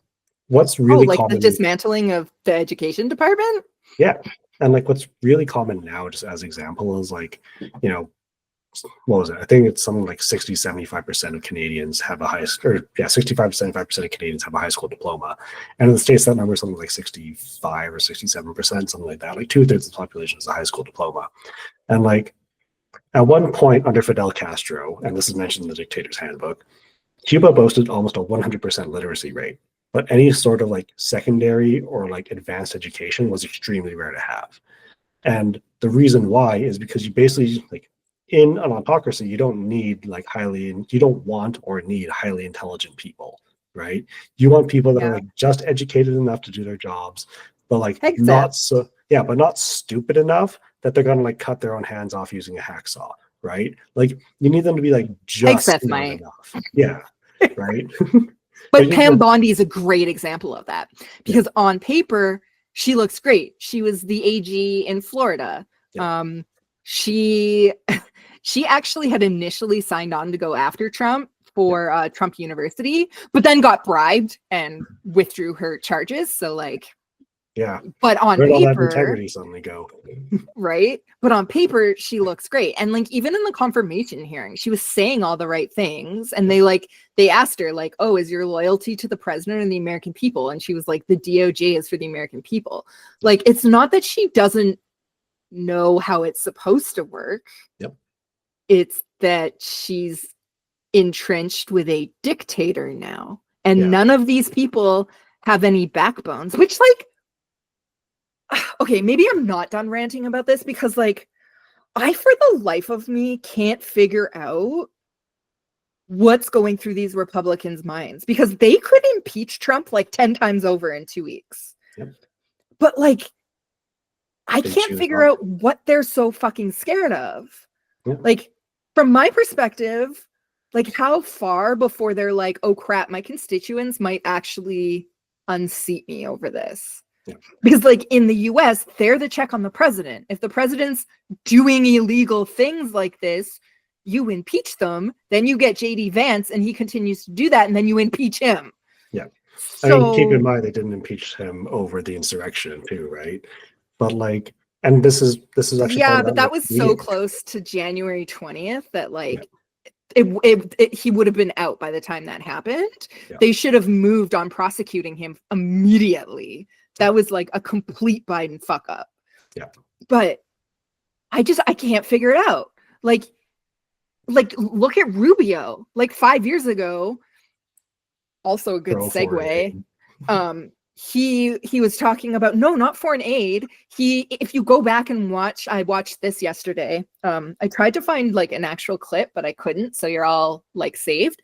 what's really like common. the dismantling of the education department. Yeah. And like what's really common now, just as example, is like, you know, what was it? I think it's something like 60-75% of Canadians have a high school, or yeah, 65-75% of Canadians have a high school diploma. And in the States, that number is something like 65 or 67%, something like that. Like 2/3 of the population has a high school diploma. And like at one point under Fidel Castro, and this is mentioned in the Dictator's Handbook, Cuba boasted almost a 100% literacy rate. But any sort of like secondary or like advanced education was extremely rare to have. And the reason why is because you basically like, in an autocracy, you don't need like you don't want or need highly intelligent people, right? You want people that are like just educated enough to do their jobs, but like not stupid enough that they're gonna like cut their own hands off using a hacksaw, right? Like you need them to be like just smart enough. Yeah, right. But Pam Bondi is a great example of that because on paper she looks great. She was the AG in Florida. She actually had initially signed on to go after Trump for Trump University, but then got bribed and withdrew her charges. So like, but on where'd all that paper, integrity suddenly go? right? But on paper, she looks great. And like, even in the confirmation hearing, she was saying all the right things. And they asked her like, oh, is your loyalty to the president and the American people? And she was like, the DOJ is for the American people. Like, it's not that she doesn't know how it's supposed to work. It's that she's entrenched with a dictator now. And none of these people have any backbones, which like, okay, maybe I'm not done ranting about this because like, I, for the life of me, can't figure out what's going through these Republicans' minds because they could impeach Trump like 10 times over in 2 weeks. But like, I can't figure out what they're so fucking scared of. Like, from my perspective, like how far before they're like, oh crap, my constituents might actually unseat me over this. Because like in the US, they're the check on the president. If the president's doing illegal things like this, you impeach them, then you get JD Vance and he continues to do that, and then you impeach him. I mean, keep in mind they didn't impeach him over the insurrection too, right? But like, and this is actually but that was so close to January 20th that like he would have been out by the time that happened. They should have moved on prosecuting him immediately. That was like a complete Biden fuck up. But I can't figure it out. Like look at Rubio. Like 5 years ago, also a good segue. He was talking about not foreign aid. If you go back and watch, I watched this yesterday. I tried to find like an actual clip, but I couldn't. So you're all like saved.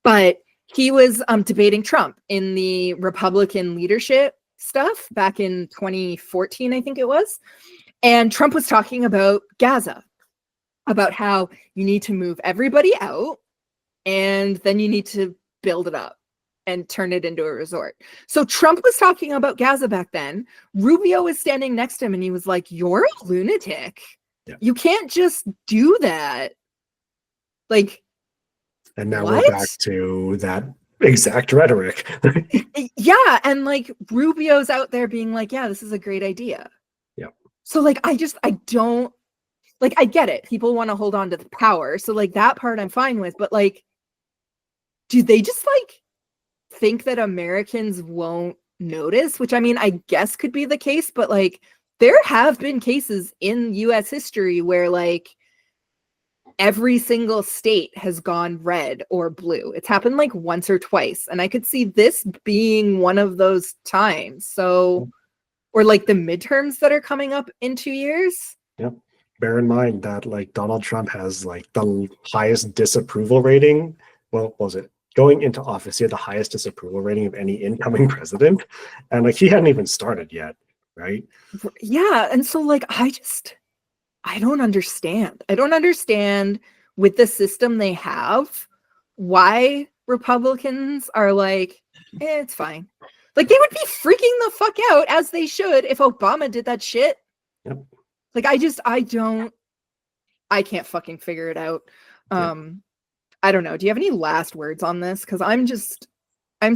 But he was debating Trump in the Republican leadership stuff back in 2014, I think it was. And Trump was talking about Gaza, about how you need to move everybody out and then you need to build it up and turn it into a resort. So Trump was talking about Gaza back then. Rubio was standing next to him and he was like, you're a lunatic. You can't just do that. Like, and now we're back to that exact rhetoric. And like Rubio's out there being like, yeah, this is a great idea. So like, I don't, like, I get it. People want to hold on to the power. So like that part I'm fine with, but like, do they just like think that Americans won't notice? Which I mean, I guess could be the case, but like there have been cases in US history where like every single state has gone red or blue. It's happened like once or twice. And I could see this being one of those times. So, or like the midterms that are coming up in 2 years. Bear in mind that like Donald Trump has like the highest disapproval rating. Well, what was it? Going into office, he had the highest disapproval rating of any incoming president. And like he hadn't even started yet, right? Yeah. And so like I don't understand. I don't understand with the system they have why Republicans are like, it's fine. Like they would be freaking the fuck out, as they should, if Obama did that shit Yep. Like, I can't fucking figure it out. I don't know. Do you have any last words on this? Because I'm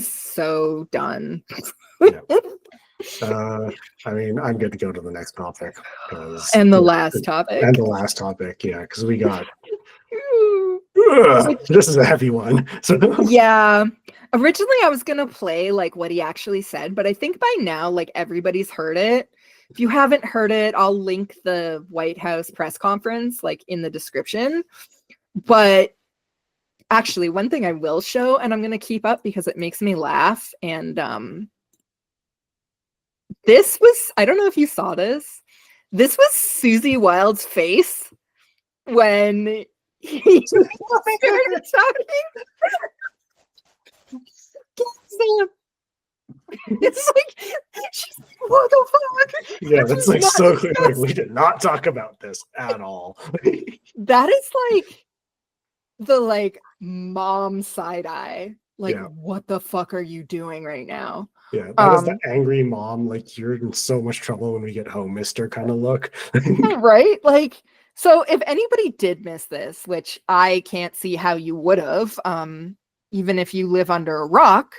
so done. I mean, I'm good to go to the next topic. And the last topic. And the last topic, yeah, because we got... this is a heavy one. So yeah. Originally, I was going to play, like, what he actually said, but I think by now, like, everybody's heard it. If you haven't heard it, I'll link the White House press conference, like, in the description. But actually, one thing I will show, and I'm going to keep up because it makes me laugh, and this was, I don't know if you saw this. This was Susie Wild's face when he started talking. It's like, she's like, what the fuck? yeah, that's like so clear. Like, we did not talk about this at all. That is like the like mom side eye. Like, what the fuck are you doing right now? Yeah, that is the angry mom, like, you're in so much trouble when we get home, mister, kind of look. Right? Like, so if anybody did miss this, which I can't see how you would have, even if you live under a rock,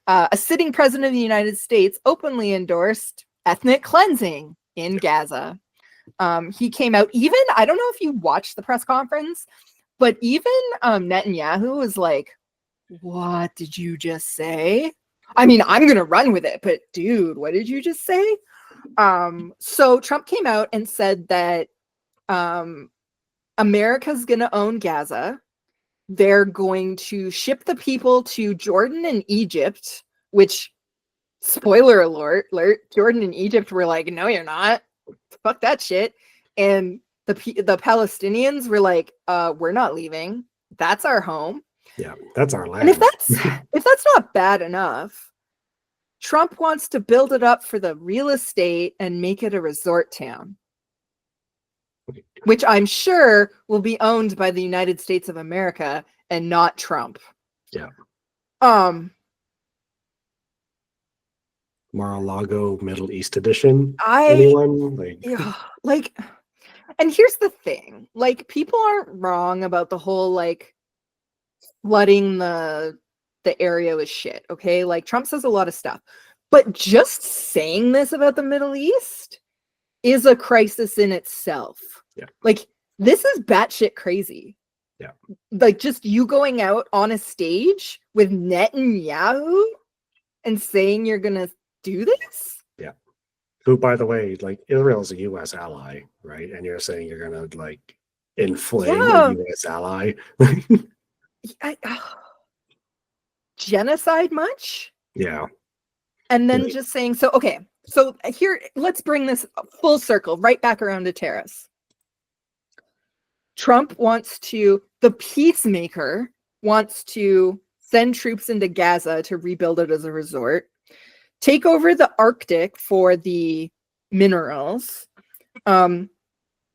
a sitting president of the United States openly endorsed ethnic cleansing in Gaza. He came out, even, I don't know if you watched the press conference, but even Netanyahu was like, what did you just say? I mean, I'm going to run with it, but dude, what did you just say? So Trump came out and said that America's going to own Gaza. They're going to ship the people to Jordan and Egypt, which, spoiler alert, Jordan and Egypt were like, no, you're not. Fuck that shit. And the Palestinians were like, we're not leaving. That's our home. Yeah, that's our land. And if that's not bad enough, Trump wants to build it up for the real estate and make it a resort town, which I'm sure will be owned by the United States of America and not Trump. Yeah. Mar-a-Lago Middle East edition. Anyone? Like, and here's the thing, like, people aren't wrong about the whole, like, flooding the area with shit, okay? Like, Trump says a lot of stuff, but just saying this about the Middle East is a crisis in itself. Yeah. Like, this is batshit crazy. Yeah. Like, just you going out on a stage with Netanyahu and saying you're gonna do this? Yeah. Who, by the way, like, Israel is a U.S. ally, right? And you're saying you're gonna, like, inflame a U.S. ally? Genocide much? Yeah. And then just saying, so, okay, so here, let's bring this full circle right back around to tariffs. Trump wants to, the peacemaker wants to send troops into Gaza to rebuild it as a resort, take over the Arctic for the minerals,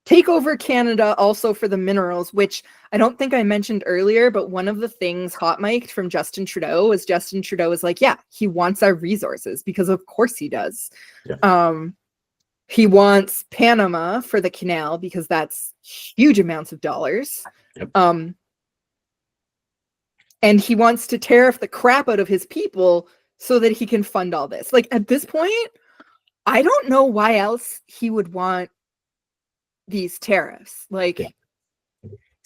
take over Canada also for the minerals, which I don't think I mentioned earlier, but one of the things hot mic'd from Justin Trudeau was like, yeah, he wants our resources, because of course he does. Yeah. He wants Panama for the canal because that's huge amounts of dollars. Yep. And he wants to tariff the crap out of his people so that he can fund all this. Like, at this point, I don't know why else he would want these tariffs. Like,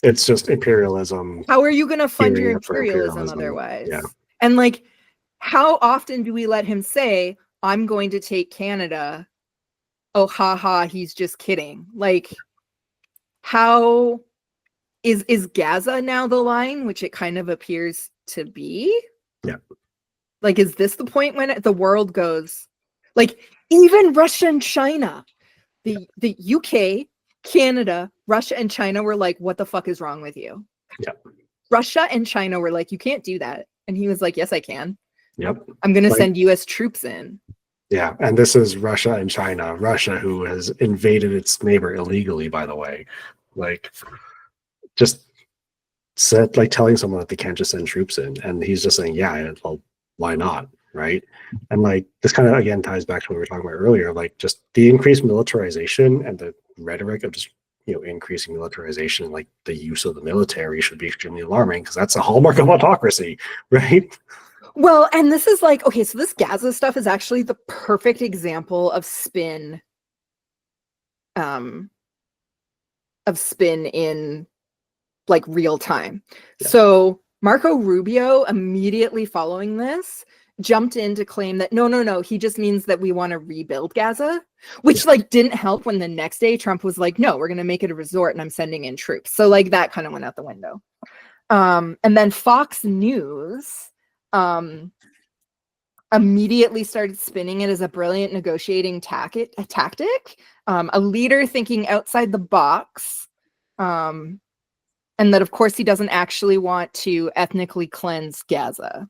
it's just imperialism. How are you going to fund your imperialism otherwise? Yeah. And like, how often do we let him say, I'm going to take Canada? Oh, haha, he's just kidding. Like, how is Gaza now the line, which it kind of appears to be? Yeah. Like, is this the point when the world goes, like, even Russia and China, the UK, Canada, Russia and China were like, what the fuck is wrong with you? Yeah. Russia and China were like, you can't do that. And he was like, yes, I can. Yep. I'm going to send US troops in. Yeah. And this is Russia and China. Russia, who has invaded its neighbor illegally, by the way. Like, just said, like, telling someone that they can't just send troops in. And he's just saying, yeah, well, why not? right? And like this kind of again ties back to what we were talking about earlier, like just the increased militarization and the rhetoric of just increasing militarization and like the use of the military should be extremely alarming because that's a hallmark of autocracy, right? Well, and this is like, okay, so this Gaza stuff is actually the perfect example of spin in like real time. Yeah. So Marco Rubio, immediately following this, jumped in to claim that no, he just means that we want to rebuild Gaza, which like didn't help when the next day Trump was like, no, we're going to make it a resort and I'm sending in troops. So like that kind of went out the window. And then Fox News immediately started spinning it as a brilliant negotiating tactic, a leader thinking outside the box, and that of course he doesn't actually want to ethnically cleanse Gaza.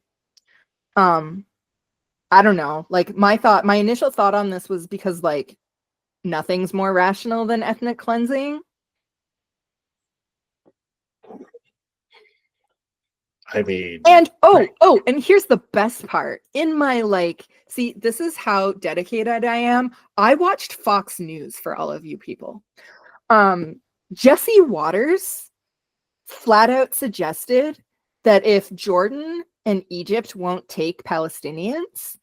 I don't know, like my initial thought on this was because like nothing's more rational than ethnic cleansing. I mean, and and here's the best part. In my see, this is how dedicated I am. I watched Fox News for all of you people. Jesse Waters flat out suggested that if Jordan and Egypt won't take Palestinians,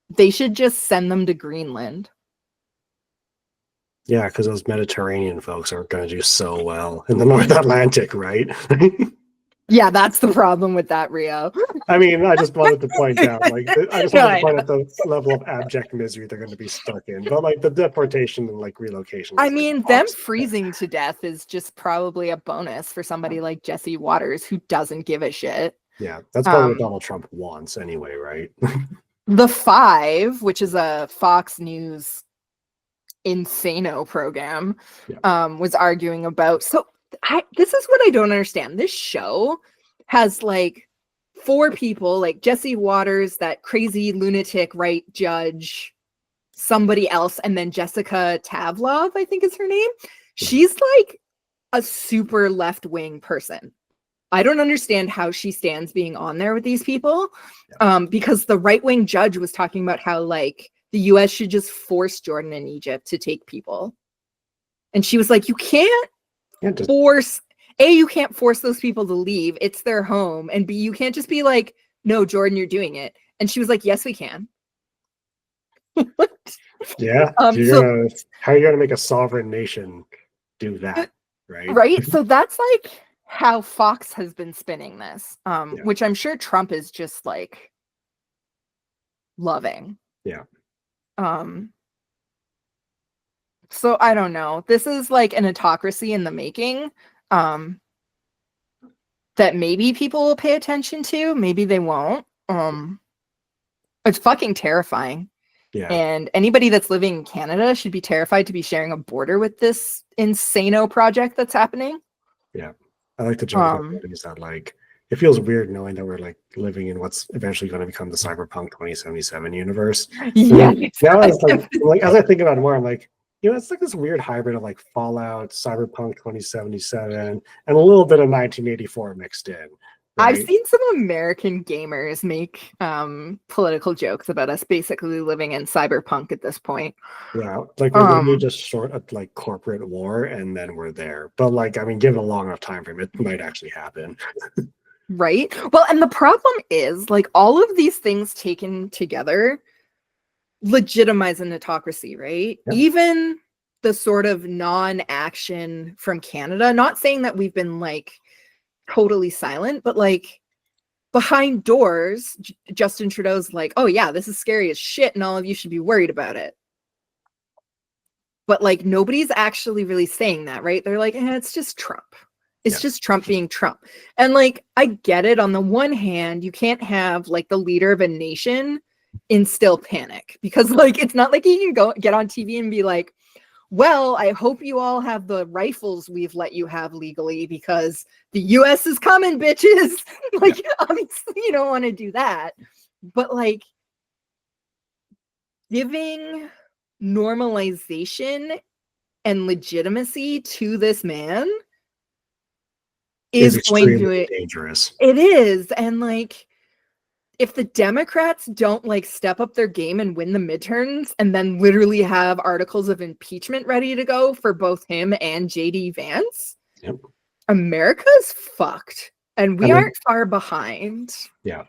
they should just send them to Greenland. Yeah, because those Mediterranean folks aren't going to do so well in the North Atlantic, right? Yeah, that's the problem with that, Rio. I mean, I just wanted to point out, like, I just wanted to point out the level of abject misery they're going to be stuck in. But like the deportation and like relocation. I mean, them freezing to death is just probably a bonus for somebody like Jesse Waters who doesn't give a shit. Yeah, that's probably what Donald Trump wants anyway, right? The Five, which is a Fox News insano program, was arguing about. So this is what I don't understand. This show has like 4 people, like Jesse Waters, that crazy lunatic right judge, somebody else, and then Jessica Tavlov, I think is her name. She's like a super left-wing person. I don't understand how she stands being on there with these people, because the right-wing judge was talking about how like the US should just force Jordan and Egypt to take people. And she was like, you can't force, A, you can't force those people to leave. It's their home. And B, you can't just be like, no, Jordan, you're doing it. And she was like, yes, we can. Yeah. How are you going to make a sovereign nation do that? Right. Right. So that's like how Fox has been spinning this, which I'm sure Trump is just like loving. Yeah. So I don't know. This is like an autocracy in the making, that maybe people will pay attention to, maybe they won't. It's fucking terrifying. Yeah. And anybody that's living in Canada should be terrified to be sharing a border with this insano project that's happening. Yeah. I like the joke is that like it feels weird knowing that we're like living in what's eventually going to become the Cyberpunk 2077 universe. Yeah. Now as I think about it more, I'm like, it's like this weird hybrid of like Fallout, Cyberpunk 2077, and a little bit of 1984 mixed in. Right? I've seen some American gamers make political jokes about us basically living in cyberpunk at this point. Yeah, like we're literally just short of like corporate war, and then we're there. But like, I mean, given a long enough time frame, it might actually happen. Right. Well, and the problem is like all of these things taken together legitimize an autocracy, right? Yeah. Even the sort of non-action from Canada, not saying that we've been like totally silent, but like behind doors, Justin Trudeau's like, oh yeah, this is scary as shit and all of you should be worried about it. But like nobody's actually really saying that, right? They're like, it's just Trump. It's just Trump being Trump. And like, I get it. On the one hand, you can't have like the leader of a nation instill panic, because like it's not like he can go get on TV and be like, well, I hope you all have the rifles we've let you have legally because the US is coming, bitches. Like, obviously you don't want to do that. But like giving normalization and legitimacy to this man is going to dangerous. It is. And like if the Democrats don't like step up their game and win the midterms and then literally have articles of impeachment ready to go for both him and JD Vance, America's fucked. And we aren't far behind. Yeah.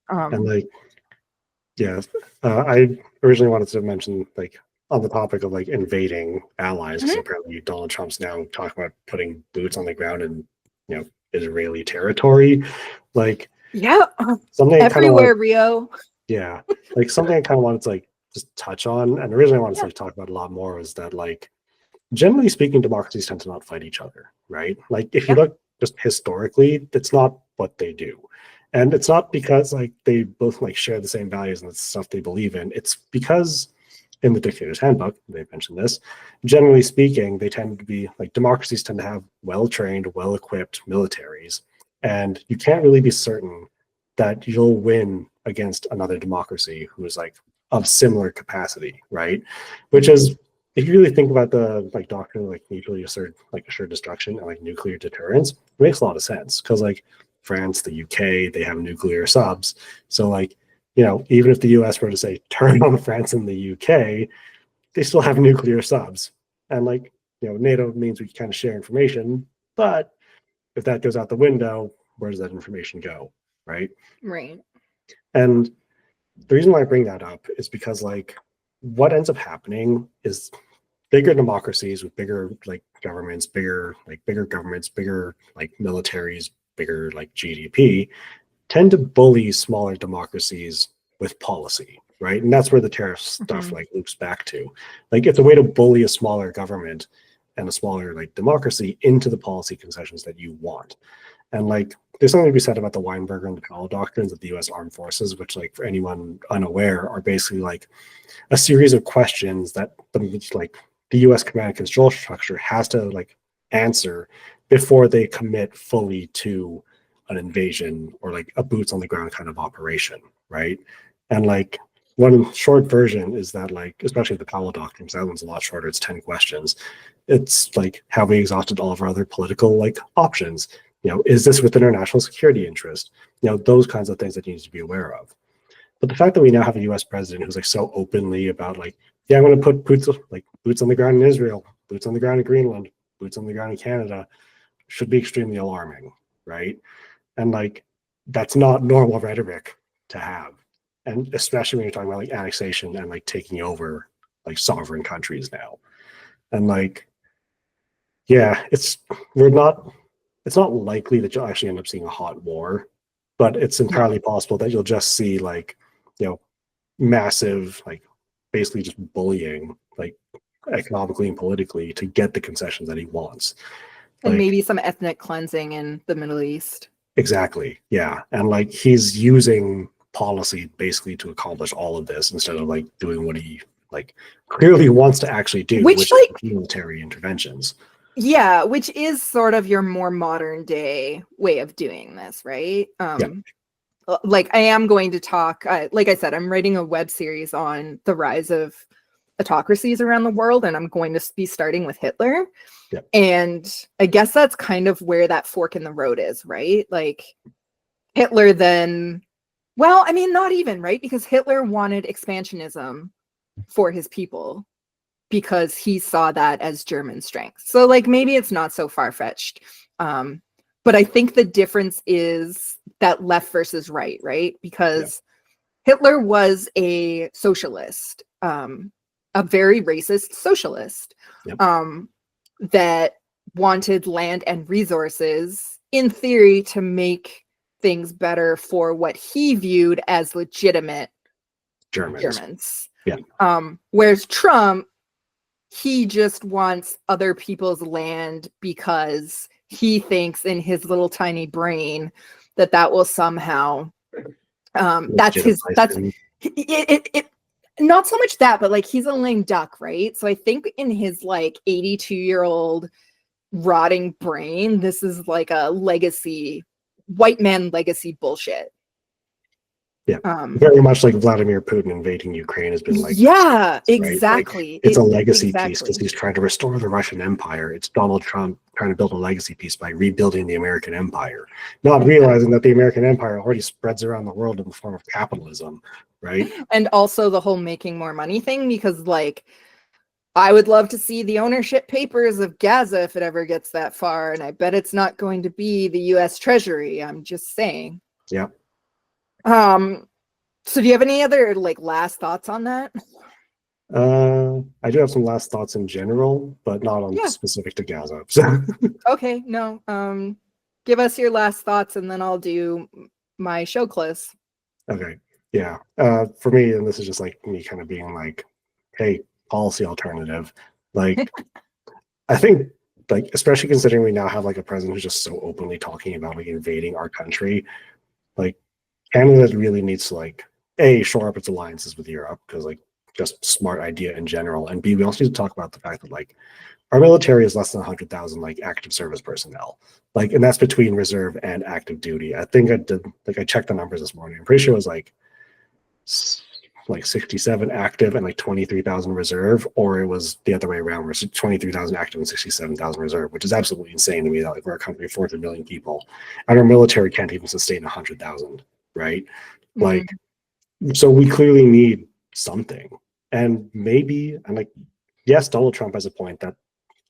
And like, yeah, I originally wanted to mention, like, on the topic of like invading allies, because apparently Donald Trump's now talking about putting boots on the ground in, you know, Israeli territory. Like, something everywhere, Rio. Yeah, like something I kind of wanted to like just touch on, and originally I wanted to like talk about a lot more, is that like generally speaking, democracies tend to not fight each other, right? Like if you look just historically, that's not what they do. And it's not because like they both like share the same values and the stuff they believe in. It's because in the Dictator's Handbook, they mentioned this, generally speaking, they tend to be like democracies tend to have well-trained, well-equipped militaries. And you can't really be certain that you'll win against another democracy who's like of similar capacity, right? Which is, if you really think about the like doctrine of like mutually assured destruction and like nuclear deterrence, it makes a lot of sense, because like France, the UK, they have nuclear subs. So like, you know, even if the US were to say turn on France and the UK, they still have nuclear subs. And like, you know, NATO means we can kind of share information, but if that goes out the window, where does that information go, right? Right. And the reason why I bring that up is because like what ends up happening is bigger democracies with bigger like governments, bigger governments, bigger like militaries, bigger like GDP, tend to bully smaller democracies with policy, right? And that's where the tariff stuff like loops back to. Like it's a way to bully a smaller government and a smaller like democracy into the policy concessions that you want. And like there's something to be said about the Weinberger and the Powell doctrines of the US Armed Forces, which like for anyone unaware are basically like a series of questions that the US command and control structure has to like answer before they commit fully to an invasion or like a boots on the ground kind of operation, right? And like one short version is that like, especially the Powell doctrine, that one's a lot shorter, it's 10 questions. It's like, have we exhausted all of our other political like options? You know, is this within our national security interest? You know, those kinds of things that you need to be aware of. But the fact that we now have a US president who's like so openly about like, yeah, I'm going to put boots on the ground in Israel, boots on the ground in Greenland, boots on the ground in Canada, should be extremely alarming, right? And like, that's not normal rhetoric to have. And especially when you're talking about like annexation and like taking over like sovereign countries now. And like, yeah, it's not likely that you'll actually end up seeing a hot war, but it's entirely possible that you'll just see like, you know, massive, like basically just bullying, like economically and politically to get the concessions that he wants. And like, maybe some ethnic cleansing in the Middle East. Exactly. Yeah. And like he's using policy basically to accomplish all of this instead of like doing what he like clearly wants to actually do, which like is military interventions. Yeah, which is sort of your more modern day way of doing this, right? Like I am going to talk, like I said, I'm writing a web series on the rise of autocracies around the world, and I'm going to be starting with Hitler. Yep. And I guess that's kind of where that fork in the road is, right? Like Hitler then, well, I mean, not even, right? Because Hitler wanted expansionism for his people because he saw that as German strength. So like maybe it's not so far-fetched. But I think the difference is that left versus right, right? Because Hitler was a socialist, a very racist socialist. That wanted land and resources in theory to make things better for what he viewed as legitimate Germans. Whereas Trump, he just wants other people's land because he thinks in his little tiny brain that will somehow not so much that, but like he's a lame duck, right? So I think in his like 82-year-old rotting brain, this is like a legacy, white man legacy bullshit. Yeah, very much like Vladimir Putin invading Ukraine has been like. Yeah, right? exactly. Like, it's a legacy piece exactly. because he's trying to restore the Russian Empire. It's Donald Trump trying to build a legacy piece by rebuilding the American empire, not realizing that the American empire already spreads around the world in the form of capitalism, right? And also the whole making more money thing, because like I would love to see the ownership papers of Gaza if it ever gets that far, and I bet it's not going to be the US Treasury. I'm just saying. Yeah. So do you have any other like last thoughts on that? I do have some last thoughts in general, but not on specific to Gaza. So. Okay, no. Give us your last thoughts and then I'll do my show close. Okay. Yeah. For me, and this is just like me kind of being like, hey, policy alternative. Like, I think, like, especially considering we now have like a president who's just so openly talking about like invading our country, like Canada really needs to like A, shore up its alliances with Europe, because like just smart idea in general, and B, we also need to talk about the fact that like our military is less than 100,000 like active service personnel, like, and that's between reserve and active duty. I think I did, like, I checked the numbers this morning. I'm pretty sure it was like 67 active and like 23,000 reserve, or it was the other way around, where it's 23,000 active and 67,000 reserve, which is absolutely insane to me. That like we're a country of 400 million people, and our military can't even sustain 100,000, right? Like, so we clearly need something, and maybe, and like, yes, Donald Trump has a point that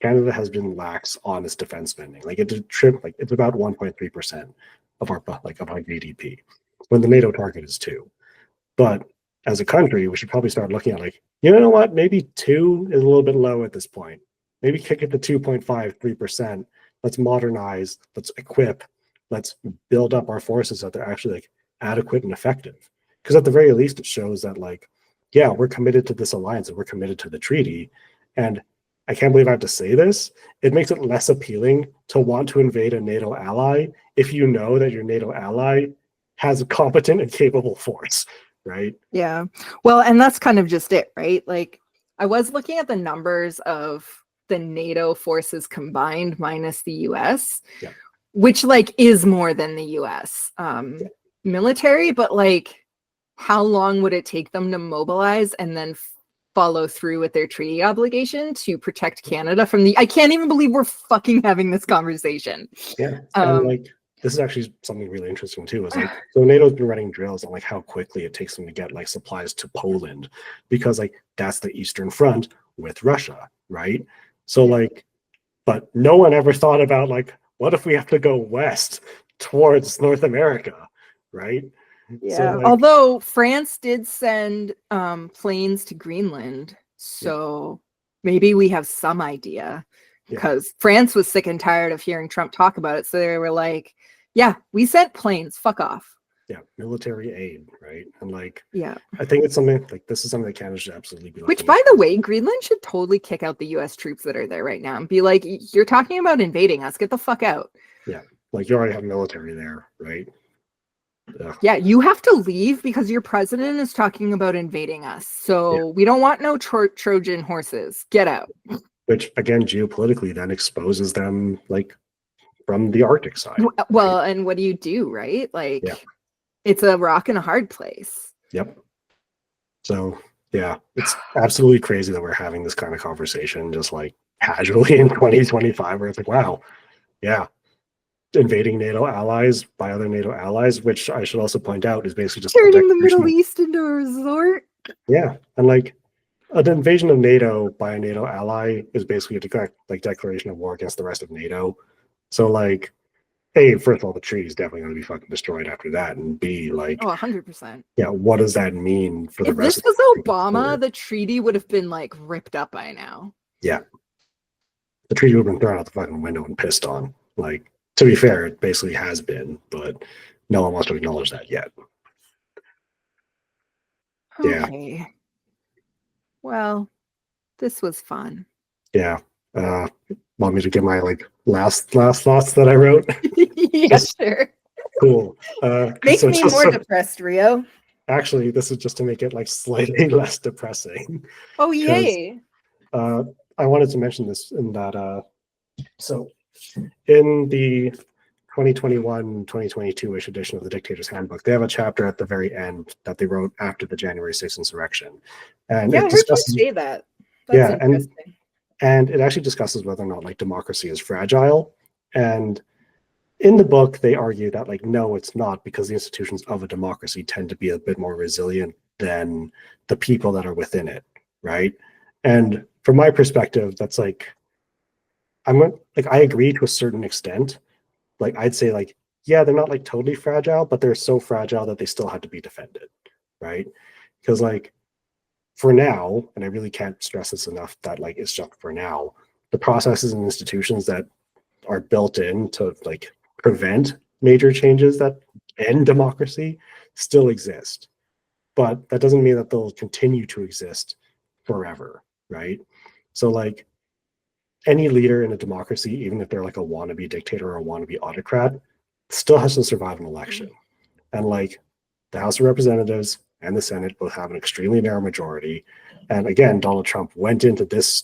Canada has been lax on its defense spending. Like it's it's about 1.3% of our GDP, when the NATO target is 2%. But as a country, we should probably start looking at like, you know what, maybe 2 is a little bit low at this point. Maybe kick it to 2.5, 3%. Let's modernize, let's equip, let's build up our forces so that they're actually like adequate and effective. Because at the very least, it shows that like, yeah, we're committed to this alliance and we're committed to the treaty. And I can't believe I have to say this, it makes it less appealing to want to invade a NATO ally if you know that your NATO ally has a competent and capable force, right? Yeah. Well, and that's kind of just it, right? Like, I was looking at the numbers of the NATO forces combined minus the US, which like is more than the US military, but like, how long would it take them to mobilize and then follow through with their treaty obligation to protect Canada from the— I can't even believe we're fucking having this conversation. Yeah. And like, this is actually something really interesting too, is like, so NATO's been running drills on like how quickly it takes them to get like supplies to Poland, because like that's the Eastern Front with Russia, right? So like, but no one ever thought about like, what if we have to go west towards North America, right? Yeah, so, like, although France did send planes to Greenland, so maybe we have some idea, because France was sick and tired of hearing Trump talk about it, so they were like, yeah, we sent planes, fuck off. Yeah, military aid, right? And like, yeah, I think it's something like, this is something that Canada should absolutely be which, by the way, Greenland should totally kick out the US troops that are there right now and be like, you're talking about invading us, get the fuck out. Yeah, like you already have military there, right? Yeah, you have to leave because your president is talking about invading us. So we don't want no Trojan horses. Get out. Which again, geopolitically then exposes them like from the Arctic side. Well, and what do you do, right? Like, it's a rock and a hard place. Yep. So yeah, it's absolutely crazy that we're having this kind of conversation just like casually in 2025, where it's like, wow, yeah. Invading NATO allies by other NATO allies, which I should also point out is basically just turning the Middle East into a resort. Yeah, and like an invasion of NATO by a NATO ally is basically a declaration of war against the rest of NATO. So like, A, first of all, the treaty is definitely going to be fucking destroyed after that, and B, like, 100%. Yeah, what does that mean for the rest? If this was Obama, the treaty would have been like ripped up by now. Yeah, the treaty would have been thrown out the fucking window and pissed on. Like, to be fair, it basically has been, but no one wants to acknowledge that yet. Okay. Yeah. Well, this was fun. Yeah. Want me to give my like last thoughts that I wrote? Yeah, sure. Cool. Make me more depressed, Rio. Actually, this is just to make it like slightly less depressing. Oh, yay. I wanted to mention this in that so in the 2021, 2022-ish edition of the Dictator's Handbook, they have a chapter at the very end that they wrote after the January 6th insurrection. And Yeah, I it heard you discusses, say that. That's interesting. and it actually discusses whether or not like democracy is fragile. And in the book, they argue that like, no, it's not, because the institutions of a democracy tend to be a bit more resilient than the people that are within it, right? And from my perspective, that's like, I agree to a certain extent. Like I'd say like, yeah, they're not like totally fragile, but they're so fragile that they still have to be defended, right? Because like for now, and I really can't stress this enough that like it's just for now, the processes and institutions that are built in to like prevent major changes that end democracy still exist. But that doesn't mean that they'll continue to exist forever, right? So like any leader in a democracy, even if they're like a wannabe dictator or a wannabe autocrat, still has to survive an election. And like the House of Representatives and the Senate both have an extremely narrow majority. And again, Donald Trump went into this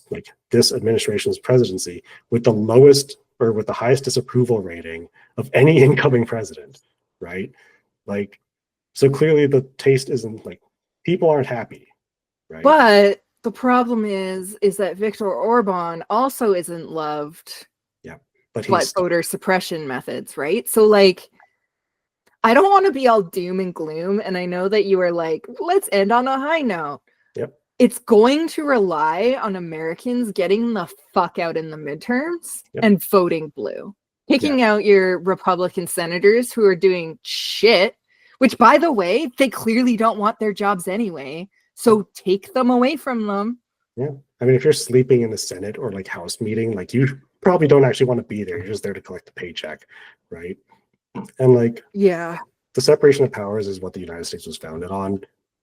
administration's presidency with the lowest or with the highest disapproval rating of any incoming president, right? Like, so clearly the taste isn't like, people aren't happy, right? But the problem is that Viktor Orban also isn't loved. Yeah, but voter suppression methods, right? So like, I don't want to be all doom and gloom, and I know that you are like, let's end on a high note. Yep. It's going to rely on Americans getting the fuck out in the midterms and voting blue. Picking out your Republican senators who are doing shit, which by the way, they clearly don't want their jobs anyway. So take them away from them. Yeah. I mean, if you're sleeping in the Senate or like House meeting, like you probably don't actually want to be there. You're just there to collect the paycheck, right? And like, yeah, the separation of powers is what the United States was founded on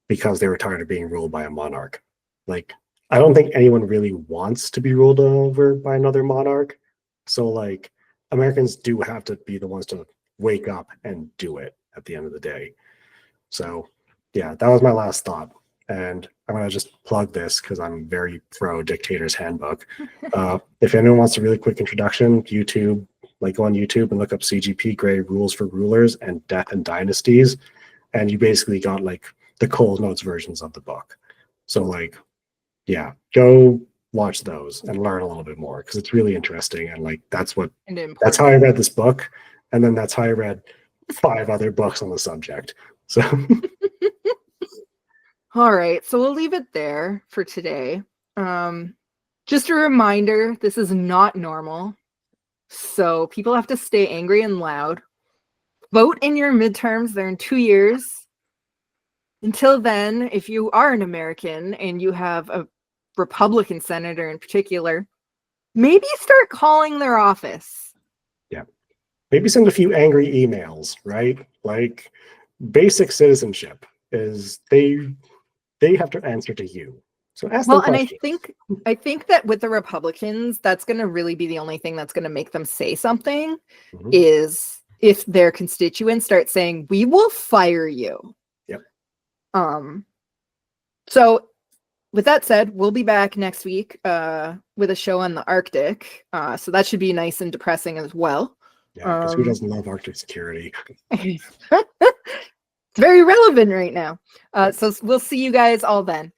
because they were tired of being ruled by a monarch. Like, I don't think anyone really wants to be ruled over by another monarch. So like, Americans do have to be the ones to wake up and do it at the end of the day. So yeah, that was my last thought. And I'm going to just plug this because I'm very pro Dictator's Handbook. If anyone wants a really quick introduction, YouTube, like go on YouTube and look up CGP Grey Rules for Rulers and Death and Dynasties. And you basically got like the Cold Notes versions of the book. So like, yeah, go watch those and learn a little bit more because it's really interesting. And like, that's how I read this book. And then that's how I read 5 other books on the subject. So all right, so we'll leave it there for today. Just a reminder, this is not normal. So people have to stay angry and loud. Vote in your midterms. They're in 2 years. Until then, if you are an American and you have a Republican senator in particular, maybe start calling their office. Yeah. Maybe send a few angry emails, right? Like basic citizenship is they have to answer to you. So ask them questions. And I think that with the Republicans, that's going to really be the only thing that's going to make them say something is if their constituents start saying, "We will fire you." Yep. So with that said, we'll be back next week with a show on the Arctic. So that should be nice and depressing as well. Yeah, because who doesn't love Arctic security? It's very relevant right now. So we'll see you guys all then.